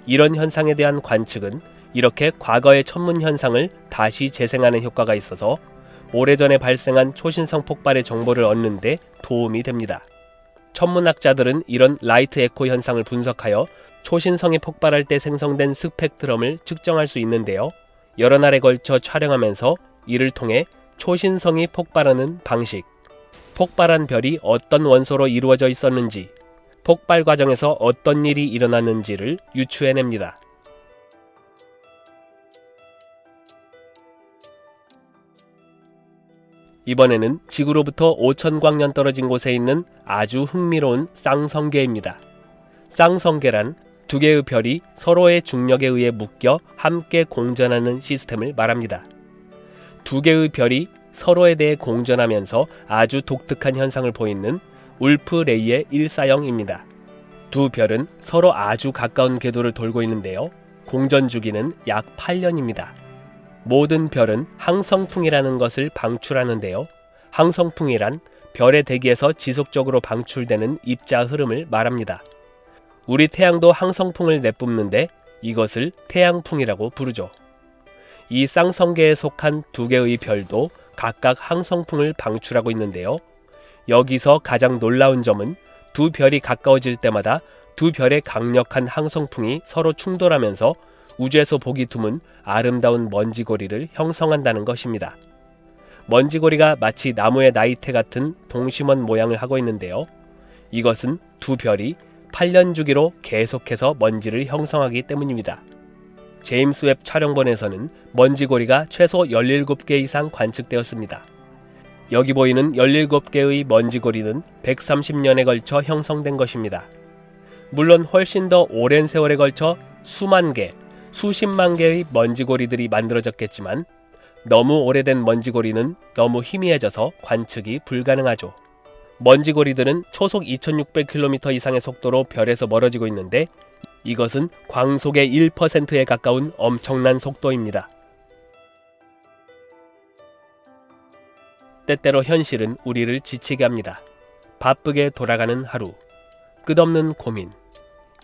이런 현상에 대한 관측은 이렇게 과거의 천문 현상을 다시 재생하는 효과가 있어서 오래전에 발생한 초신성 폭발의 정보를 얻는 데 도움이 됩니다. 천문학자들은 이런 라이트 에코 현상을 분석하여 초신성이 폭발할 때 생성된 스펙트럼을 측정할 수 있는데요. 여러 날에 걸쳐 촬영하면서 이를 통해 초신성이 폭발하는 방식, 폭발한 별이 어떤 원소로 이루어져 있었는지, 폭발 과정에서 어떤 일이 일어났는지를 유추해냅니다. 이번에는 지구로부터 5,000광년 떨어진 곳에 있는 아주 흥미로운 쌍성계입니다. 쌍성계란 두 개의 별이 서로의 중력에 의해 묶여 함께 공전하는 시스템을 말합니다. 두 개의 별이 서로에 대해 공전하면서 아주 독특한 현상을 보이는 울프레이의 일사형입니다. 두 별은 서로 아주 가까운 궤도를 돌고 있는데요. 공전 주기는 약 8년입니다. 모든 별은 항성풍이라는 것을 방출하는데요. 항성풍이란 별의 대기에서 지속적으로 방출되는 입자 흐름을 말합니다. 우리 태양도 항성풍을 내뿜는데 이것을 태양풍이라고 부르죠. 이 쌍성계에 속한 두 개의 별도 각각 항성풍을 방출하고 있는데요. 여기서 가장 놀라운 점은 두 별이 가까워질 때마다 두 별의 강력한 항성풍이 서로 충돌하면서 우주에서 보기 드문 아름다운 먼지고리를 형성한다는 것입니다. 먼지고리가 마치 나무의 나이테 같은 동심원 모양을 하고 있는데요. 이것은 두 별이 8년 주기로 계속해서 먼지를 형성하기 때문입니다. 제임스 웹 촬영본에서는 먼지고리가 최소 17개 이상 관측되었습니다. 여기 보이는 17개의 먼지고리는 130년에 걸쳐 형성된 것입니다. 물론 훨씬 더 오랜 세월에 걸쳐 수만 개, 수십만 개의 먼지고리들이 만들어졌겠지만 너무 오래된 먼지고리는 너무 희미해져서 관측이 불가능하죠. 먼지고리들은 초속 2600km 이상의 속도로 별에서 멀어지고 있는데 이것은 광속의 1%에 가까운 엄청난 속도입니다. 때때로 현실은 우리를 지치게 합니다. 바쁘게 돌아가는 하루, 끝없는 고민,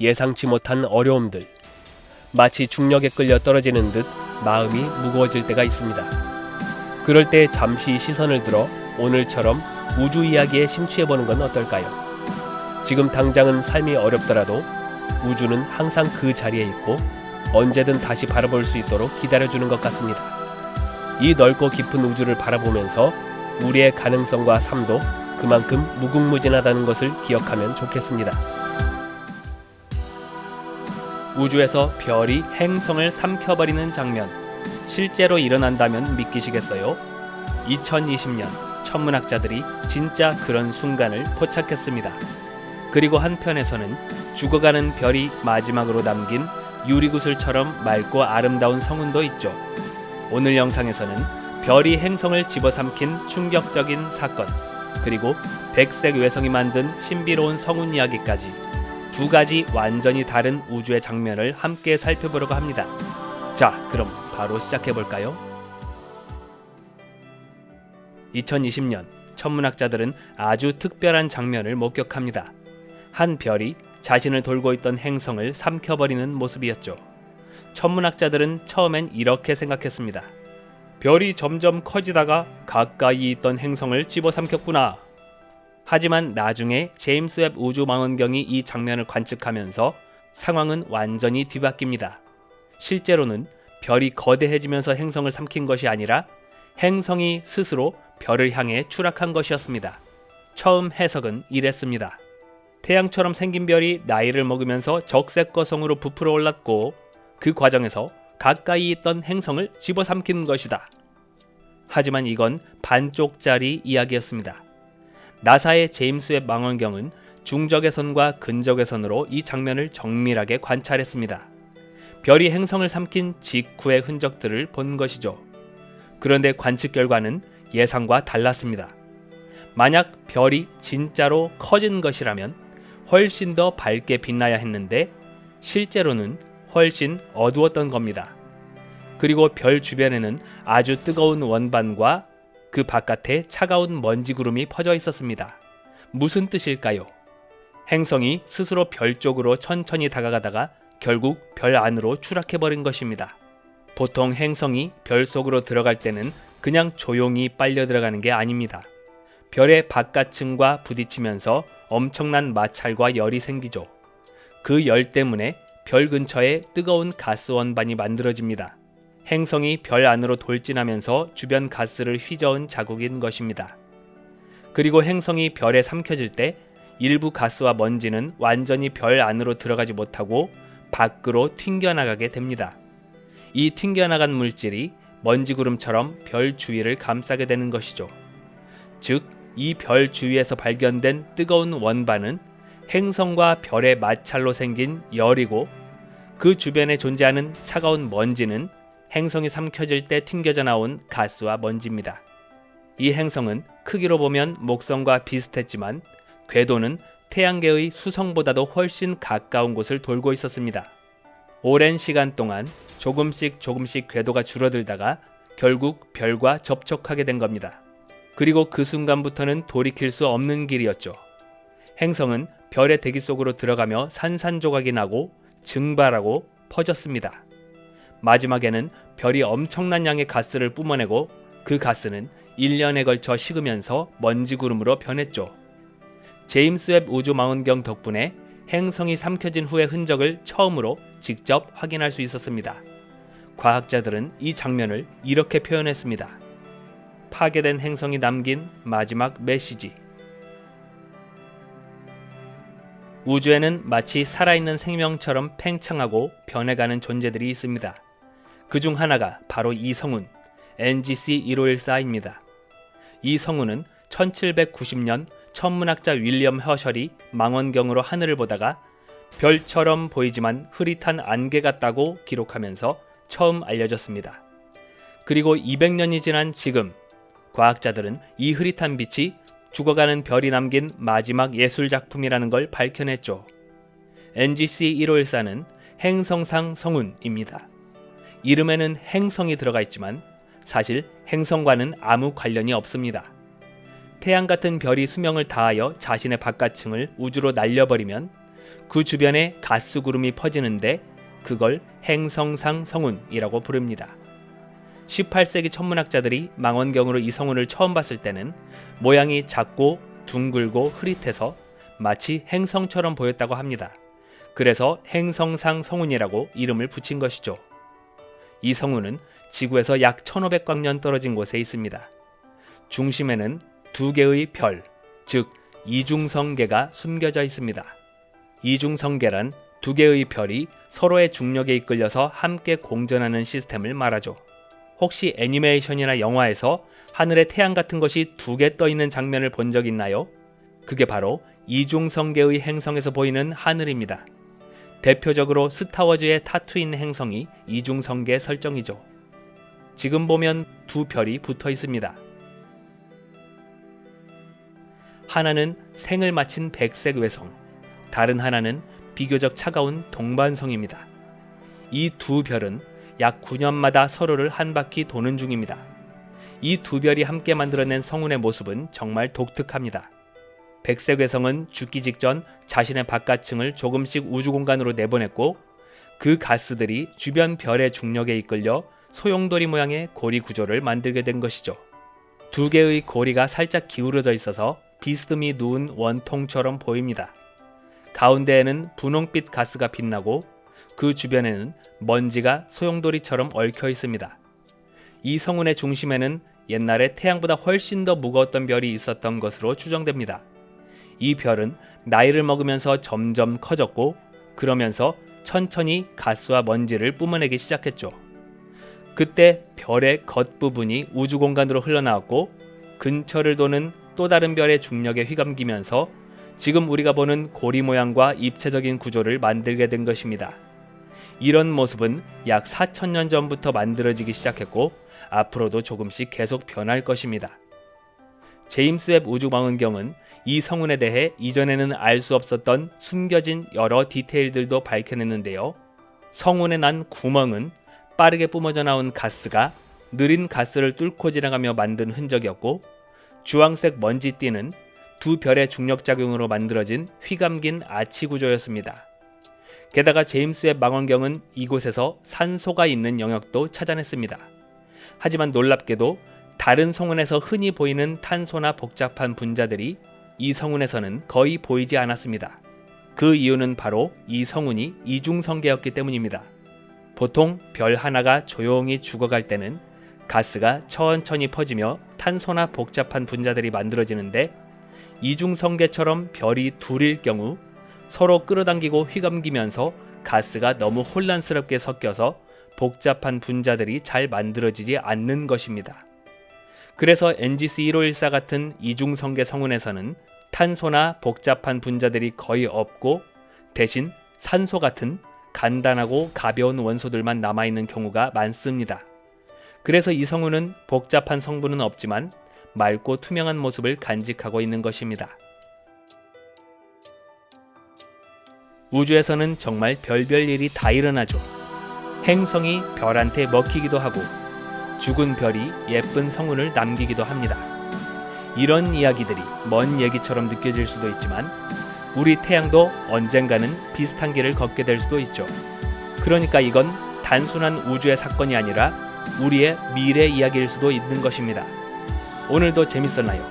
예상치 못한 어려움들, 마치 중력에 끌려 떨어지는 듯 마음이 무거워질 때가 있습니다. 그럴 때 잠시 시선을 들어 오늘처럼 우주 이야기에 심취해보는 건 어떨까요? 지금 당장은 삶이 어렵더라도 우주는 항상 그 자리에 있고 언제든 다시 바라볼 수 있도록 기다려주는 것 같습니다. 이 넓고 깊은 우주를 바라보면서 우리의 가능성과 삶도 그만큼 무궁무진하다는 것을 기억하면 좋겠습니다. 우주에서 별이 행성을 삼켜버리는 장면, 실제로 일어난다면 믿기시겠어요? 2020년 천문학자들이 진짜 그런 순간을 포착했습니다. 그리고 한편에서는 죽어가는 별이 마지막으로 남긴 유리구슬처럼 맑고 아름다운 성운도 있죠. 오늘 영상에서는 별이 행성을 집어삼킨 충격적인 사건, 그리고 백색 외성이 만든 신비로운 성운 이야기까지 두 가지 완전히 다른 우주의 장면을 함께 살펴보려고 합니다. 자, 그럼 바로 시작해 볼까요? 2020년 천문학자들은 아주 특별한 장면을 목격합니다. 한 별이 자신을 돌고 있던 행성을 삼켜버리는 모습이었죠. 천문학자들은 처음엔 이렇게 생각했습니다. 별이 점점 커지다가 가까이 있던 행성을 집어삼켰구나. 하지만 나중에 제임스 웹 우주망원경이 이 장면을 관측하면서 상황은 완전히 뒤바뀝니다. 실제로는 별이 거대해지면서 행성을 삼킨 것이 아니라 행성이 스스로 별을 향해 추락한 것이었습니다. 처음 해석은 이랬습니다. 태양처럼 생긴 별이 나이를 먹으면서 적색거성으로 부풀어 올랐고 그 과정에서 가까이 있던 행성을 집어삼킨 것이다. 하지만 이건 반쪽짜리 이야기였습니다. 나사의 제임스 웹 망원경은 중적외선과 근적외선으로 이 장면을 정밀하게 관찰했습니다. 별이 행성을 삼킨 직후의 흔적들을 본 것이죠. 그런데 관측 결과는 예상과 달랐습니다. 만약 별이 진짜로 커진 것이라면 훨씬 더 밝게 빛나야 했는데 실제로는 훨씬 어두웠던 겁니다. 그리고 별 주변에는 아주 뜨거운 원반과 그 바깥에 차가운 먼지 구름이 퍼져 있었습니다. 무슨 뜻일까요? 행성이 스스로 별 쪽으로 천천히 다가가다가 결국 별 안으로 추락해버린 것입니다. 보통 행성이 별 속으로 들어갈 때는 그냥 조용히 빨려 들어가는 게 아닙니다. 별의 바깥층과 부딪히면서 엄청난 마찰과 열이 생기죠. 그 열 때문에 별 근처에 뜨거운 가스 원반이 만들어집니다. 행성이 별 안으로 돌진하면서 주변 가스를 휘저은 자국인 것입니다. 그리고 행성이 별에 삼켜질 때 일부 가스와 먼지는 완전히 별 안으로 들어가지 못하고 밖으로 튕겨나가게 됩니다. 이 튕겨나간 물질이 먼지구름처럼 별 주위를 감싸게 되는 것이죠. 즉, 이 별 주위에서 발견된 뜨거운 원반은 행성과 별의 마찰로 생긴 열이고 그 주변에 존재하는 차가운 먼지는 행성이 삼켜질 때 튕겨져 나온 가스와 먼지입니다. 이 행성은 크기로 보면 목성과 비슷했지만 궤도는 태양계의 수성보다도 훨씬 가까운 곳을 돌고 있었습니다. 오랜 시간 동안 조금씩 궤도가 줄어들다가 결국 별과 접촉하게 된 겁니다. 그리고 그 순간부터는 돌이킬 수 없는 길이었죠. 행성은 별의 대기 속으로 들어가며 산산조각이 나고 증발하고 퍼졌습니다. 마지막에는 별이 엄청난 양의 가스를 뿜어내고 그 가스는 1년에 걸쳐 식으면서 먼지구름으로 변했죠. 제임스 웹 우주망원경 덕분에 행성이 삼켜진 후의 흔적을 처음으로 직접 확인할 수 있었습니다. 과학자들은 이 장면을 이렇게 표현했습니다. 파괴된 행성이 남긴 마지막 메시지. 우주에는 마치 살아있는 생명처럼 팽창하고 변해가는 존재들이 있습니다. 그중 하나가 바로 이 성운, NGC 1514입니다. 이 성운은 1790년 천문학자 윌리엄 허셜이 망원경으로 하늘을 보다가 별처럼 보이지만 흐릿한 안개 같다고 기록하면서 처음 알려졌습니다. 그리고 200년이 지난 지금 과학자들은 이 흐릿한 빛이 죽어가는 별이 남긴 마지막 예술작품이라는 걸 밝혀냈죠. NGC 1514는 행성상 성운입니다. 이름에는 행성이 들어가 있지만 사실 행성과는 아무 관련이 없습니다. 태양 같은 별이 수명을 다하여 자신의 바깥층을 우주로 날려버리면 그 주변에 가스 구름이 퍼지는데 그걸 행성상 성운이라고 부릅니다. 18세기 천문학자들이 망원경으로 이 성운을 처음 봤을 때는 모양이 작고 둥글고 흐릿해서 마치 행성처럼 보였다고 합니다. 그래서 행성상 성운이라고 이름을 붙인 것이죠. 이 성운은 지구에서 약 1500광년 떨어진 곳에 있습니다. 중심에는 두 개의 별, 즉 이중성계가 숨겨져 있습니다. 이중성계란 두 개의 별이 서로의 중력에 이끌려서 함께 공전하는 시스템을 말하죠. 혹시 애니메이션이나 영화에서 하늘에 태양 같은 것이 두 개 떠 있는 장면을 본 적 있나요? 그게 바로 이중성계의 행성에서 보이는 하늘입니다. 대표적으로 스타워즈의 타투인 행성이 이중성계 설정이죠. 지금 보면 두 별이 붙어 있습니다. 하나는 생을 마친 백색 외성, 다른 하나는 비교적 차가운 동반성입니다. 이 두 별은 약 9년마다 서로를 한 바퀴 도는 중입니다. 이 두 별이 함께 만들어낸 성운의 모습은 정말 독특합니다. 백색외성은 죽기 직전 자신의 바깥층을 조금씩 우주공간으로 내보냈고 그 가스들이 주변 별의 중력에 이끌려 소용돌이 모양의 고리 구조를 만들게 된 것이죠. 두 개의 고리가 살짝 기울어져 있어서 비스듬히 누운 원통처럼 보입니다. 가운데에는 분홍빛 가스가 빛나고 그 주변에는 먼지가 소용돌이처럼 얽혀 있습니다. 이 성운의 중심에는 옛날에 태양보다 훨씬 더 무거웠던 별이 있었던 것으로 추정됩니다. 이 별은 나이를 먹으면서 점점 커졌고 그러면서 천천히 가스와 먼지를 뿜어내기 시작했죠. 그때 별의 겉부분이 우주공간으로 흘러나왔고 근처를 도는 또 다른 별의 중력에 휘감기면서 지금 우리가 보는 고리 모양과 입체적인 구조를 만들게 된 것입니다. 이런 모습은 약 4,000년 전부터 만들어지기 시작했고 앞으로도 조금씩 계속 변할 것입니다. 제임스 웹 우주망원경은 이 성운에 대해 이전에는 알 수 없었던 숨겨진 여러 디테일들도 밝혀냈는데요. 성운에 난 구멍은 빠르게 뿜어져 나온 가스가 느린 가스를 뚫고 지나가며 만든 흔적이었고 주황색 먼지띠는 두 별의 중력작용으로 만들어진 휘감긴 아치 구조였습니다. 게다가 제임스 웹 망원경은 이곳에서 산소가 있는 영역도 찾아냈습니다. 하지만 놀랍게도 다른 성운에서 흔히 보이는 탄소나 복잡한 분자들이 이 성운에서는 거의 보이지 않았습니다. 그 이유는 바로 이 성운이 이중성계였기 때문입니다. 보통 별 하나가 조용히 죽어갈 때는 가스가 천천히 퍼지며 탄소나 복잡한 분자들이 만들어지는데 이중성계처럼 별이 둘일 경우 서로 끌어당기고 휘감기면서 가스가 너무 혼란스럽게 섞여서 복잡한 분자들이 잘 만들어지지 않는 것입니다. 그래서 NGC 1514 같은 이중성계 성운에서는 탄소나 복잡한 분자들이 거의 없고 대신 산소 같은 간단하고 가벼운 원소들만 남아있는 경우가 많습니다. 그래서 이 성운은 복잡한 성분은 없지만 맑고 투명한 모습을 간직하고 있는 것입니다. 우주에서는 정말 별별 일이 다 일어나죠. 행성이 별한테 먹히기도 하고 죽은 별이 예쁜 성운을 남기기도 합니다. 이런 이야기들이 먼 얘기처럼 느껴질 수도 있지만 우리 태양도 언젠가는 비슷한 길을 걷게 될 수도 있죠. 그러니까 이건 단순한 우주의 사건이 아니라 우리의 미래 이야기일 수도 있는 것입니다. 오늘도 재밌었나요?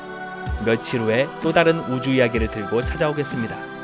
며칠 후에 또 다른 우주 이야기를 들고 찾아오겠습니다.